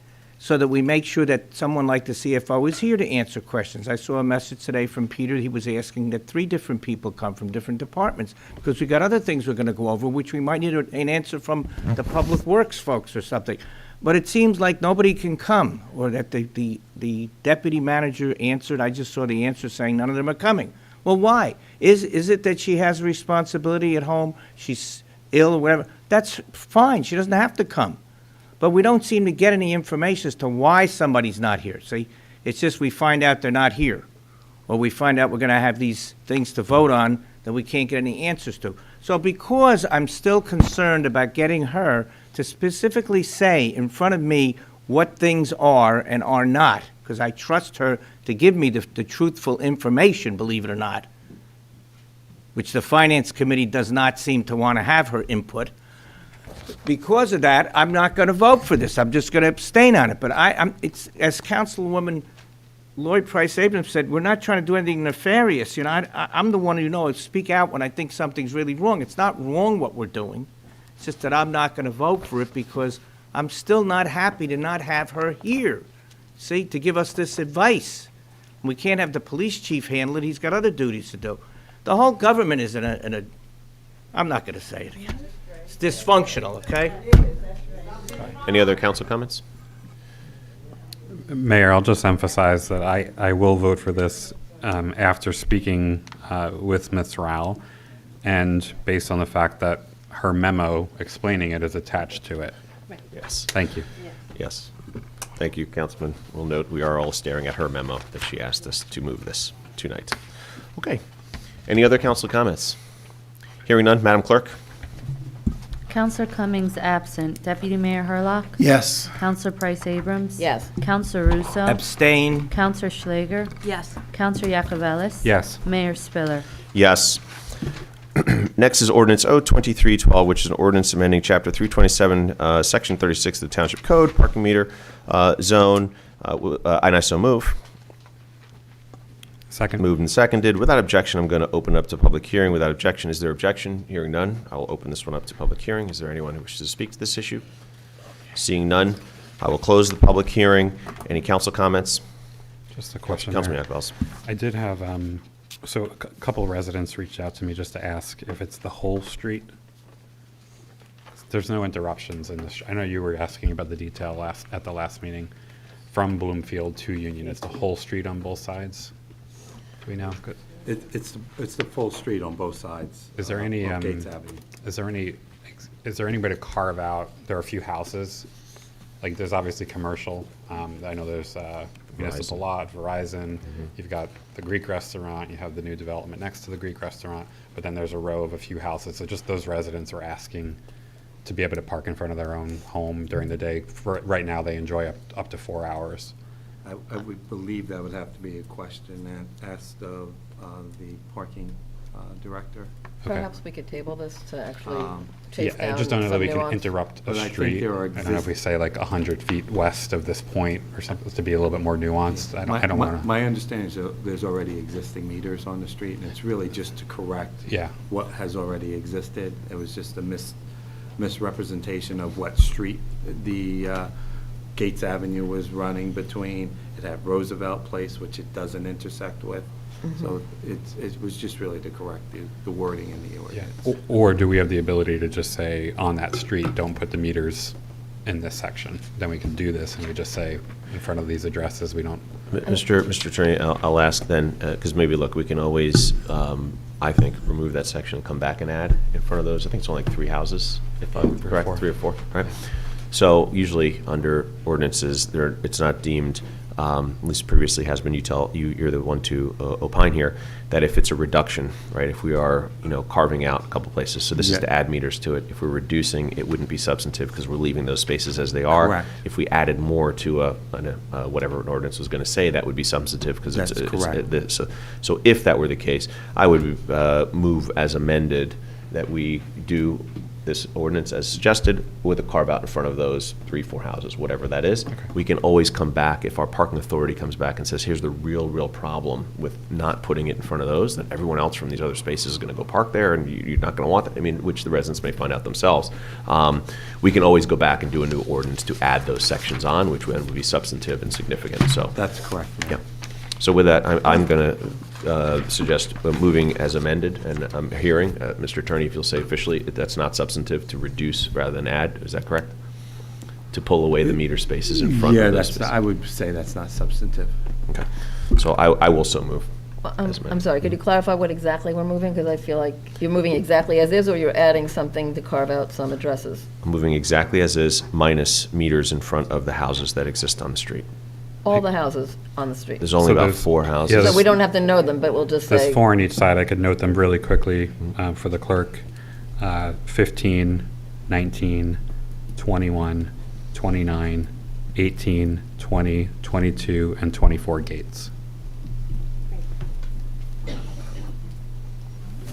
so that we make sure that someone like the CFO is here to answer questions. I saw a message today from Peter. He was asking that 3 different people come from different departments because we got other things we're going to go over, which we might need an answer from the Public Works folks or something. But it seems like nobody can come, or that the deputy manager answered. I just saw the answer saying none of them are coming. Well, why? Is it that she has a responsibility at home, she's ill or whatever? That's fine. She doesn't have to come. But we don't seem to get any information as to why somebody's not here, see? It's just we find out they're not here, or we find out we're going to have these things to vote on that we can't get any answers to. So because I'm still concerned about getting her to specifically say in front of me what things are and are not, because I trust her to give me the truthful information, believe it or not, which the Finance Committee does not seem to want to have her input. Because of that, I'm not going to vote for this. I'm just going to abstain on it. But it's as Councilwoman Lloyd Price Abrams said, we're not trying to do anything nefarious. You know, I'm the one who speak out when I think something's really wrong. It's not wrong what we're doing. It's just that I'm not going to vote for it because I'm still not happy to not have her here, see, to give us this advice. We can't have the police chief handle it. He's got other duties to do. The whole government is in a I'm not going to say it again. It's dysfunctional, okay? Any other council comments? Mayor, I'll just emphasize that I will vote for this after speaking with Ms. Rao, and based on the fact that her memo explaining it is attached to it. Yes. Thank you. Yes. Thank you, Councilman. We'll note we are all staring at her memo that she asked us to move this tonight. Okay. Any other council comments? Hearing none, Madam Clerk? Counselor Cummings absent. Deputy Mayor Hurlock? Yes. Counselor Price Abrams? Yes. Counselor Russo? Abstain. Counselor Schlager? Yes. Counselor Yacovelis? Yes. Mayor Spiller? Yes. Next is Ordinance O-23-12, which is an ordinance amending Chapter 327, Section 36 of the Township Code, parking meter zone. And I so move. Second. Moved and seconded. Without objection, I'm going to open up to public hearing. Without objection, is there objection? Hearing none, I will open this one up to public hearing. Is there anyone who wishes to speak to this issue? Seeing none, I will close the public hearing. Any council comments? Just a question. Councilman there. Yacovelis. I did have, so a couple residents reached out to me just to ask if it's the whole street. There's no interruptions in this. I know you were asking about the detail at the last meeting. From Bloomfield to Union, it's the whole street on both sides. Do we know? Good. It's the full street on both sides. Is there any, of Gates Avenue. is there any way to carve out, there are a few houses, like there's obviously commercial, I know there's municipal lot, Verizon, you've got the Greek restaurant, you have the new development next to the Greek restaurant, but then there's a row of a few houses, so just those residents are asking to be able to park in front of their own home during the day. Right now, they enjoy up to 4 hours. I would believe that would have to be a question asked of the parking director. Perhaps we could table this to actually chase Yeah, down I just don't know that some we can nuance. interrupt a But I think street. there are I don't know if we say like 100 feet west of this point or something, to be a little bit more nuanced. I don't want to. My understanding is that there's already existing meters on the street, and it's really just to correct what has already existed. It was just a misrepresentation of what street the Gates Avenue was running between. It had Roosevelt Place, which it doesn't intersect with. So it was just really to correct the wording in the ordinance. Or do we have the ability to just say on that street, don't put the meters in this section? Then we can do this and we just say in front of these addresses, we don't. Mr. Attorney, I'll ask then, because maybe, look, we can always, I think, remove that section and come back and add in front of those. I think it's only like 3 houses, if I'm correct, 3 or 4, right? So usually under ordinances, it's not deemed, at least previously has been, you're the one to opine here, that if it's a reduction, right, if we are, carving out a couple places, so this is to add meters to it. If we're reducing, it wouldn't be substantive because we're leaving those spaces as they are. Correct. If we added more to whatever an ordinance was going to say, that would be substantive because That's correct. So if that were the case, I would move as amended that we do this ordinance as suggested with a carve-out in front of those 3-4 houses, whatever that is. We can always come back, if our parking authority comes back and says, here's the real problem with not putting it in front of those, then everyone else from these other spaces is going to go park there, and you're not going to want that, I mean, which the residents may find out themselves. We can always go back and do a new ordinance to add those sections on, which would be substantive and significant, so. That's correct. Yeah. So with that, I'm going to suggest moving as amended, and I'm hearing, Mr. Attorney, if you'll say officially, that's not substantive, to reduce rather than add, is that correct? To pull away the meter spaces in front of those spaces. I would say that's not substantive. Okay. So I will so move. I'm sorry, could you clarify what exactly we're moving? Because I feel like you're moving exactly as is, or you're adding something to carve out some addresses? I'm moving exactly as is, minus meters in front of the houses that exist on the street. All the houses on the street? There's only So about there's- 4 houses. yeah, So we don't have to know them, but we'll just say. There's 4 on each side. I could note them really quickly for the clerk. 15, 19, 21, 29, 18, 20, 22, and 24 gates.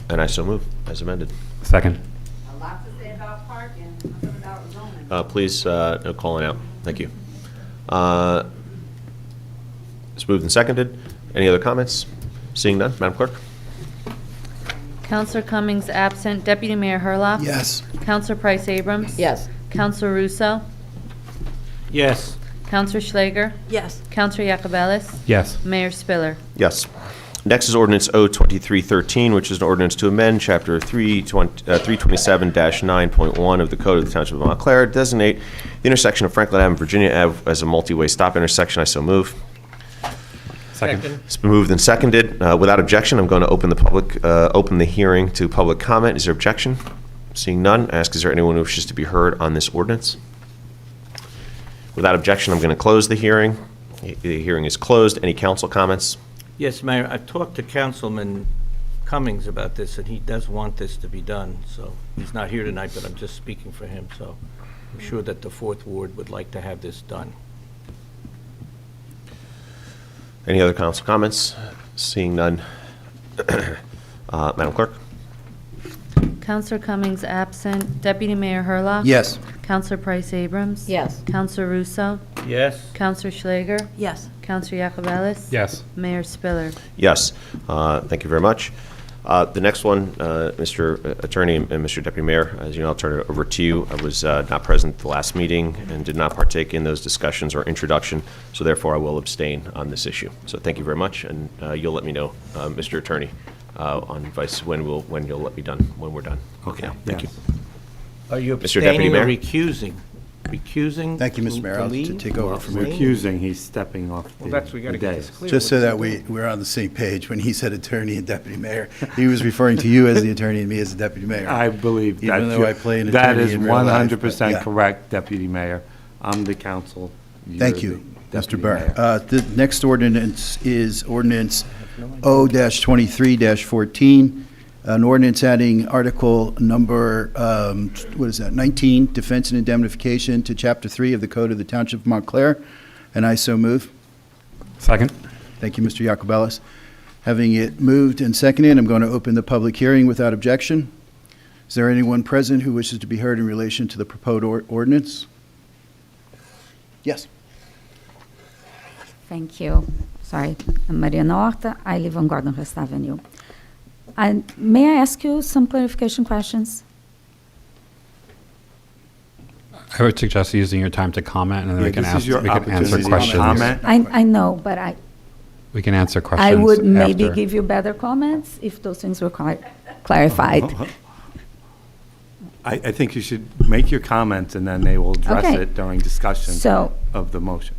And I so move, as amended. Second. A lot to say about parking, nothing about zoning. Please, no calling out. Thank you. It's moved and seconded. Any other comments? Seeing none, Madam Clerk? Counselor Cummings absent. Deputy Mayor Hurlock? Yes. Counselor Price Abrams? Yes. Counselor Russo? Yes. Counselor Schlager? Yes. Counselor Yacobelis? Yes. Mayor Spiller? Yes. Next is Ordinance O-23-13, which is an ordinance to amend Chapter 327-9.1 of the Code of the Township of Montclair, designate the intersection of Franklin Ave and Virginia Ave as a multi-way stop intersection. I so move. Second. It's been moved and seconded. Without objection, I'm going to open the hearing to public comment. Is there objection? Seeing none, ask, is there anyone who wishes to be heard on this ordinance? Without objection, I'm going to close the hearing. The hearing is closed. Any council comments? Yes, Mayor, I've talked to Councilman Cummings about this, and he does want this to be done, so he's not here tonight, but I'm just speaking for him, so I'm sure that the Fourth Ward would like to have this done. Any other council comments? Seeing none. Madam Clerk? Counselor Cummings absent. Deputy Mayor Hurlock? Yes. Counselor Price Abrams? Yes. Counselor Russo? Yes? Counselor Schlager? Yes. Counselor Yacobelis? Yes. Mayor Spiller? Yes. Thank you very much. The next one, Mr. Attorney and Mr. Deputy Mayor, as you know, I'll turn it over to you. I was not present at the last meeting and did not partake in those discussions or introduction, so therefore I will abstain on this issue. So thank you very much, and you'll let me know, Mr. Attorney, on advice when you'll let me done, when we're done. Okay. Thank you. Are you Mr. Deputy abstaining or Mayor? recusing? Recusing? Thank you, Mr. Mayor. I'll leave? take over from Abstaining? Recusing, he's stepping off Well, that's, we the gotta get dais. this clear. Just so that we're on the same page, when he said attorney and deputy mayor, he was referring to you as the attorney and me as the deputy mayor. I believe that. Even though I play an That attorney is in real life, but 100% yeah. correct, Deputy Mayor. I'm the counsel. Thank You're you, the Mr. deputy Burr. mayor. The next ordinance is Ordinance O-23-14, an ordinance adding Article number, 19, Defense and Indemnification, to Chapter 3 of the Code of the Township of Montclair, and I so move. Second. Thank you, Mr. Yacobelis. Having it moved and seconded, I'm going to open the public hearing without objection. Is there anyone present who wishes to be heard in relation to the proposed ordinance? Yes. Thank you. Sorry, I'm Mariana Horta. I live on Gordon West Avenue. May I ask you some clarification questions? I would suggest using your time to comment, and then we can This is ask, your we can answer opportunity to questions. comment. I know, but We can answer questions I would maybe after. give you better comments if those things were clarified. I think you should make your comments, and then they will address Okay. it during discussion So of the motion.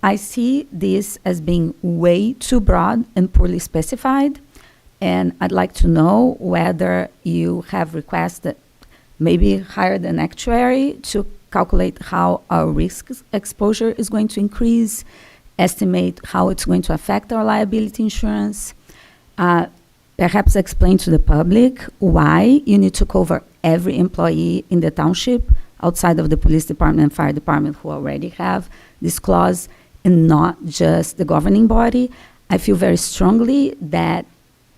I see this as being way too broad and poorly specified, and I'd like to know whether you have requested maybe hired an actuary to calculate how our risk exposure is going to increase, estimate how it's going to affect our liability insurance, perhaps explain to the public why you need to cover every employee in the township outside of the police department and fire department who already have this clause, and not just the governing body. I feel very strongly that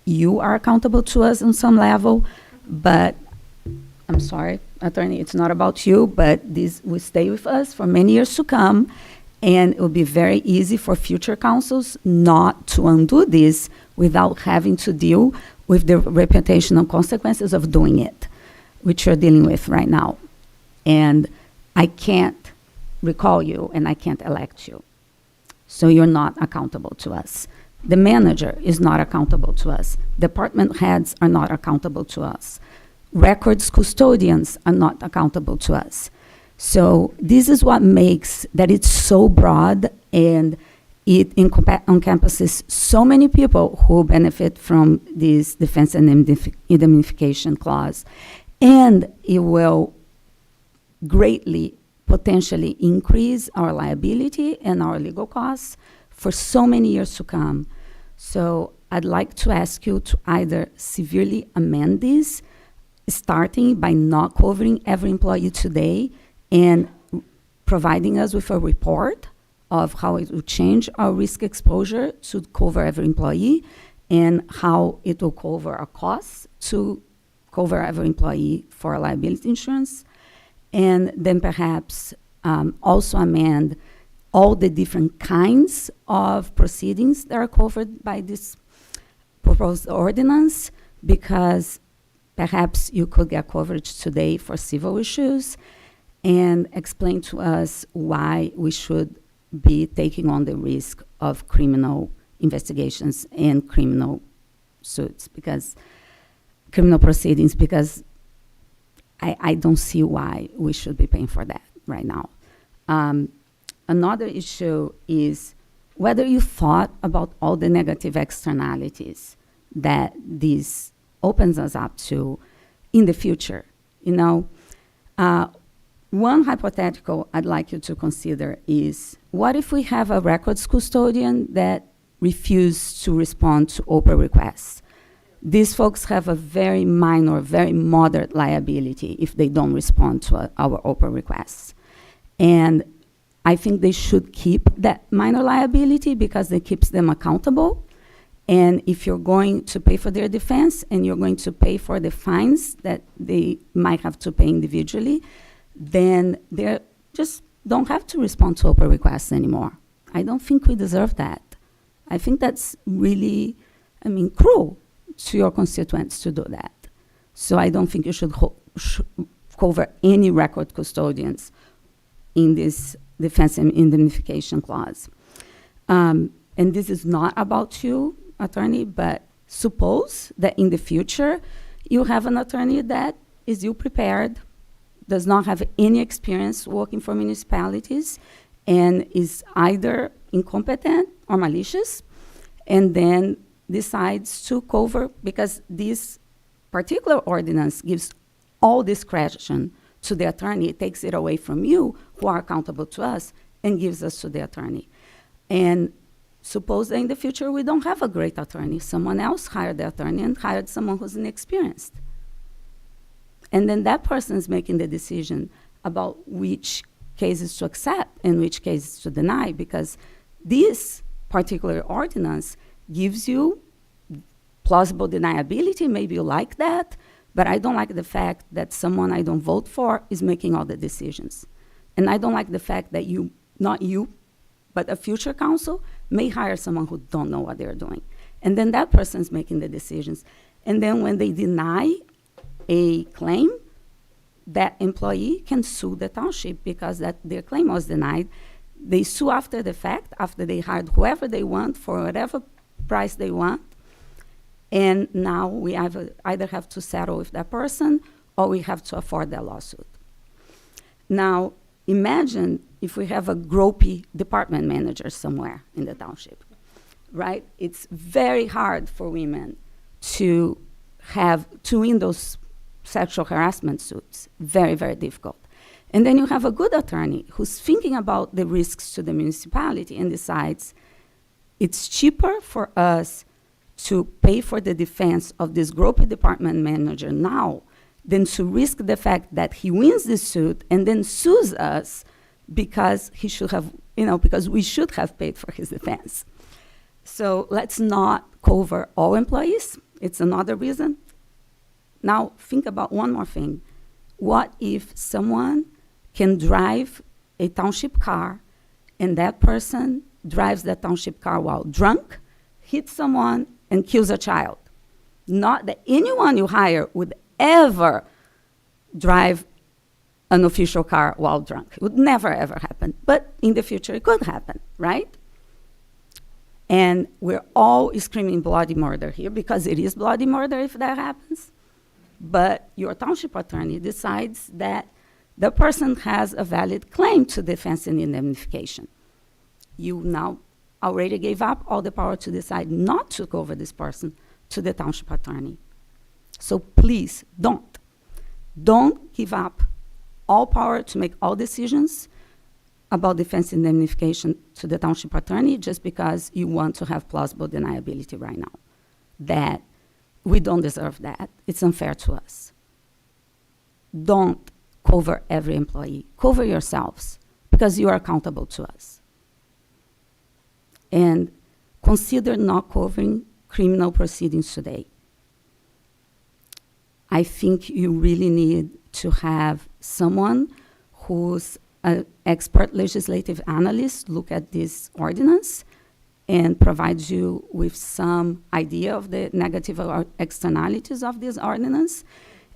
you are accountable to us on some level, but I'm sorry, attorney, it's not about you, but this will stay with us for many years to come, and it will be very easy for future councils not to undo this without having to deal with the reputational consequences of doing it, which you're dealing with right now. And I can't recall you, and I can't elect you. So you're not accountable to us. The manager is not accountable to us. Department heads are not accountable to us. Records custodians are not accountable to us. So this is what makes that it's so broad, and it encompasses so many people who benefit from this defense and indemnification clause. And it will greatly potentially increase our liability and our legal costs for so many years to come. So I'd like to ask you to either severely amend this, starting by not covering every employee today and providing us with a report of how it will change our risk exposure to cover every employee, and how it will cover our costs to cover every employee for our liability insurance. And then perhaps also amend all the different kinds of proceedings that are covered by this proposed ordinance, because perhaps you could get coverage today for civil issues, and explain to us why we should be taking on the risk of criminal investigations and criminal suits, because criminal proceedings, because I don't see why we should be paying for that right now. Another issue is whether you thought about all the negative externalities that this opens us up to in the future. You know, one hypothetical I'd like you to consider is, what if we have a records custodian that refuses to respond to OPA requests? These folks have a very minor, very moderate liability if they don't respond to our OPA requests. And I think they should keep that minor liability because it keeps them accountable. And if you're going to pay for their defense and you're going to pay for the fines that they might have to pay individually, then they just don't have to respond to OPA requests anymore. I don't think we deserve that. I think that's really, cruel to your constituents to do that. So I don't think you should cover any record custodians in this defense and indemnification clause. And this is not about you, attorney, but suppose that in the future you have an attorney that is ill-prepared, does not have any experience working for municipalities, and is either incompetent or malicious, and then decides to cover, because this particular ordinance gives all discretion to the attorney. It takes it away from you, who are accountable to us, and gives us to the attorney. And suppose that in the future we don't have a great attorney. Someone else hired the attorney and hired someone who's inexperienced. And then that person is making the decision about which cases to accept and which cases to deny, because this particular ordinance gives you plausible deniability. Maybe you like that, but I don't like the fact that someone I don't vote for is making all the decisions. And I don't like the fact that you, not you, but a future council may hire someone who don't know what they're doing. And then that person's making the decisions. And then when they deny a claim, that employee can sue the township because that their claim was denied. They sue after the fact, after they hired whoever they want for whatever price they want. And now we either have to settle with that person or we have to afford that lawsuit. Now, imagine if we have a gropey department manager somewhere in the township, right? It's very hard for women to win those sexual harassment suits. Very, very difficult. And then you have a good attorney who's thinking about the risks to the municipality and decides it's cheaper for us to pay for the defense of this gropey department manager now than to risk the fact that he wins the suit and then sues us because he should have, because we should have paid for his defense. So let's not cover all employees. It's another reason. Now, think about one more thing. What if someone can drive a township car and that person drives that township car while drunk, hits someone, and kills a child? Not that anyone you hire would ever drive an official car while drunk. It would never, ever happen. But in the future, it could happen, right? And we're all screaming bloody murder here because it is bloody murder if that happens. But your township attorney decides that the person has a valid claim to defense and indemnification. You now already gave up all the power to decide not to cover this person to the township attorney. So please don't. Don't give up all power to make all decisions about defense indemnification to the township attorney just because you want to have plausible deniability right now. That we don't deserve that. It's unfair to us. Don't cover every employee. Cover yourselves because you are accountable to us. And consider not covering criminal proceedings today. I think you really need to have someone who's an expert legislative analyst look at this ordinance and provide you with some idea of the negative externalities of this ordinance.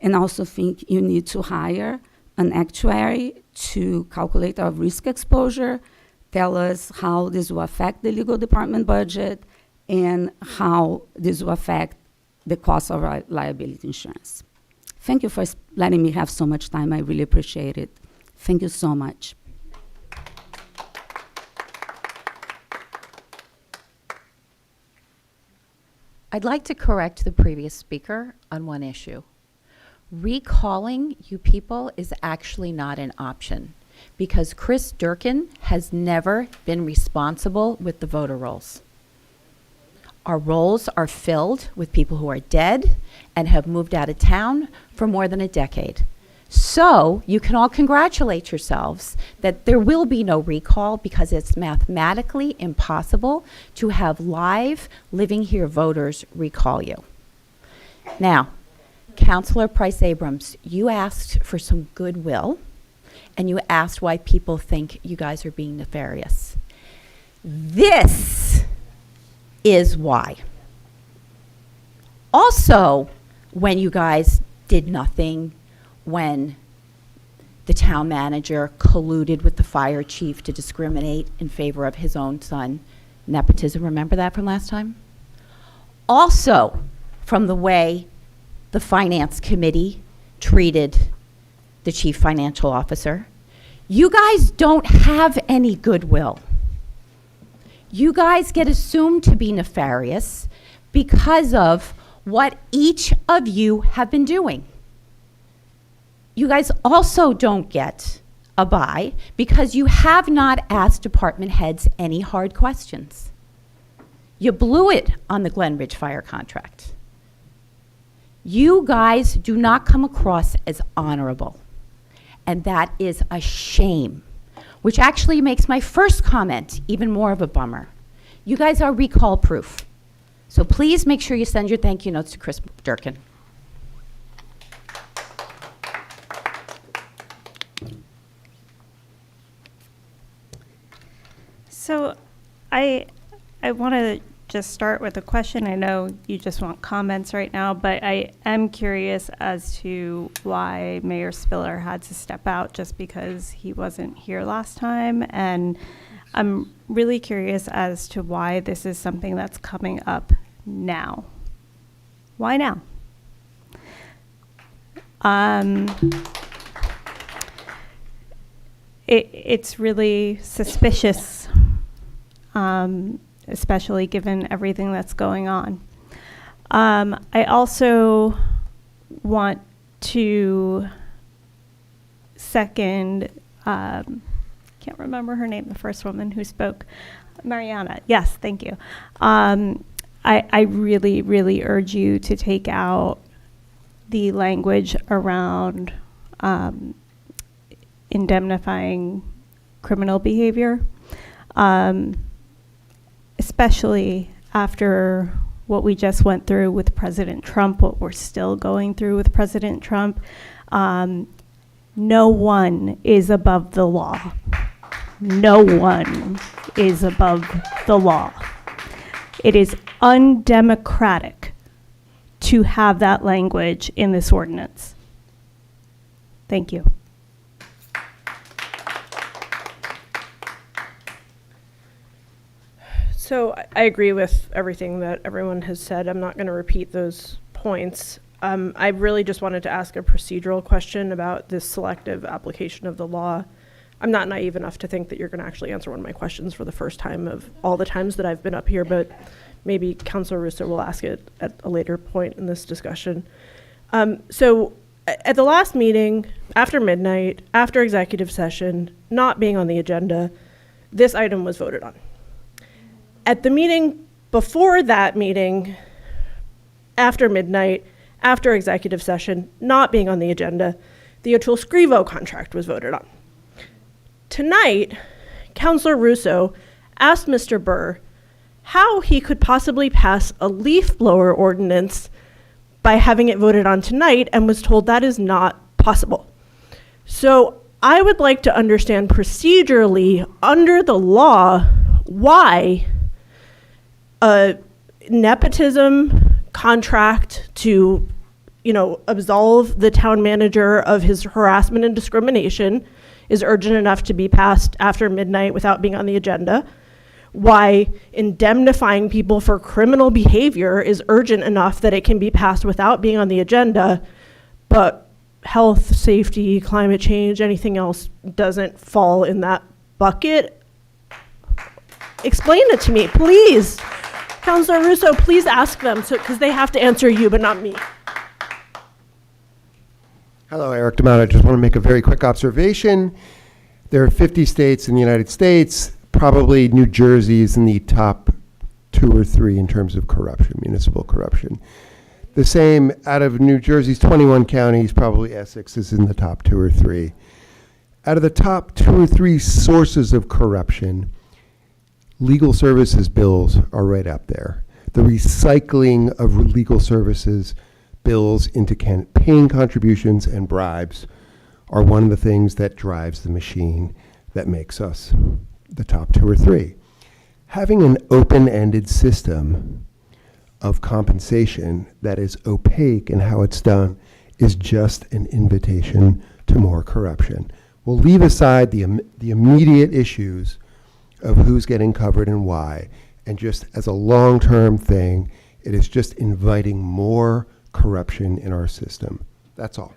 And also think you need to hire an actuary to calculate our risk exposure, tell us how this will affect the legal department budget, and how this will affect the cost of our liability insurance. Thank you for letting me have so much time. I really appreciate it. Thank you so much. I'd like to correct the previous speaker on one issue. Recalling you people is actually not an option because Chris Durkin has never been responsible with the voter rolls. Our rolls are filled with people who are dead and have moved out of town for more than a decade. So you can all congratulate yourselves that there will be no recall because it's mathematically impossible to have live, living here voters recall you. Now, Councilor Price Abrams, you asked for some goodwill and you asked why people think you guys are being nefarious. This is why. Also, when you guys did nothing, when the town manager colluded with the fire chief to discriminate in favor of his own son, nepotism, remember that from last time? Also, from the way the finance committee treated the chief financial officer, you guys don't have any goodwill. You guys get assumed to be nefarious because of what each of you have been doing. You guys also don't get a buy because you have not asked department heads any hard questions. You blew it on the Glen Ridge Fire contract. You guys do not come across as honorable, and that is a shame, which actually makes my first comment even more of a bummer. You guys are recall proof. So please make sure you send your thank you notes to Chris Durkin. So I want to just start with a question. I know you just want comments right now, but I am curious as to why Mayor Spiller had to step out just because he wasn't here last time. And I'm really curious as to why this is something that's coming up now. Why now? It's really suspicious, especially given everything that's going on. I also want to second, can't remember her name, the first woman who spoke, Mariana. Yes, thank you. I really, really urge you to take out the language around indemnifying criminal behavior, especially after what we just went through with President Trump, what we're still going through with President Trump. No one is above the law. No one is above the law. It is undemocratic to have that language in this ordinance. Thank you. So I agree with everything that everyone has said. I'm not going to repeat those points. I really just wanted to ask a procedural question about this selective application of the law. I'm not naive enough to think that you're going to actually answer one of my questions for the first time of all the times that I've been up here, but maybe Councilor Russo will ask it at a later point in this discussion. So at the last meeting, after midnight, after executive session, not being on the agenda, this item was voted on. At the meeting before that meeting, after midnight, after executive session, not being on the agenda, the O'Toole-Scrivo contract was voted on. Tonight, Councilor Russo asked Mr. Burr how he could possibly pass a leaf blower ordinance by having it voted on tonight, and was told that is not possible. So I would like to understand procedurally, under the law, why a nepotism contract to, absolve the town manager of his harassment and discrimination is urgent enough to be passed after midnight without being on the agenda, why indemnifying people for criminal behavior is urgent enough that it can be passed without being on the agenda, but health, safety, climate change, anything else doesn't fall in that bucket. Explain it to me, please. Councilor Russo, please ask them, because they have to answer you, but not me. Hello, Eric D'Amato. I just want to make a very quick observation. There are 50 states in the United States. Probably New Jersey is in the top 2 or 3 in terms of corruption, municipal corruption. The same out of New Jersey's 21 counties, probably Essex is in the top 2 or 3. Out of the top 2 or 3 sources of corruption, legal services bills are right up there. The recycling of legal services bills into campaign contributions and bribes are one of the things that drives the machine that makes us the top 2 or 3. Having an open-ended system of compensation that is opaque in how it's done is just an invitation to more corruption. We'll leave aside the immediate issues of who's getting covered and why, and just as a long-term thing, it is just inviting more corruption in our system. That's all.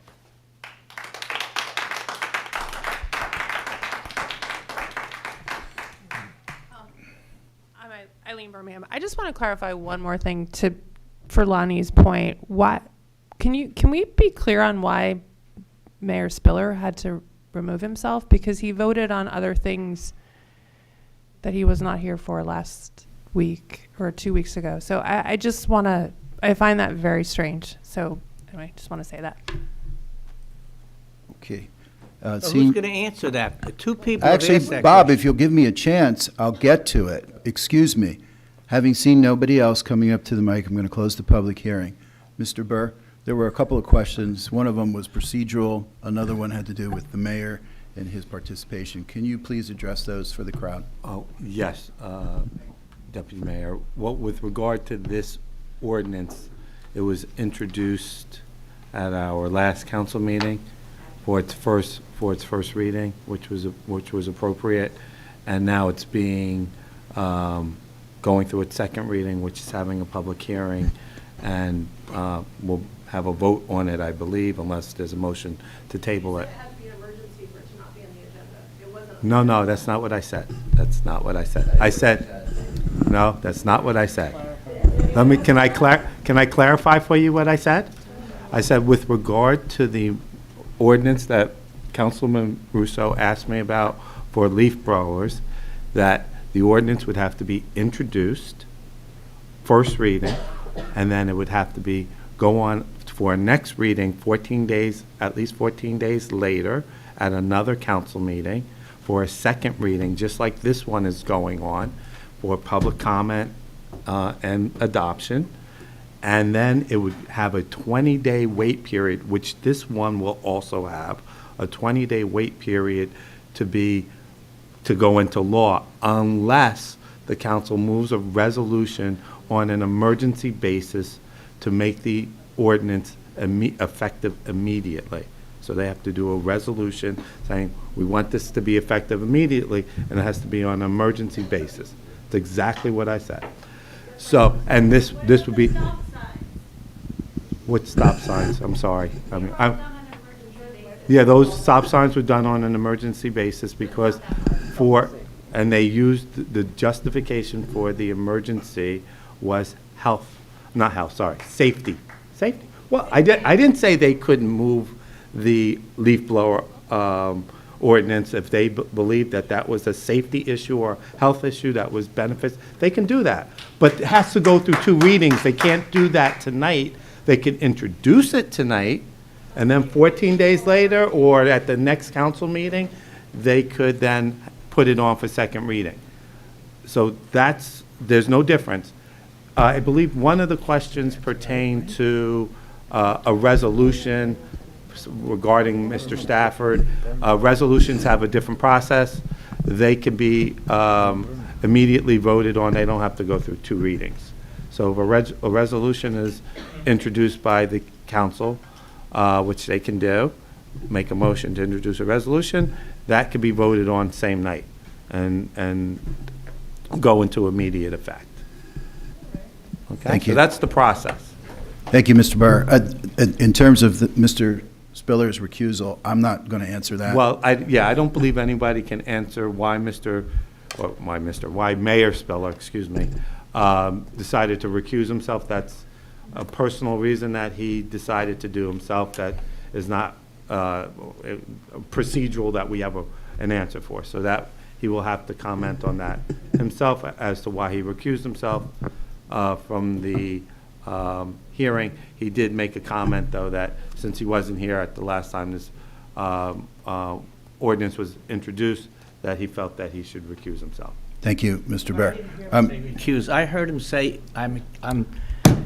I'm Eileen Birmingham. I just want to clarify one more thing for Lonnie's point. Can we be clear on why Mayor Spiller had to remove himself? Because he voted on other things that he was not here for last week or 2 weeks ago. So I find that very strange. So anyway, just want to say that. Okay. Who's going to answer that? 2 people have Actually, asked that Bob, question. if you'll give me a chance, I'll get to it. Excuse me. Having seen nobody else coming up to the mic, I'm going to close the public hearing. Mr. Burr, there were a couple of questions. One of them was procedural. Another one had to do with the mayor and his participation. Can you please address those for the crowd? Oh, yes, Deputy Mayor. Well, with regard to this ordinance, it was introduced at our last council meeting for its first reading, which was appropriate, and now it's being going through its second reading, which is having a public hearing, and we'll have a vote on it, I believe, unless there's a motion to table it. No, that's not what I said. That's not what I said. No, that's not what I said. Can I clarify for you what I said? I said with regard to the ordinance that Councilman Russo asked me about for leaf blowers, that the ordinance would have to be introduced, first reading, and then it would have to go on for a next reading at least 14 days later at another council meeting for a second reading, just like this one is going on, for public comment and adoption. And then it would have a 20-day wait period, which this one will also have, a 20-day wait period to go into law, unless the council moves a resolution on an emergency basis to make the ordinance effective immediately. So they have to do a resolution saying, we want this to be effective immediately, and it has to be on an emergency basis. It's exactly what I said. So, and this would be, what stop signs? I'm sorry. Yeah, those stop signs were done on an emergency basis because and they used the justification for the emergency was safety. Safety. Well, I didn't say they couldn't move the leaf blower ordinance if they believed that was a safety issue or health issue that was benefits. They can do that, but it has to go through 2 readings. They can't do that tonight. They can introduce it tonight, and then 14 days later or at the next council meeting, they could then put it on for second reading. So there's no difference. I believe one of the questions pertained to a resolution regarding Mr. Stafford. Resolutions have a different process. They can be immediately voted on. They don't have to go through 2 readings. So if a resolution is introduced by the council, which they can do, make a motion to introduce a resolution, that can be voted on same night and go into immediate effect. Okay? Thank you. So that's the process. Thank you, Mr. Burr. In terms of Mr. Spiller's recusal, I'm not going to answer that. Well, I don't believe anybody can answer why Mayor Spiller, decided to recuse himself. That's a personal reason that he decided to do himself. That is not procedural that we have an answer for. So that he will have to comment on that himself as to why he recused himself from the hearing. He did make a comment, though, that since he wasn't here at the last time this ordinance was introduced, that he felt that he should recuse himself. Thank you, Mr. Burr. Recuse. I heard him say, I'm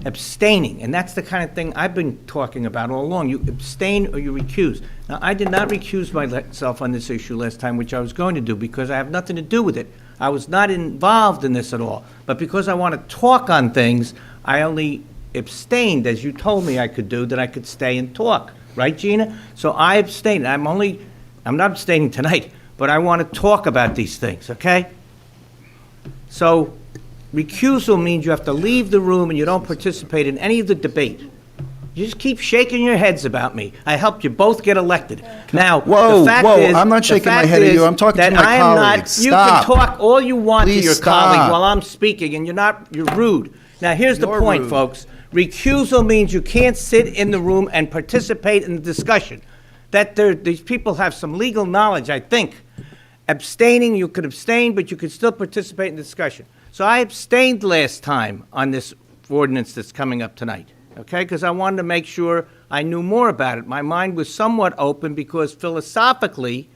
abstaining, and that's the kind of thing I've been talking about all along. You abstain or you recuse. Now, I did not recuse myself on this issue last time, which I was going to do because I have nothing to do with it. I was not involved in this at all. But because I want to talk on things, I only abstained, as you told me I could do, that I could stay and talk. Right, Gina? So I abstained. I'm not abstaining tonight, but I want to talk about these things, okay? So recusal means you have to leave the room and you don't participate in any of the debate. You just keep shaking your heads about me. I helped you both get elected. Now, Whoa, the fact whoa, is, I'm not shaking my head at you. I'm talking to my colleagues. You Stop. can talk all you want Please to your stop. colleague while I'm speaking, and you're rude. Now, here's the You're point, rude. folks. Recusal means you can't sit in the room and participate in the discussion. These people have some legal knowledge, I think. Abstaining, you could abstain, but you could still participate in the discussion. So I abstained last time on this ordinance that's coming up tonight, okay? Because I wanted to make sure I knew more about it. My mind was somewhat open because philosophically,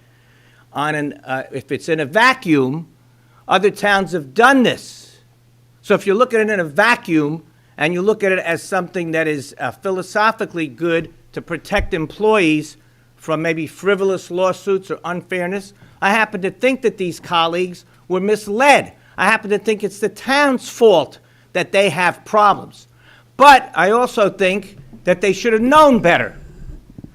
if it's in a vacuum, other towns have done this. So if you look at it in a vacuum and you look at it as something that is philosophically good to protect employees from maybe frivolous lawsuits or unfairness, I happen to think that these colleagues were misled. I happen to think it's the town's fault that they have problems. But I also think that they should have known better.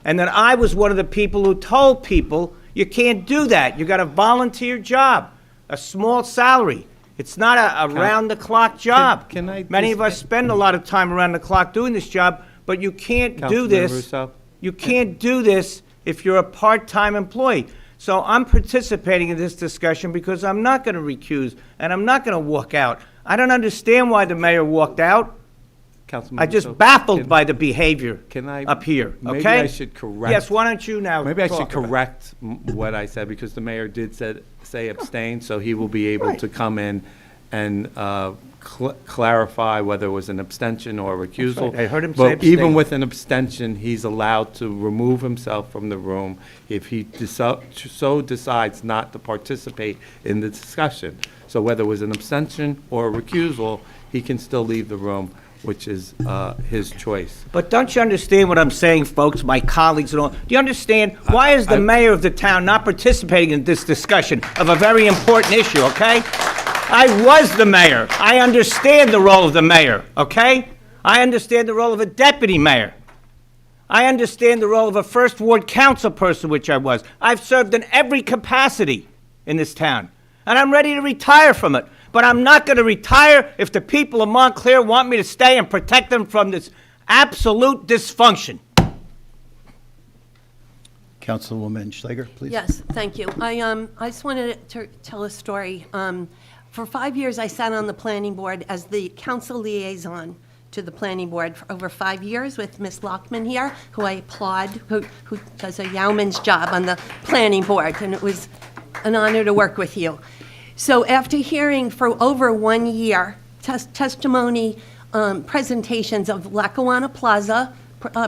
And that I was one of the people who told people, you can't do that. You got a volunteer job, a small salary. It's not a round-the-clock job. Many of us spend a lot of time around the clock doing this job, but you can't do this. Russo? You can't do this if you're a part-time employee. So I'm participating in this discussion because I'm not going to recuse and I'm not going to walk out. I don't understand why the mayor walked out. Councilman I'm just Russo, baffled by the behavior Can I up here, okay? Maybe I should correct. Yes, why don't you now Maybe I should talk about it? correct what I said, because the mayor did say abstain, so he will be able to come in and clarify whether it was an abstention or a recusal. right. I heard him say But abstain. even with an abstention, he's allowed to remove himself from the room if he so decides not to participate in the discussion. So whether it was an abstention or a recusal, he can still leave the room which is his choice. But don't you understand what I'm saying, folks, my colleagues and all? Do you understand? Why is the mayor of the town not participating in this discussion of a very important issue, okay? I was the mayor. I understand the role of the mayor, okay? I understand the role of a deputy mayor. I understand the role of a first ward council person, which I was. I've served in every capacity in this town, and I'm ready to retire from it. But I'm not going to retire if the people of Montclair want me to stay and protect them from this absolute dysfunction. Councilwoman Schlager, please. Yes, thank you. I just wanted to tell a story. For 5 years, I sat on the planning board as the council liaison to the planning board for over 5 years with Ms. Lockman here, who I applaud, who does a yeoman's job on the planning board, and it was an honor to work with you. So after hearing for over 1 year testimony, presentations of Lackawanna Plaza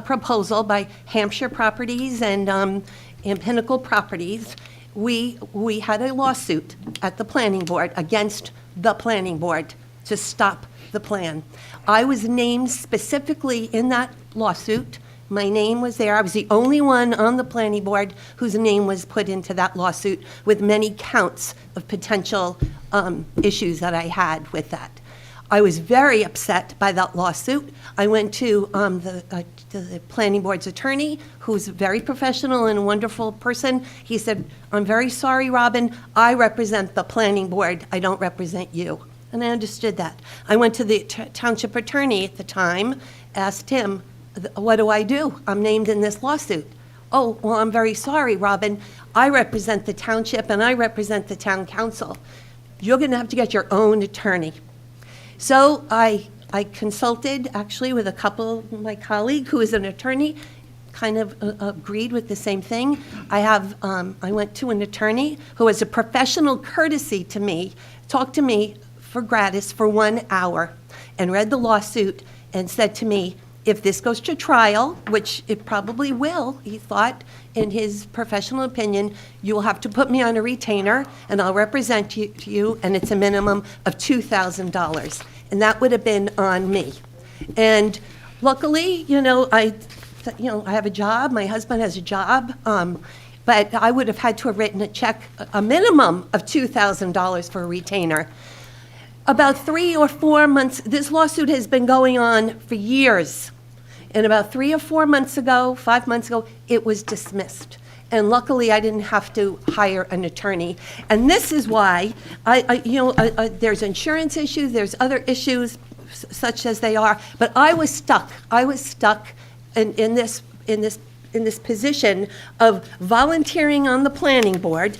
proposal by Hampshire Properties and Pinnacle Properties, we had a lawsuit at the planning board against the planning board to stop the plan. I was named specifically in that lawsuit. My name was there. I was the only one on the planning board whose name was put into that lawsuit, with many counts of potential issues that I had with that. I was very upset by that lawsuit. I went to the planning board's attorney, who's a very professional and a wonderful person. He said, "I'm very sorry, Robin. I represent the planning board. I don't represent you." And I understood that. I went to the township attorney at the time, asked him, "What do I do? I'm named in this lawsuit." "Oh, well, I'm very sorry, Robin. I represent the township and I represent the town council. You're going to have to get your own attorney." So I consulted actually with a couple of my colleagues who is an attorney, kind of agreed with the same thing. I went to an attorney who was a professional courtesy to me, talked to me for gratis for 1 hour and read the lawsuit and said to me, "If this goes to trial," which it probably will, he thought, in his professional opinion, "you will have to put me on a retainer and I'll represent you, and it's a minimum of $2,000. And that would have been on me. And luckily, I have a job, my husband has a job, but I would have had to have written a check, a minimum of $2,000 for a retainer. About 3 or 4 months, this lawsuit has been going on for years. And about 3 or 4 months ago, 5 months ago, it was dismissed. And luckily, I didn't have to hire an attorney. And this is why, there's insurance issues, there's other issues, such as they are, but I was stuck. I was stuck in this position of volunteering on the planning board,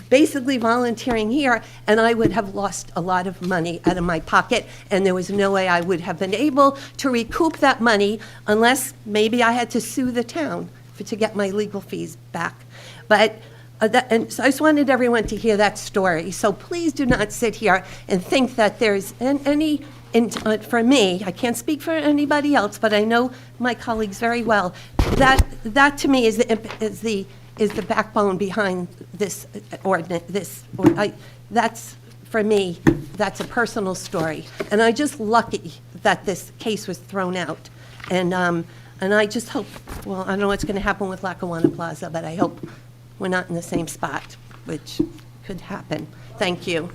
basically volunteering here, and I would have lost a lot of money out of my pocket, and there was no way I would have been able to recoup that money unless maybe I had to sue the town to get my legal fees back. But and so I just wanted everyone to hear that story. So please do not sit here and think that there's any. For me, I can't speak for anybody else, but I know my colleagues very well. That to me is the backbone behind this ordinance. That's for me. That's a personal story, and I'm just lucky that this case was thrown out. And I just hope. Well, I don't know what's going to happen with Lackawanna Plaza, but I hope we're not in the same spot, which could happen. Thank you.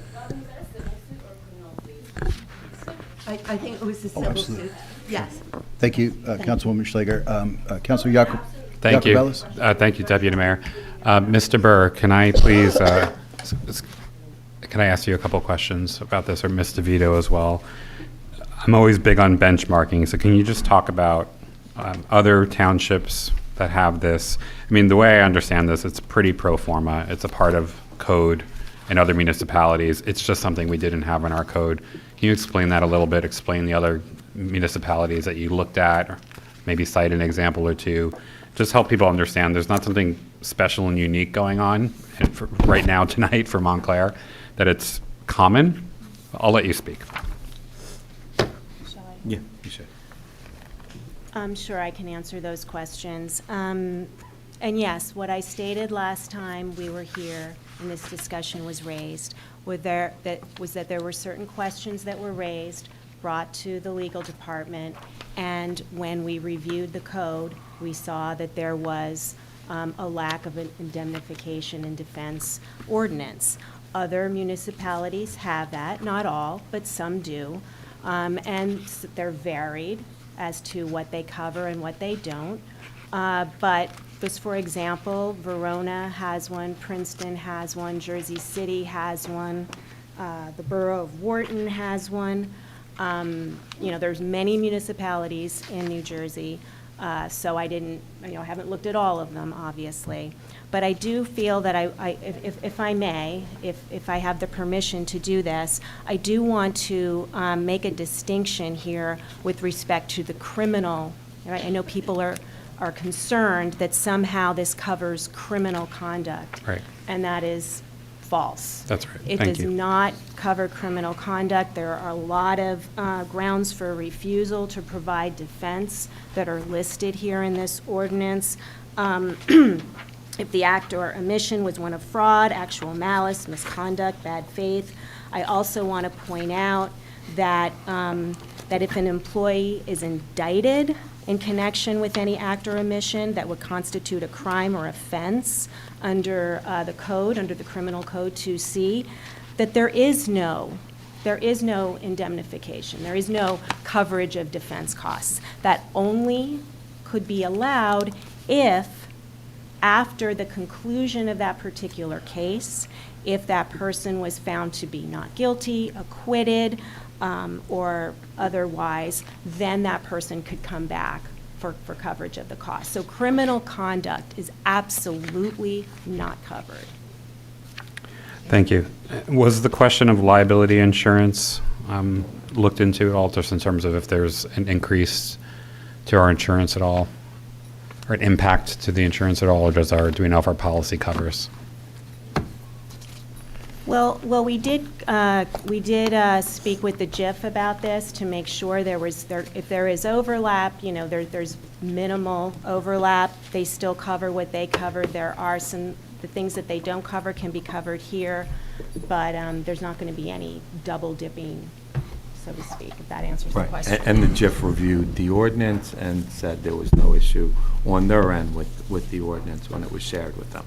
I think it was the civil suit. Yes. Thank you, Councilwoman Schlager. Councilor Jacob. Thank you. Jacobellis? Thank you, Deputy Mayor. Mr. Burr, can I please, can I ask you a couple questions about this, or Ms. DeVito as well? I'm always big on benchmarking, so can you just talk about other townships that have this? I mean, the way I understand this, it's pretty pro forma. It's a part of code in other municipalities. It's just something we didn't have in our code. Can you explain that a little bit? Explain the other municipalities that you looked at, or maybe cite an example or two. Just help people understand there's not something special and unique going on right now tonight for Montclair, that it's common. I'll let you speak. Yeah, you should. I'm sure I can answer those questions. And yes, what I stated last time we were here and this discussion was raised, was that there were certain questions that were raised brought to the legal department, and when we reviewed the code, we saw that there was a lack of an indemnification and defense ordinance. Other municipalities have that, not all, but some do, and they're varied as to what they cover and what they don't. But just for example, Verona has one, Princeton has one, Jersey City has one, the Borough of Wharton has one. There's many municipalities in New Jersey, so I haven't looked at all of them, obviously. But I do feel that if I may, if I have the permission to do this, I do want to make a distinction here with respect to the criminal. Right? I know people are concerned that somehow this covers criminal conduct. Right. And that is false. That's right. It Thank does you. not cover criminal conduct. There are a lot of grounds for refusal to provide defense that are listed here in this ordinance. If the act or omission was one of fraud, actual malice, misconduct, bad faith. I also want to point out that if an employee is indicted in connection with any act or omission that would constitute a crime or offense under the code, under the Criminal Code 2C, that there is no indemnification. There is no coverage of defense costs. That only could be allowed if, after the conclusion of that particular case, if that person was found to be not guilty, acquitted, or otherwise, then that person could come back for coverage of the cost. So criminal conduct is absolutely not covered. Thank you. Was the question of liability insurance looked into at all, just in terms of if there's an increase to our insurance at all, or an impact to the insurance at all, or do we know if our policy covers? Well, we did speak with the JIF about this to make sure if there is overlap, there's minimal overlap. They still cover what they cover. There are the things that they don't cover can be covered here, but there's not going to be any double dipping, so to speak, if that answers the question. And the JIF reviewed the ordinance and said there was no issue on their end with the ordinance when it was shared with them.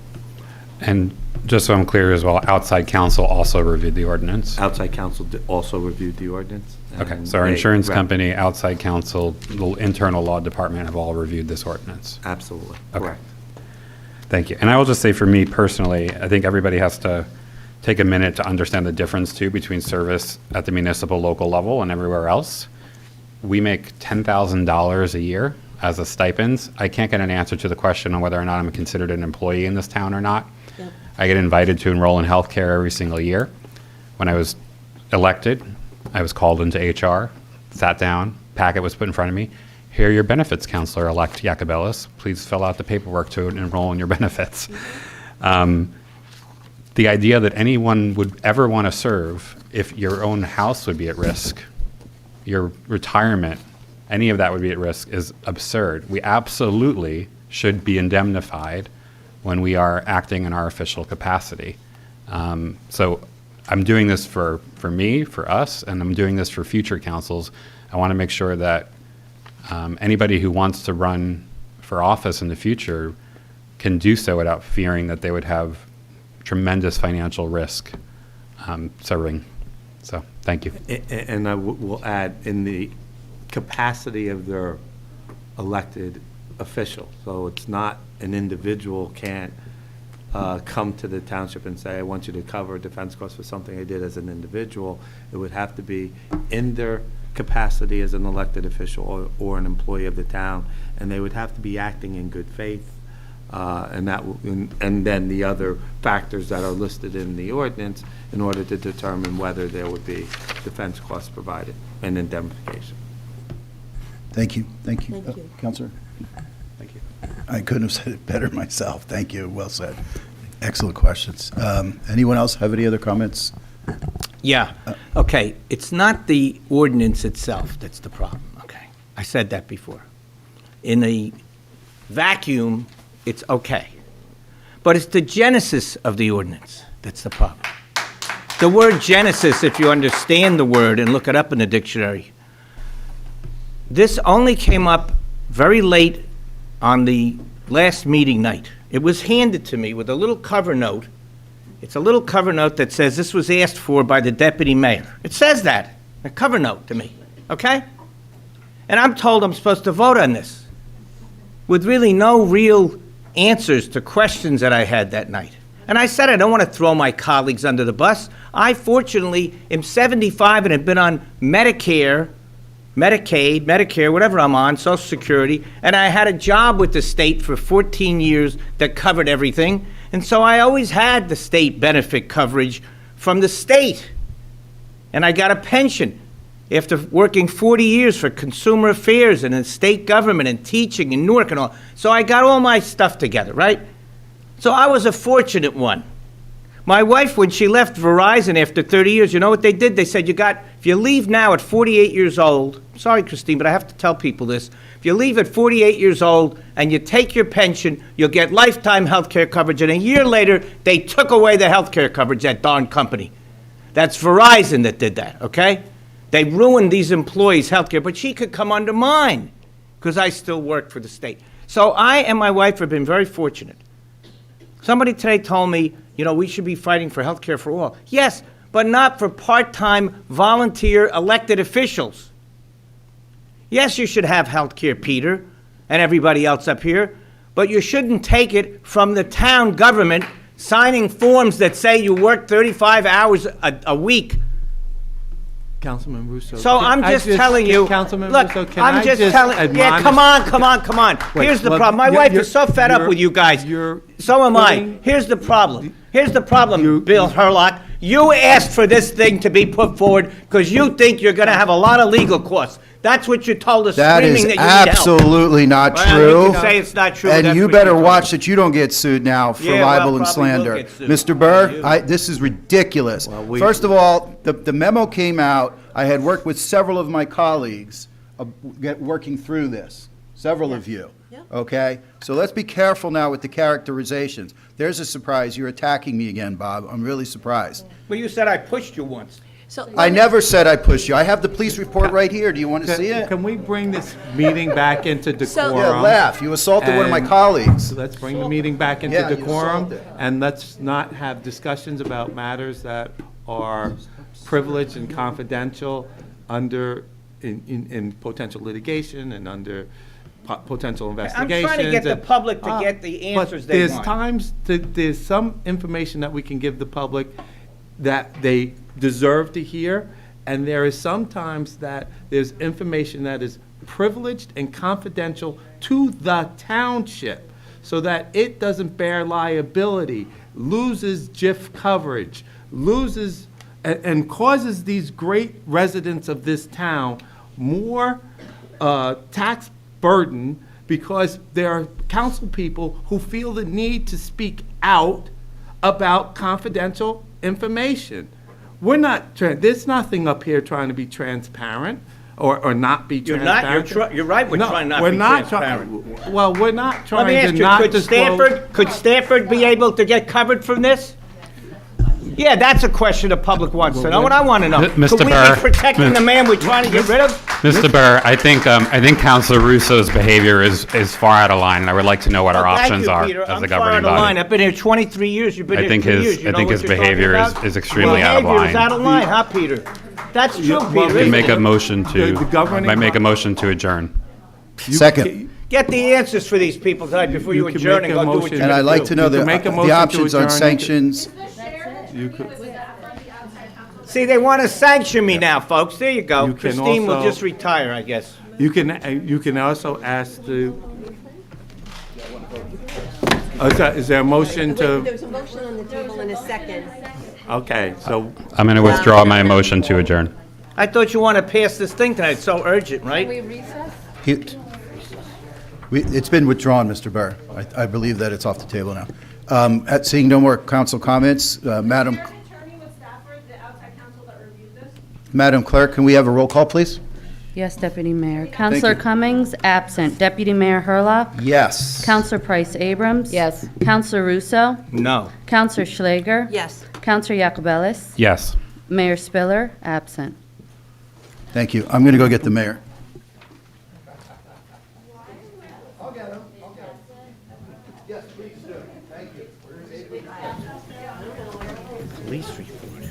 And just so I'm clear as well, outside counsel also reviewed the ordinance? Outside counsel also reviewed the ordinance. Okay, so our insurance company, outside counsel, the internal law department have all reviewed this ordinance? Absolutely, Okay. correct. Thank you. And I will just say for me personally, I think everybody has to take a minute to understand the difference too between service at the municipal local level and everywhere else. We make $10,000 a year as a stipends. I can't get an answer to the question on whether or not I'm considered an employee in this town or not. Yep. I get invited to enroll in healthcare every single year. When I was elected, I was called into HR, sat down, packet was put in front of me. Here are your benefits, Counselor-elect Jacobellis. Please fill out the paperwork to enroll in your benefits. The idea that anyone would ever want to serve if your own house would be at risk, your retirement, any of that would be at risk is absurd. We absolutely should be indemnified when we are acting in our official capacity. So I'm doing this for me, for us, and I'm doing this for future councils. I want to make sure that anybody who wants to run for office in the future can do so without fearing that they would have tremendous financial risk serving. So thank you. And I will add, in the capacity of their elected official. So it's not an individual can't come to the township and say, I want you to cover defense costs for something I did as an individual. It would have to be in their capacity as an elected official or an employee of the town, and they would have to be acting in good faith. And then the other factors that are listed in the ordinance in order to determine whether there would be defense costs provided and indemnification. Thank you. Thank you. Thank you. Counselor? Thank you. I couldn't have said it better myself. Thank you. Well said. Excellent questions. Anyone else have any other comments? Yeah, okay, it's not the ordinance itself that's the problem, okay? I said that before. In a vacuum, it's okay. But it's the genesis of the ordinance that's the problem. The word genesis, if you understand the word and look it up in the dictionary, This only came up very late on the last meeting night. It was handed to me with a little cover note. It's a little cover note that says this was asked for by the deputy mayor. It says that, a cover note to me, okay? And I'm told I'm supposed to vote on this with really no real answers to questions that I had that night. And I said I don't want to throw my colleagues under the bus. I fortunately am 75 and have been on Medicare, Medicaid, Medicare, whatever I'm on, Social Security, and I had a job with the state for 14 years that covered everything. And so I always had the state benefit coverage from the state. And I got a pension after working 40 years for consumer affairs and in state government and teaching in Newark and all. So I got all my stuff together, right? So I was a fortunate one. My wife, when she left Verizon after 30 years, you know what they did? They said, if you leave now at 48 years old, sorry, Christine, but I have to tell people this. If you leave at 48 years old and you take your pension, you'll get lifetime health care coverage. And a year later, they took away the health care coverage, that darn company. That's Verizon that did that, okay? They ruined these employees' health care, but she could come under mine because I still work for the state. So I and my wife have been very fortunate. Somebody today told me, we should be fighting for health care for all. Yes, but not for part-time volunteer elected officials. Yes, you should have health care, Peter, and everybody else up here, but you shouldn't take it from the town government signing forms that say you work 35 hours a week. Councilman Russo. So I'm just telling you, Councilman look, Russo, can I'm I just telling, yeah, admonish- come on. Wait, Here's the well, problem. My you're- wife you're- is so fed up you're- with you guys. you're So am I. putting- Here's the problem. Bill Herlock. You asked for this thing to be put forward because you think you're going to have a lot of legal costs. That's what you told us, That screaming is that you need help. absolutely not Well, true. you can say it's not true. And that's you what better told watch us. that you don't get sued now for Yeah, well, libel and probably will slander. get sued. Mr. Burr, this is ridiculous. First of all, the memo came out. I had worked with several of my colleagues working through this, several of you. Okay? So let's be careful now with the characterizations. There's a surprise. You're attacking me again, Bob. I'm really surprised. Well, you said I pushed you once. I never said I pushed you. I have the police report right here. Do you want to see it? Can we bring this meeting back into decorum? Yeah, laugh. You assaulted one of my And colleagues. Let's bring the meeting back into Yeah, you decorum, assaulted. and let's not have discussions about matters that are privileged and confidential in potential litigation and under potential I'm investigations. trying to get the and- public to get the answers they want. But there's times, there's some information that we can give the public that they deserve to hear, and there is sometimes that there's information that is privileged and confidential to the township, so that it doesn't bear liability, loses GIF coverage, loses, and causes these great residents of this town more tax burden because there are council people who feel the need to speak out about confidential information. We're not, there's nothing up here trying to be transparent or not be You're not. transparent. You're right. We're No, trying not we're to be not transparent. Well, we're not Let me trying ask to you, not could disclose. Stanford be able to get covered from this? Yeah, that's a question the public wants to know. What I want to know, Mr. could we Burr, be protecting the man we're trying to get rid of? Mr. Burr, I think Councilor Russo's behavior is far out of line, and I would like to know what our options are as a governing line. body. I've been here 23 years. You've been I here think 3 his- years. You I know think what his you're talking behavior about? is extremely out of Behavior line. is out of line, huh, Peter? That's true, well, Peter. Can isn't make it? a motion The governing might make a body- motion to adjourn. Second. Get the answers for these people tonight before you can adjourn make and a go do what motion. you're And going I'd like do. to know You can make a motion the to options on adjourn. sanctions. You could, See, they want to sanction me now, folks. There you go. You can Christine will also- just retire, I guess. you can also ask the, is there a motion to, There's a motion on the table in a second. okay, so I'm going to withdraw my motion to adjourn. I thought you want to pass this thing tonight. It's so urgent, right? It's been withdrawn, Mr. Burr. I believe that it's off the table now. Seeing no more council comments, Madam Clerk, can we have a roll call, please? Yes, Deputy Mayor. Counselor you. Cummings, absent. Deputy Mayor Herlock. Yes. Counselor Price Abrams. Yes. Counselor Russo. No. Counselor Schlager. Yes. Counselor Yacobelis. Yes. Mayor Spiller, absent. Thank you. I'm going to go get the mayor. Yes, please do. Thank you. Police report.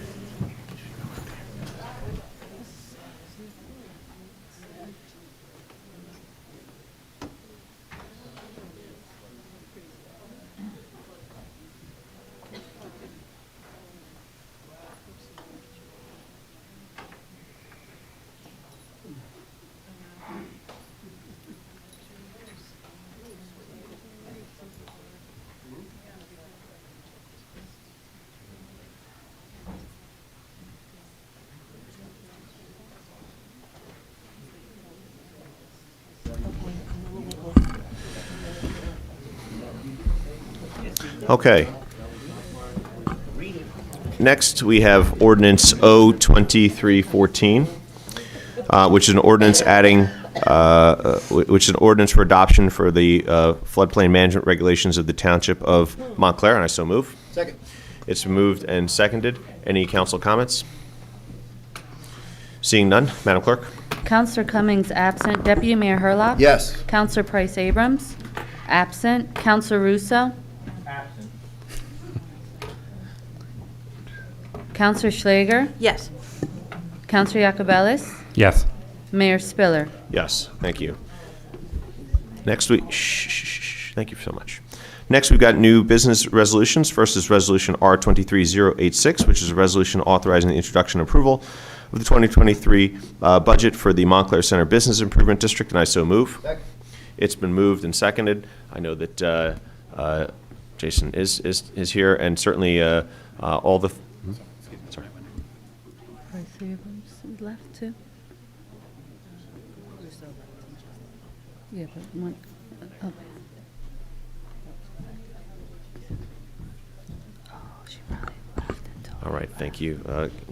Okay. Next, we have Ordinance O-23-14, which is an ordinance adding, which is an ordinance for adoption for the floodplain management regulations of the Township of Montclair, and I so move. Second. It's been moved and seconded. Any council comments? Seeing none, Madam Clerk? Counselor Cummings absent. Deputy Mayor Hurlock? Yes. Counselor Price Abrams? Absent. Counselor Russo? Absent. Counselor Schlager? Yes. Counselor Yacobelis? Yes. Mayor Spiller? Yes, thank you. Next week, thank you so much. Next, we've got new business resolutions. First is Resolution R-23-086, which is a resolution authorizing the introduction and approval of the 2023 budget for the Montclair Center Business Improvement District, and I so move. Second. It's been moved and seconded. I know that Jason is here, and certainly all the. Sorry. Price Abrams left too? Yeah, but one, oh. She probably left until. All right, thank you.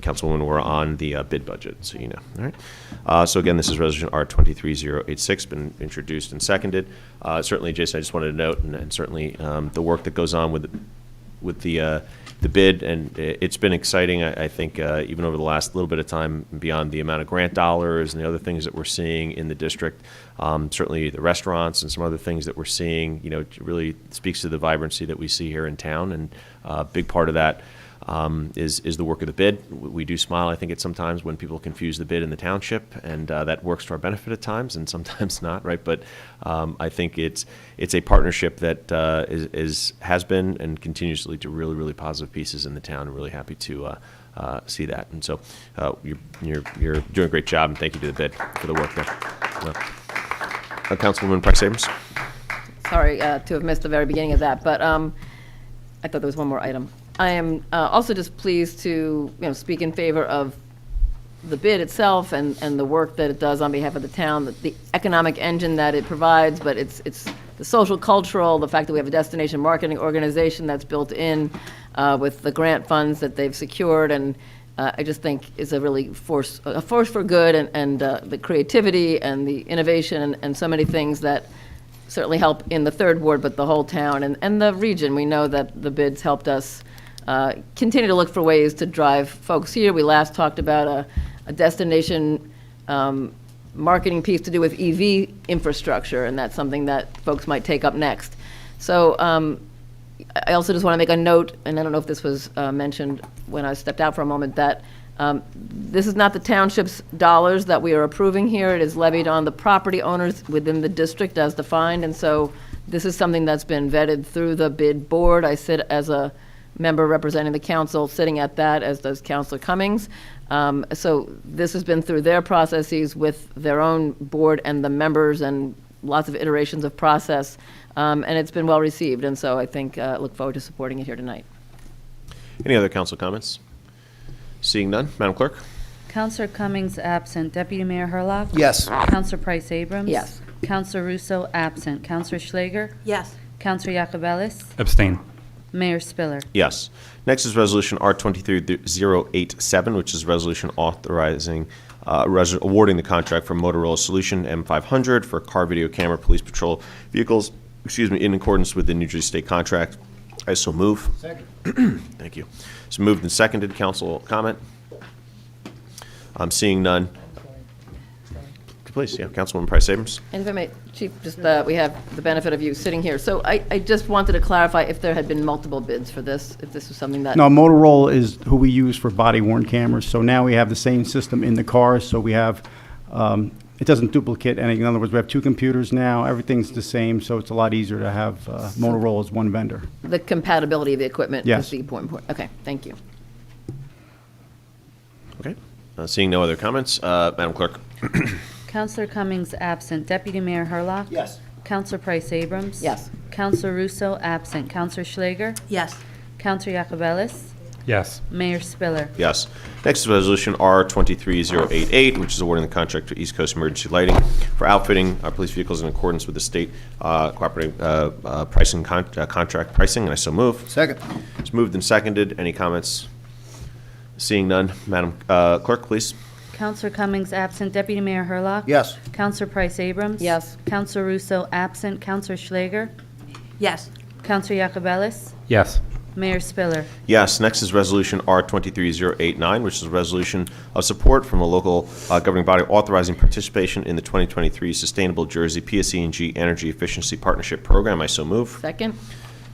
Councilwoman, we're on the bid budget, so you know. All right. So again, this is Resolution R-23-086, been introduced and seconded. Certainly, Jason, I just wanted to note, and certainly the work that goes on with the bid, and it's been exciting, I think, even over the last little bit of time, beyond the amount of grant dollars and the other things that we're seeing in the district. Certainly the restaurants and some other things that we're seeing, you know, it really speaks to the vibrancy that we see here in town, and a big part of that is the work of the bid. We do smile, I think, at sometimes when people confuse the bid and the township, and that works to our benefit at times, and sometimes not, right? But I think it's a partnership that has been and continues to lead to really, really positive pieces in the town. I'm really happy to see that, and so you're doing a great job, and thank you to the bid for the work there. Councilwoman Price Abrams. Sorry to have missed the very beginning of that, but I thought there was one more item. I am also just pleased to, speak in favor of the bid itself and the work that it does on behalf of the town, the economic engine that it provides, but it's the social, cultural, the fact that we have a destination marketing organization that's built in with the grant funds that they've secured, and I just think is a really a force for good, and the creativity and the innovation and so many things that certainly help in the third ward, but the whole town and the region. We know that the bids helped us continue to look for ways to drive folks here. We last talked about a destination marketing piece to do with EV infrastructure, and that's something that folks might take up next. So I also just want to make a note, and I don't know if this was mentioned when I stepped out for a moment, that this is not the township's dollars that we are approving here. It is levied on the property owners within the district as defined, and so this is something that's been vetted through the bid board. I sit as a member representing the council, sitting at that, as does Councilor Cummings. So this has been through their processes with their own board and the members, and lots of iterations of process, and it's been well received, and so I think look forward to supporting it here tonight. Any other council comments? Seeing none, Madam Clerk? Counselor Cummings absent. Deputy Mayor Hurlock? Yes. Counselor Price Abrams? Yes. Counselor Russo absent. Counselor Schlager? Yes. Counselor Yacobelis? Abstain. Mayor Spiller? Yes. Next is Resolution R-23-087, which is a resolution authorizing, awarding the contract for Motorola Solution M500 for car video camera police patrol vehicles, in accordance with the New Jersey State Contract. I so move. Second. Thank you. It's moved and seconded. Council comment? I'm seeing none. please. Yeah, Councilwoman Price Abrams. And if I may, Chief, just we have the benefit of you sitting here. So I just wanted to clarify if there had been multiple bids for this, if this was something that. No, Motorola is who we use for body-worn cameras. So now we have the same system in the cars. So we have, it doesn't duplicate anything. In other words, we have two computers now. Everything's the same. So it's a lot easier to have Motorola as one vendor. The compatibility of the equipment Yes. is the important. Okay, thank you. Okay. Seeing no other comments, Madam Clerk. Counselor Cummings absent. Deputy Mayor Herlock? Yes. Counselor Price Abrams? Yes. Counselor Russo absent. Counselor Schlager? Yes. Counselor Yacobelis? Yes. Mayor Spiller? Yes. Next is Resolution R-23088, which is awarding the contract to East Coast Emergency Lighting for outfitting our police vehicles in accordance with the state cooperating pricing contract pricing, and I so move. Second. It's moved and seconded. Any comments? Seeing none, Madam Clerk, please. Counselor Cummings absent. Deputy Mayor Herlock? Yes. Counselor Price Abrams? Yes. Counselor Russo absent. Counselor Schlager? Yes. Counselor Yacobelis? Yes. Mayor Spiller? Yes. Next is Resolution R-23089, which is a resolution of support from a local governing body authorizing participation in the 2023 Sustainable JerseyPSE&G Energy Efficiency Partnership Program. I so move. Second?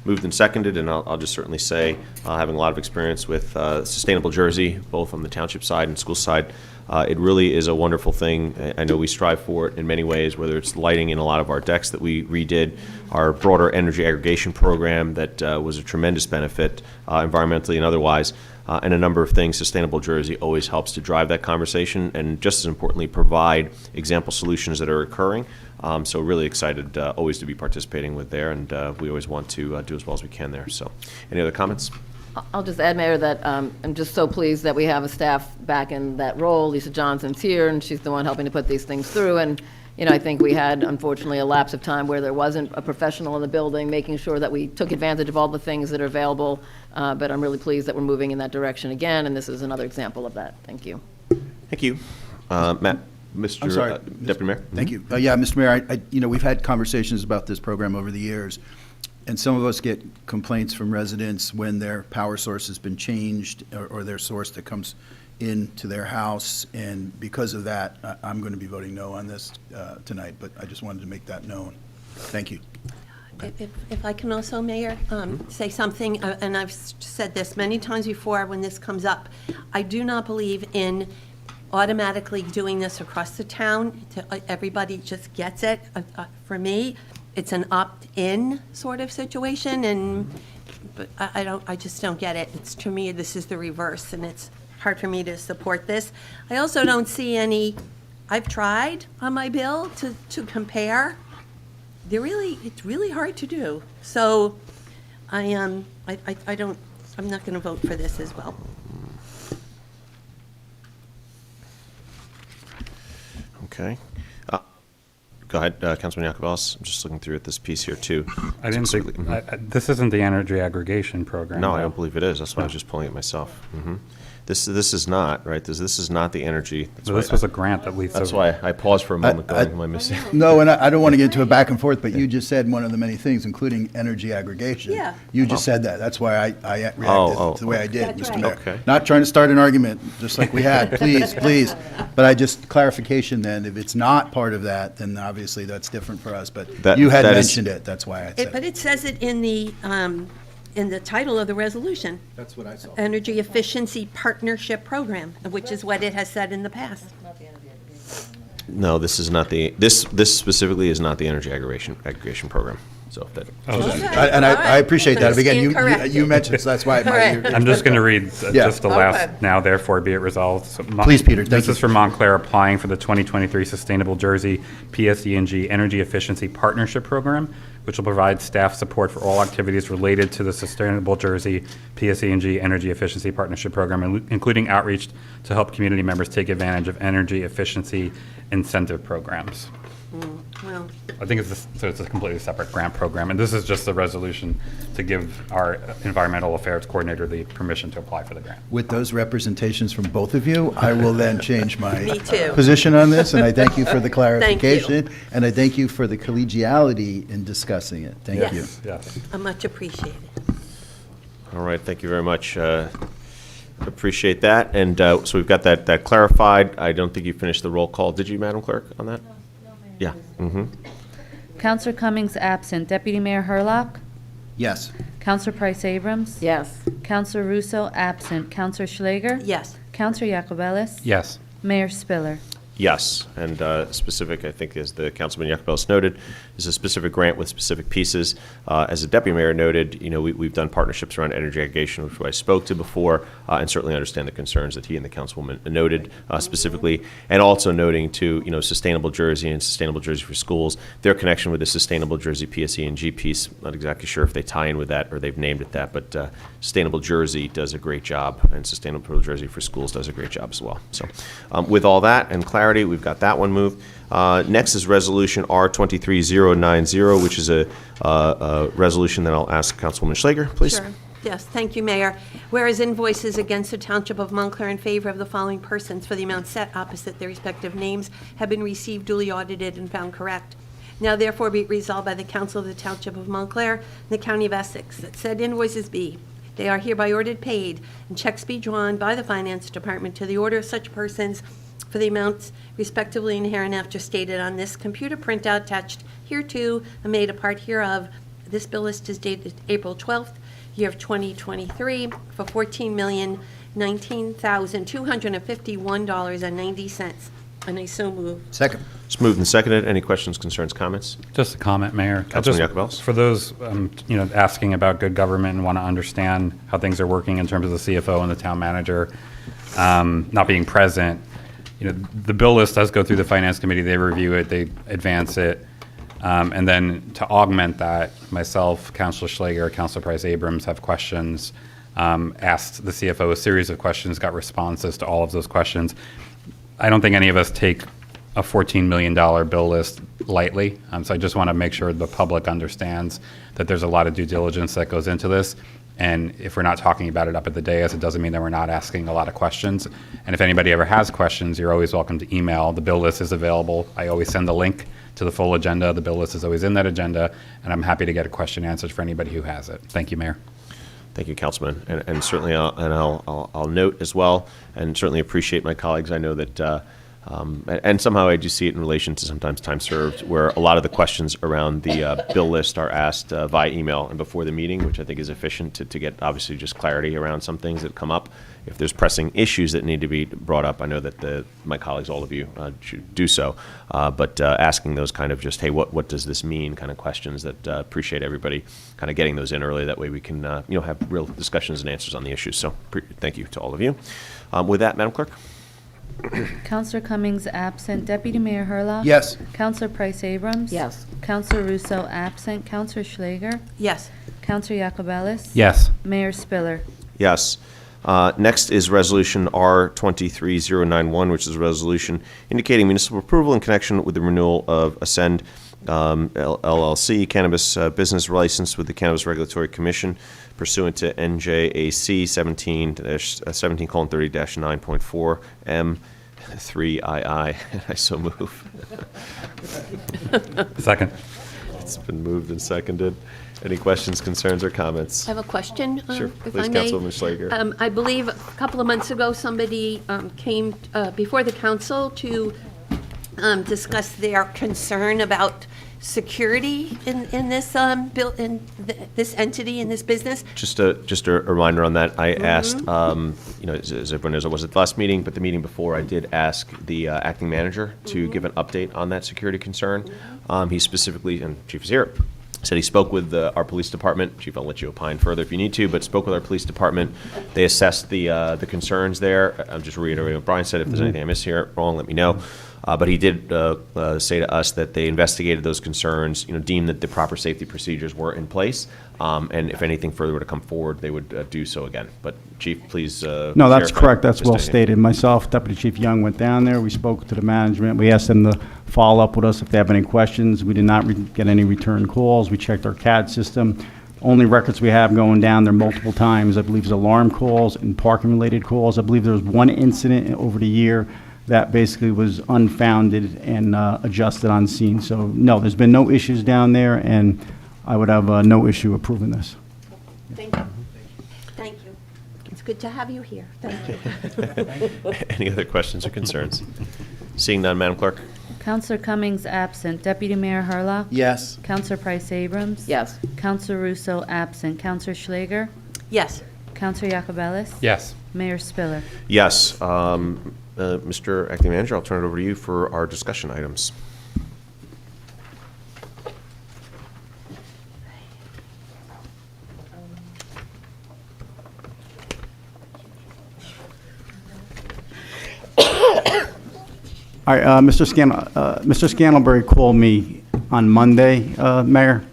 Moved and seconded, and I'll just certainly say, having a lot of experience with Sustainable Jersey, both on the township side and school side, it really is a wonderful thing. I know we strive for it in many ways, whether it's lighting in a lot of our decks that we redid, our broader energy aggregation program that was a tremendous benefit environmentally and otherwise, and a number of things. Sustainable Jersey always helps to drive that conversation and, just as importantly, provide example solutions that are occurring. So really excited always to be participating with there, and we always want to do as well as we can there. So any other comments? I'll just add, Mayor, that I'm just so pleased that we have a staff back in that role. Lisa Johnson's here, and she's the one helping to put these things through. And, you know, I think we had, unfortunately, a lapse of time where there wasn't a professional in the building making sure that we took advantage of all the things that are available. But I'm really pleased that we're moving in that direction again, and this is another example of that. Thank you. Thank you. Matt, Mr. I'm sorry, Deputy Mayor. Thank you. Yeah, Mr. Mayor, you know, we've had conversations about this program over the years, and some of us get complaints from residents when their power source has been changed or their source that comes into their house, and because of that, I'm going to be voting no on this tonight, but I just wanted to make that known. Thank you. If I can also, Mayor, say something, and I've said this many times before when this comes up, I do not believe in automatically doing this across the town. Everybody just gets it. For me, it's an opt-in sort of situation, and but I just don't get it. It's, to me, this is the reverse, and it's hard for me to support this. I also don't see any. I've tried on my bill to compare. It's really hard to do. So I'm not going to vote for this as well. Okay. Go ahead, Councilman Yacobelis. I'm just looking through at this piece here, too. I didn't think, this isn't the energy aggregation program. No, I though. don't believe it is. That's why I was just pulling it myself. This is not, right? This is not the energy. So this was a grant that Lisa. That's why I paused for a moment going, am I missing? No, and I don't want to get into a back and forth, but you just said one of the many things, including energy aggregation. Yeah. You just said that. That's why I reacted the way I did, That's Mr. right. Mayor. Okay. Not trying to start an argument, just like we had, please, please. But I just, clarification then, if it's not part of that, then obviously that's different for us. But you had that is- mentioned it, that's why I said But it. it says it in the title of the resolution. That's what I saw. Energy Efficiency Partnership Program, which is what it has said in the past. No, this is not the, this specifically is not the energy aggregation program. So if that. And I appreciate that. Again, Stand corrected. you mentioned, so that's why. Correct. I'm just going to read Yeah. just the last, now therefore be it resolved. So Please, Peter, thank This you. is for Montclair applying for the 2023 Sustainable Jersey PSE&G Energy Efficiency Partnership Program, which will provide staff support for all activities related to the Sustainable Jersey PSE&G Energy Efficiency Partnership Program, including outreach to help community members take advantage of energy efficiency incentive programs. Well, I think it's a completely separate grant program, and this is just a resolution to give our environmental affairs coordinator the permission to apply for the grant. With those representations from both of you, I will then change my Me too. position on this, and I thank you for the Thank you. clarification, and I thank you for the collegiality in discussing it. Thank you. Yes. Yes. much appreciated. All right, thank you very much. Appreciate that. And so we've got that clarified. I don't think you finished the roll call. Did you, Madam Clerk, on that? Yeah. Mm-hmm. Counselor Cummings absent. Deputy Mayor Herlock? Yes. Counselor Price Abrams? Yes. Counselor Russo absent. Counselor Schlager? Yes. Counselor Yacobelis? Yes. Mayor Spiller? Yes, and specific, I think, as the Councilman Yacobelis noted, is a specific grant with specific pieces. As the Deputy Mayor noted, we've done partnerships around energy aggregation, which I spoke to before, and certainly understand the concerns that he and the Councilwoman noted specifically, and also noting to, Sustainable Jersey and Sustainable Jersey for Schools, their connection with the Sustainable JerseyPSE&G piece. Not exactly sure if they tie in with that or they've named it that, but Sustainable Jersey does a great job, and Sustainable Jersey for Schools does a great job as well. So with all that and clarity, we've got that one moved. Next is Resolution R-23-090, which is a resolution that I'll ask Councilwoman Schlager, please. Sure. Yes, thank you, Mayor. Whereas invoices against the Township of Montclair in favor of the following persons for the amount set opposite their respective names have been received, duly audited, and found correct. Now therefore be it resolved by the Council of the Township of Montclair and the County of Essex that said invoices be, they are hereby ordered paid, and checks be drawn by the Finance Department to the order of such persons for the amounts respectively and hereinafter stated on this computer printout attached hereto and made a part hereof. This bill list is dated April 12th, year of 2023, for $14,019,251.90. And I so move. Second. It's moved and seconded. Any questions, concerns, comments? Just a comment, Mayor. Councilman Yacobelis. For those, asking about good government and want to understand how things are working in terms of the CFO and the town manager not being present, the bill list does go through the Finance Committee. They review it, they advance it. And then to augment that, myself, Councilor Schlager, Councilor Price Abrams have questions, asked the CFO a series of questions, got responses to all of those questions. I don't think any of us take a $14 million bill list lightly. So I just want to make sure the public understands that there's a lot of due diligence that goes into this. And if we're not talking about it up at the dais, it doesn't mean that we're not asking a lot of questions. And if anybody ever has questions, you're always welcome to email. The bill list is available. I always send the link to the full agenda. The bill list is always in that agenda, and I'm happy to get a question answered for anybody who has it. Thank you, Mayor. Thank you, Councilman. And certainly, I'll note as well, and certainly appreciate my colleagues. I know that, and somehow I do see it in relation to sometimes time served, where a lot of the questions around the bill list are asked via email and before the meeting, which I think is efficient to get obviously just clarity around some things that come up. If there's pressing issues that need to be brought up, I know that my colleagues, all of you, should do so. But asking those kind of just, hey, what does this mean kind of questions that appreciate everybody kind of getting those in early. That way we can have real discussions and answers on the issues. So thank you to all of you. With that, Madam Clerk. Counselor Cummings absent. Deputy Mayor Herlock? Yes. Counselor Price Abrams? Yes. Counselor Russo absent. Counselor Schlager? Yes. Counselor Yacobelis? Yes. Mayor Spiller? Yes. Next is Resolution R-23-091, which is a resolution indicating municipal approval in connection with the renewal of Ascend LLC Cannabis business license with the Cannabis Regulatory Commission pursuant to N.J.A.C. 17:30-9.4 M3II. I so move. Second. It's been moved and seconded. Any questions, concerns, or comments? I have a question, Sure. if Please, I may. Councilwoman Schlager. I believe a couple of months ago, somebody came before the council to discuss their concern about security in this this entity, in this business. Just a reminder on that. I asked, as everyone knows, I was at the last meeting, but the meeting before, I did ask the acting manager to give an update on that security concern. He specifically, and Chief is here, said he spoke with our police department. Chief, I'll let you opine further if you need to, but spoke with our police department. They assessed the concerns there. I'm just reiterating what Brian said. If there's anything I missed here wrong, let me know. But he did say to us that they investigated those concerns, deemed that the proper safety procedures were in place, and if anything further were to come forward, they would do so again. But Chief, please. No, that's correct. That's well stated. Myself, Deputy Chief Young, went down there. We spoke to the management. We asked them to follow up with us if they have any questions. We did not get any return calls. We checked our CAD system. Only records we have going down there multiple times, I believe, is alarm calls and parking-related calls. I believe there was one incident over the year that basically was unfounded and adjusted on scene. So, no, there's been no issues down there, and I would have no issue approving this. Thank you. Thank you. It's good to have you here. Thank you. Any other questions or concerns? Seeing none, Madam Clerk. Counselor Cummings absent. Deputy Mayor Hurlock? Yes. Counselor Price Abrams? Yes. Counselor Russo absent. Counselor Schlager? Yes. Counselor Yakubellis? Yes. Mayor Spiller? Yes. Mr. Acting Manager, I'll turn it over to you for our discussion items. All right, Mr. Scantlebury called me on Monday, Mayor.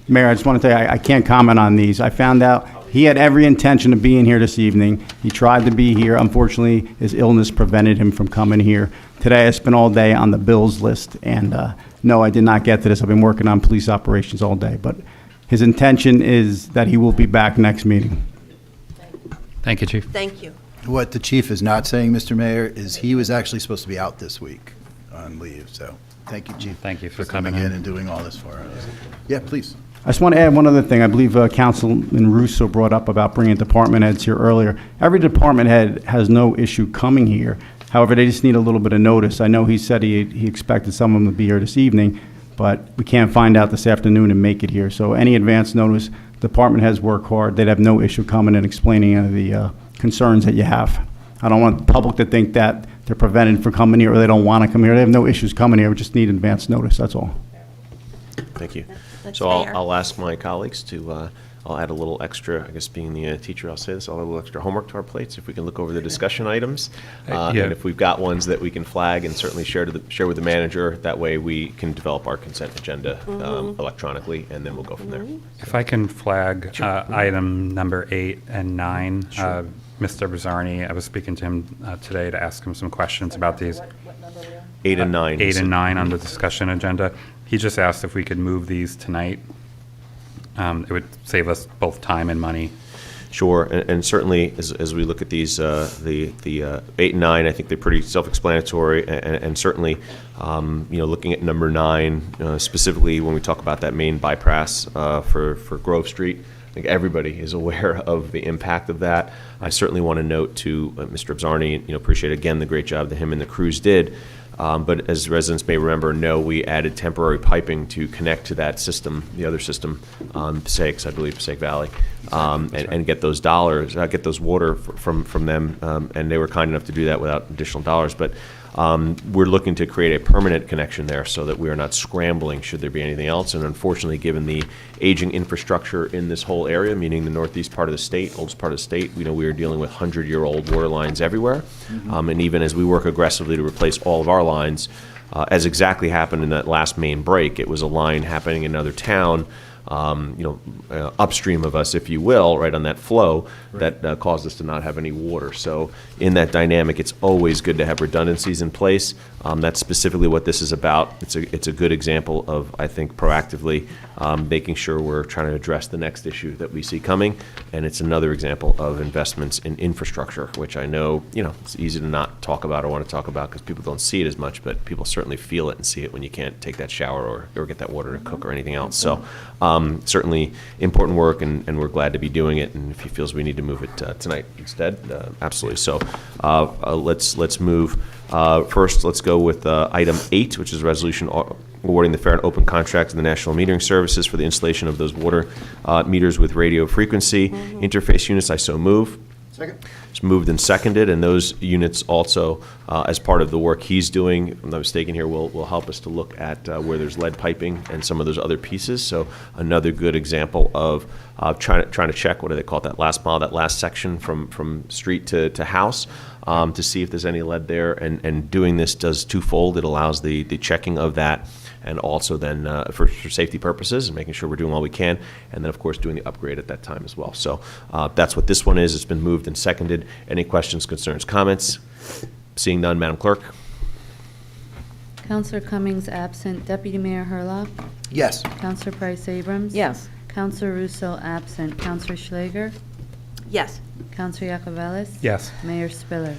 Mayor, I just want to tell you, I can't comment on these. I found out he had every intention of being here this evening. He tried to be here. Unfortunately, his illness prevented him from coming here. Today, I spent all day on the bills list, and no, I did not get to this. I've been working on police operations all day, but his intention is that he will be back next meeting. Thank you, Chief. Thank you. What the chief is not saying, Mr. Mayor, is he was actually supposed to be out this week on leave, so thank you, Chief. Thank you for coming coming in in. and doing all this for us. Yeah, please. I just want to add one other thing. I believe Councilman Russo brought up about bringing department heads here earlier. Every department head has no issue coming here. However, they just need a little bit of notice. I know he said he expected some of them to be here this evening, but we can't find out this afternoon and make it here. So any advance notice, department heads work hard. They'd have no issue coming and explaining any of the concerns that you have. I don't want the public to think that they're prevented from coming here or they don't want to come here. They have no issues coming here. We just need advance notice, that's all. Thank you. That's So fair. I'll ask my colleagues to, I'll add a little extra, I guess being the teacher, I'll say this, I'll add a little extra homework to our plates if we can look over the discussion items. Yeah. And if we've got ones that we can flag and certainly share with the manager, that way we can develop our consent agenda electronically, and then we'll go from there. If I can flag item number 8 and 9. Mr. Bizzarni, I was speaking to him today to ask him some questions about these. 8 and 9. 8 and 9 on the discussion agenda. He just asked if we could move these tonight. It would save us both time and money. Sure, and certainly as we look at these, the 8 and 9, I think they're pretty self-explanatory, and certainly, looking at number 9, specifically when we talk about that main bypass for Grove Street, I think everybody is aware of the impact of that. I certainly want to note to Mr. Bizzarni, appreciate again the great job that him and the crews did. But as residents may remember, we added temporary piping to connect to that system, the other system, Passaic, I believe, Passaic Valley, and get those dollars, get those water from them, and they were kind enough to do that without additional dollars. But we're looking to create a permanent connection there so that we are not scrambling should there be anything else. And unfortunately, given the aging infrastructure in this whole area, meaning the northeast part of the state, oldest part of the state, we are dealing with 100-year-old water lines everywhere. And even as we work aggressively to replace all of our lines, as exactly happened in that last main break, it was a line happening in another town, upstream of us, if you will, right on that flow, that caused us to not have any water. So in that dynamic, it's always good to have redundancies in place. That's specifically what this is about. It's a good example of, I think, proactively making sure we're trying to address the next issue that we see coming. And it's another example of investments in infrastructure, which I know, it's easy to not talk about or want to talk about because people don't see it as much, but people certainly feel it and see it when you can't take that shower or get that water to cook or anything else. So certainly important work, and we're glad to be doing it. And if he feels we need to move it tonight instead, absolutely. So let's move. First, let's go with item 8, which is a resolution awarding the fair and open contract to the National Metering Services for the installation of those water meters with radio frequency interface units. I so move. Second. It's moved and seconded, and those units also, as part of the work he's doing, if I'm not mistaken here, will help us to look at where there's lead piping and some of those other pieces. So another good example of trying to check, what do they call it, that last mile, that last section from street to house, to see if there's any lead there. And doing this does twofold. It allows the checking of that, and also then for safety purposes and making sure we're doing all we can, and then of course doing the upgrade at that time as well. So that's what this one is. It's been moved and seconded. Any questions, concerns, comments? Seeing none, Madam Clerk. Counselor Cummings absent. Deputy Mayor Hurlock? Yes. Counselor Price Abrams? Yes. Counselor Russo absent. Counselor Schlager? Yes. Counselor Yakubellis? Yes. Mayor Spiller?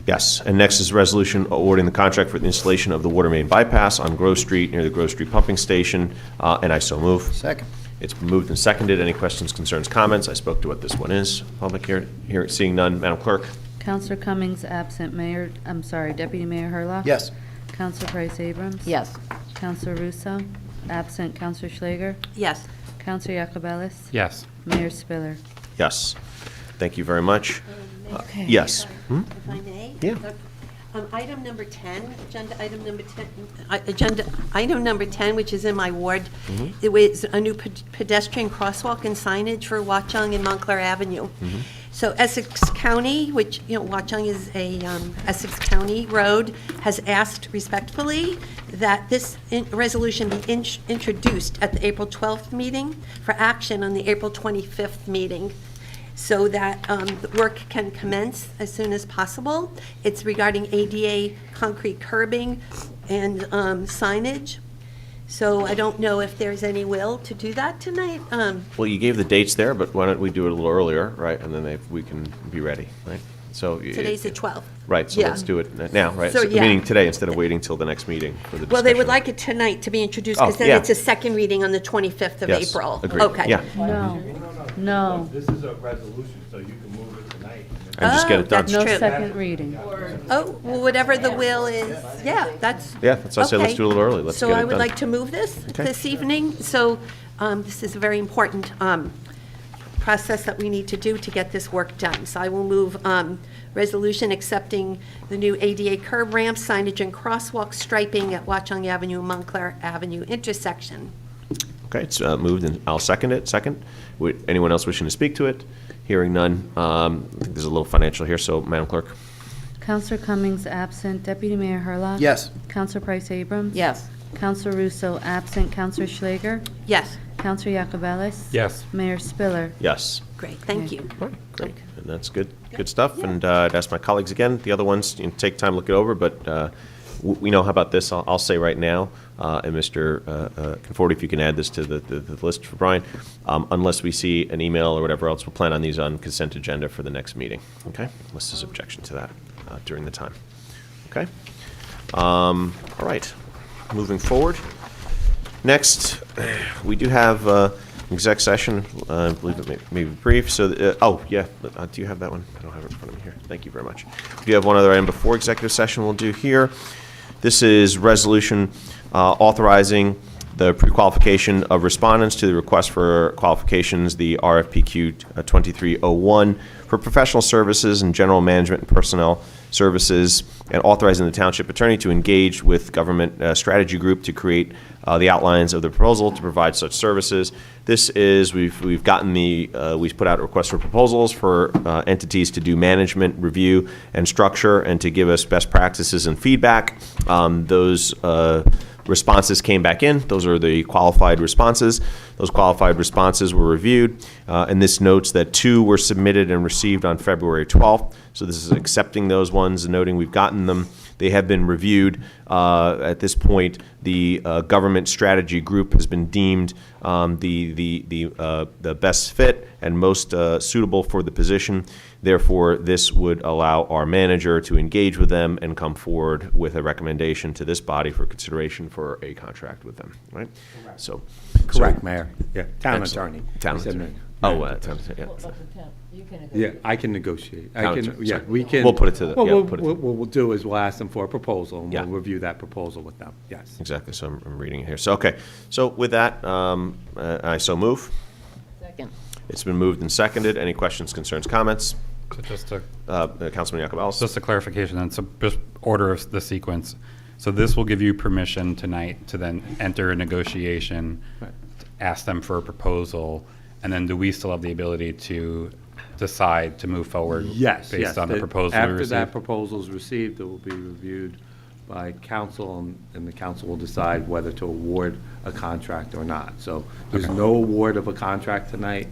Yes. And next is a resolution awarding the contract for the installation of the water main bypass on Grove Street near the Grove Street pumping station, and I so move. Second. It's been moved and seconded. Any questions, concerns, comments? I spoke to what this one is. Public here, seeing none, Madam Clerk. Counselor Cummings absent. Deputy Mayor Hurlock? Yes. Counselor Price Abrams? Yes. Counselor Russo? Absent. Counselor Schlager? Yes. Counselor Yacobelis? Yes. Mayor Spiller? Yes. Thank you very much. Okay. Yes. If I may? Yeah. Item number 10, agenda item number 10, which is in my ward, it was a new pedestrian crosswalk and signage for Watchung and Montclair Avenue. So Essex County, which, Watchung is a Essex County road, has asked respectfully that this resolution be introduced at the April 12th meeting for action on the April 25th meeting, so that the work can commence as soon as possible. It's regarding ADA concrete curbing and signage. So I don't know if there's any will to do that tonight. Well, you gave the dates there, but why don't we do it a little earlier, right? And then we can be ready, right? So Today's the 12th. Right, so Yeah. let's do it now, right? So, yeah. Meaning today instead of waiting till the next meeting for the discussion. Well, they would like it tonight to be introduced, Oh, because then yeah. it's a second reading on the 25th of Yes, April. agreed. Okay. Yeah. No. This is a resolution, so you can move it tonight. And just get it done. That's No true. second reading. Oh, well, whatever the will is, yeah, that's. Yeah, that's why I said let's okay. do it a little early. Let's get it So done. I would like to move this evening. So this is a very important process that we need to do to get this work done. So I will move resolution accepting the new ADA curb ramp, signage, and crosswalk striping at Watchung Avenue, Montclair Avenue intersection. Okay, it's moved, and I'll second it. Second. Would anyone else wishing to speak to it? Hearing none. I think there's a little financial here, so Madam Clerk. Counselor Cummings absent. Deputy Mayor Herlock? Yes. Counselor Price Abrams? Yes. Counselor Russo absent. Counselor Schlager? Yes, Counselor Yacobelis? Yes. Mayor Spiller? Yes. great, thank you. Great, and that's good stuff. And I'd ask my colleagues again, the other ones, take time to look it over, but we know how about this. I'll say right now, and Mr. Conforti, if you can add this to the list for Brian, unless we see an email or whatever else, we'll plan on these on consent agenda for the next meeting, okay? Unless there's objection to that during the time, okay? All right, moving forward. Next, we do have exec session. I believe it may be brief. So, do you have that one? I don't have it in front of me here. Thank you very much. We do have one other item before executive session we'll do here. This is resolution authorizing the pre-qualification of respondents to the request for qualifications, the RFPQ 23-01, for professional services and general management and personnel services, and authorizing the township attorney to engage with government strategy group to create the outlines of the proposal to provide such services. This is, we've gotten we've put out requests for proposals for entities to do management review and structure and to give us best practices and feedback. Those responses came back in. Those are the qualified responses. Those qualified responses were reviewed, and this notes that 2 were submitted and received on February 12th. So this is accepting those ones and noting we've gotten them. They have been reviewed. At this point, the government strategy group has been deemed the best fit and most suitable for the position. Therefore, this would allow our manager to engage with them and come forward with a recommendation to this body for consideration for a contract with them, right? So, Correct, Mayor. Yeah, town Excellent. attorney. Town I said attorney. mayor. Oh, town attorney, yeah. Yeah, I can negotiate. Town attorney, Yeah, sorry. we can. We'll put it to the- Well, yeah, we'll- put it- what we'll do is we'll ask them for a proposal, and Yeah. we'll review that proposal with them, yes. Exactly, so I'm reading it here. So, okay, so with that, I so move. Second. It's been moved and seconded. Any questions, concerns, comments? So just a Councilman Yacobelis? Just a clarification, and so just order of the sequence. So this will give you permission tonight to then enter a negotiation, ask them for a proposal, and then do we still have the ability to decide to move forward? Yes, yes. Based on the proposal we After received? that proposal is received, it will be reviewed by council, and the council will decide whether to award a contract or not. So there's no award of a contract tonight.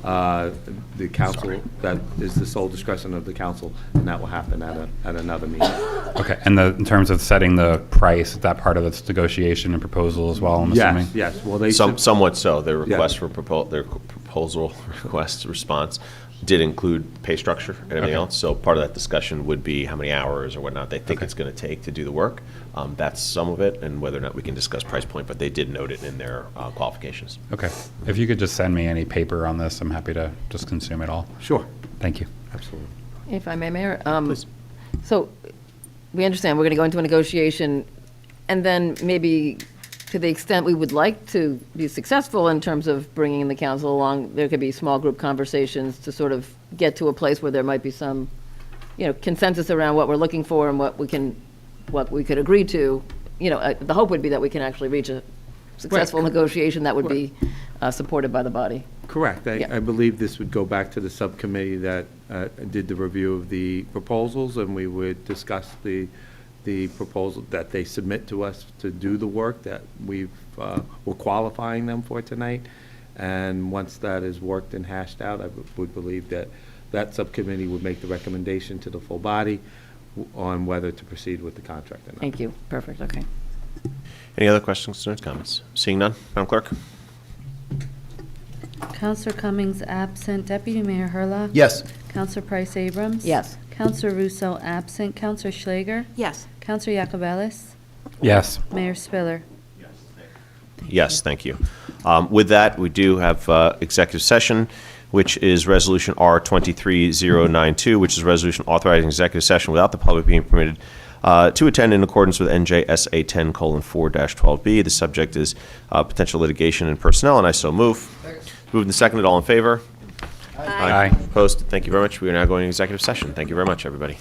The council, that is the sole discretion of the council, and that will happen at another meeting. Okay, and in terms of setting the price, is that part of this negotiation and proposal as well, I'm assuming? Yes, yes. Well, they Somewhat so. Their request Yeah. for their proposal request response did include pay structure and everything else. So part of that discussion would be how many hours or whatnot they think it's going to take to do the work. That's some of it, and whether or not we can discuss price point, but they did note it in their qualifications. Okay. If you could just send me any paper on this, I'm happy to just consume it all. Sure. Thank you. Absolutely. If I may, Mayor? Please. So we understand we're going to go into a negotiation And then maybe to the extent we would like to be successful in terms of bringing the council along, there could be small group conversations to sort of get to a place where there might be some, consensus around what we're looking for and what we could agree to. The hope would be that we can actually reach a successful negotiation that would be supported by the body. Correct. Yeah. I believe this would go back to the subcommittee that did the review of the proposals, and we would discuss the proposal that they submit to us to do the work that we're qualifying them for tonight. And once that is worked and hashed out, I would believe that that subcommittee would make the recommendation to the full body on whether to proceed with the contract or not. Thank you. Perfect. Okay. Any other questions, concerns, comments? Seeing none, Madam Clerk? Counselor Cummings absent. Deputy Mayor Herlock? Yes. Counselor Price Abrams? Yes. Counselor Russo absent. Counselor Schlager? Yes. Counselor Yacobelis? Yes. Mayor Spiller? Yes, thank you. With that, we do have executive session, which is Resolution R-23-092, which is a resolution authorizing executive session without the public being permitted to attend in accordance with N.J.S.A 10:4-12B. The subject is potential litigation and personnel, and I so move. Moved and seconded. All in favor? Aye. Opposed? Thank you very much. We are now going to executive session. Thank you very much, everybody.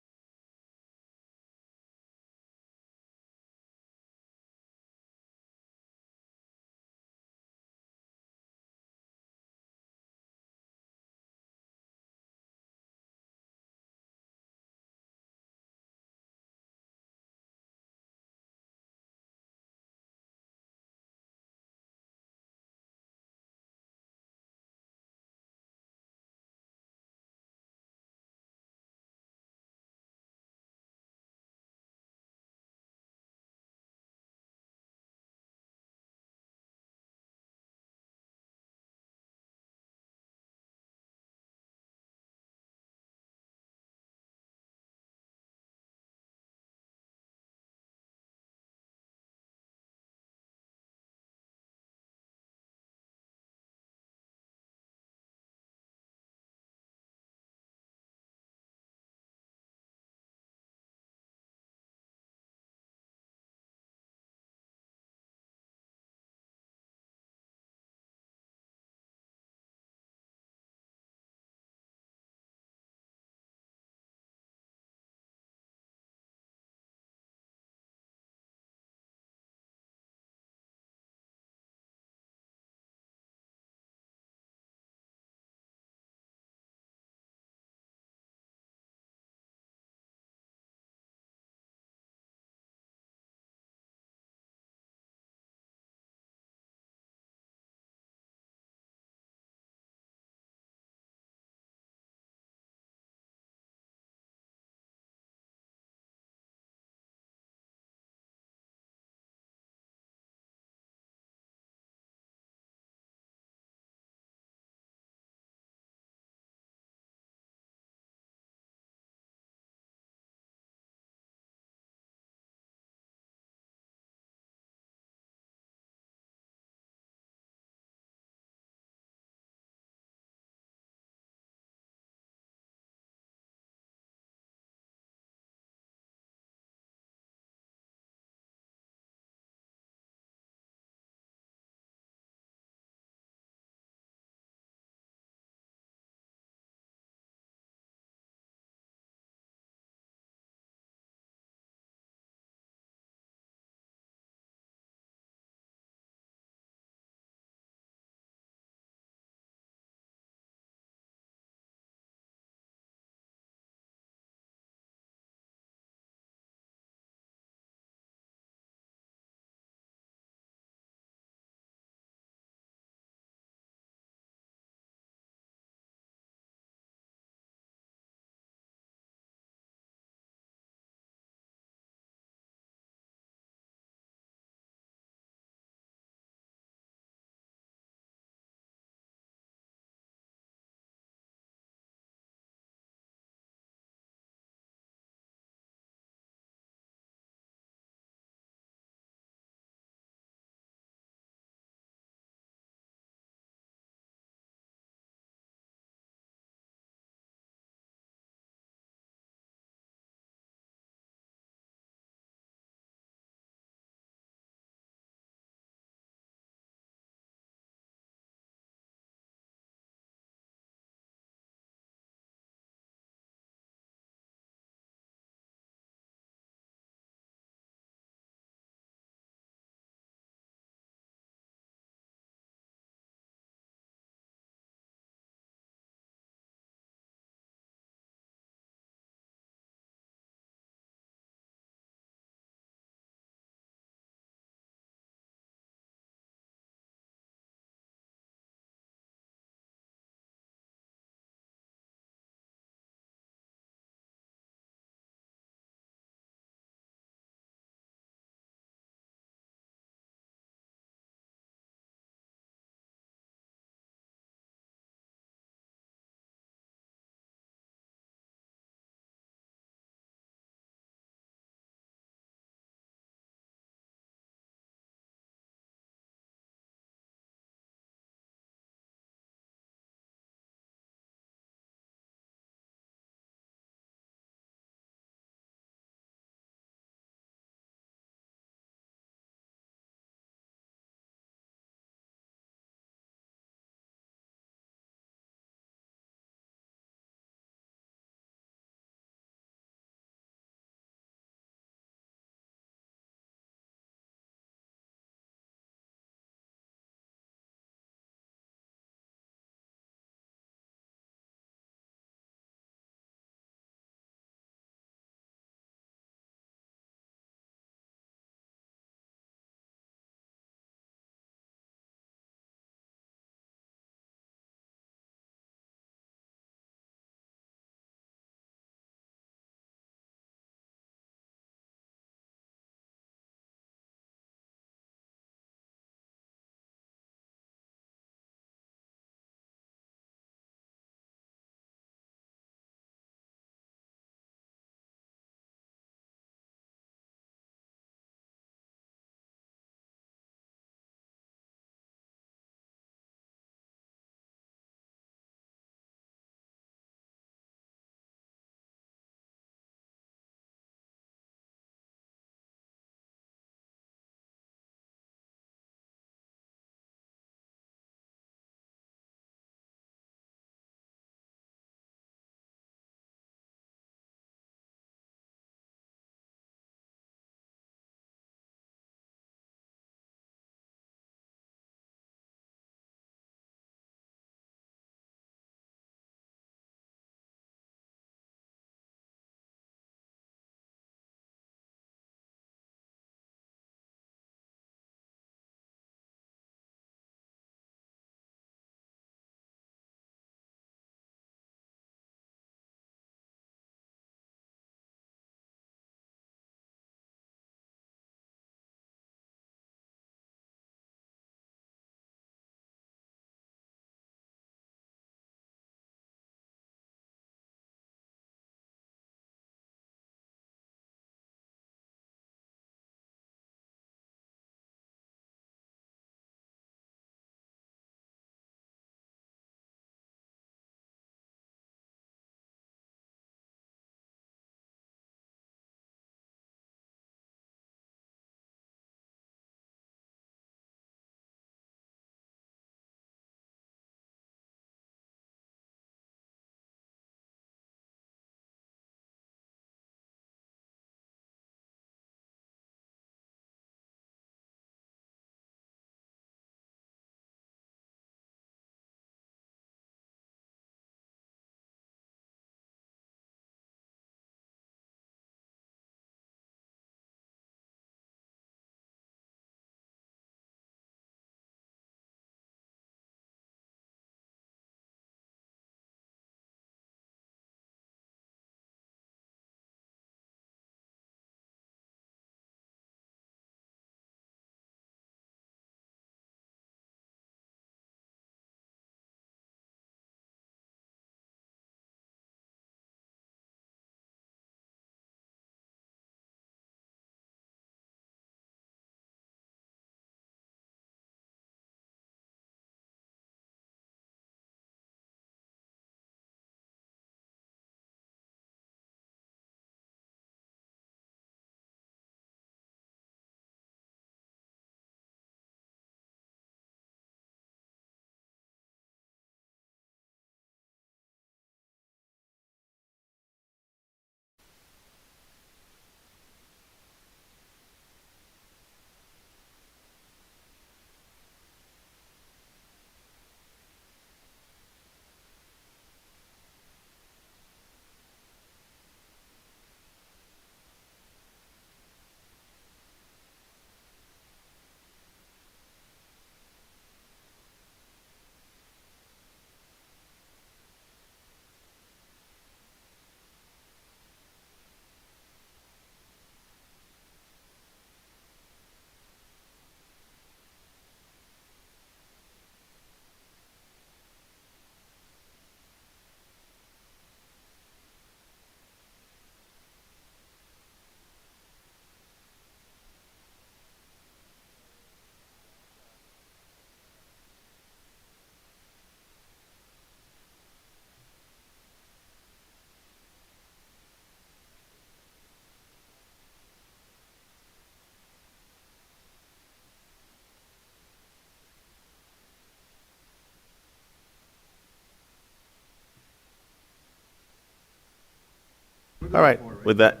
All right, with that,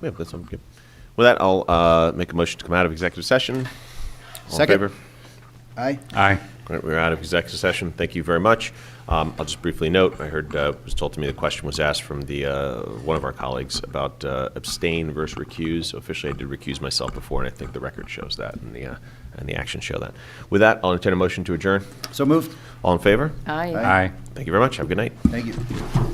yeah, that's good. With that, I'll make a motion to come out of executive session. All in Second. favor? Aye. Aye. All right, we're out of executive session. Thank you very much. I'll just briefly note, I heard, was told to me the question was asked from the, one of our colleagues about abstain versus recuse. So officially, I did recuse myself before, and I think the record shows that, and the actions show that. With that, I'll entertain a motion to adjourn. So moved. All in favor? Aye. Aye. Thank you very much. Have a good night. Thank you.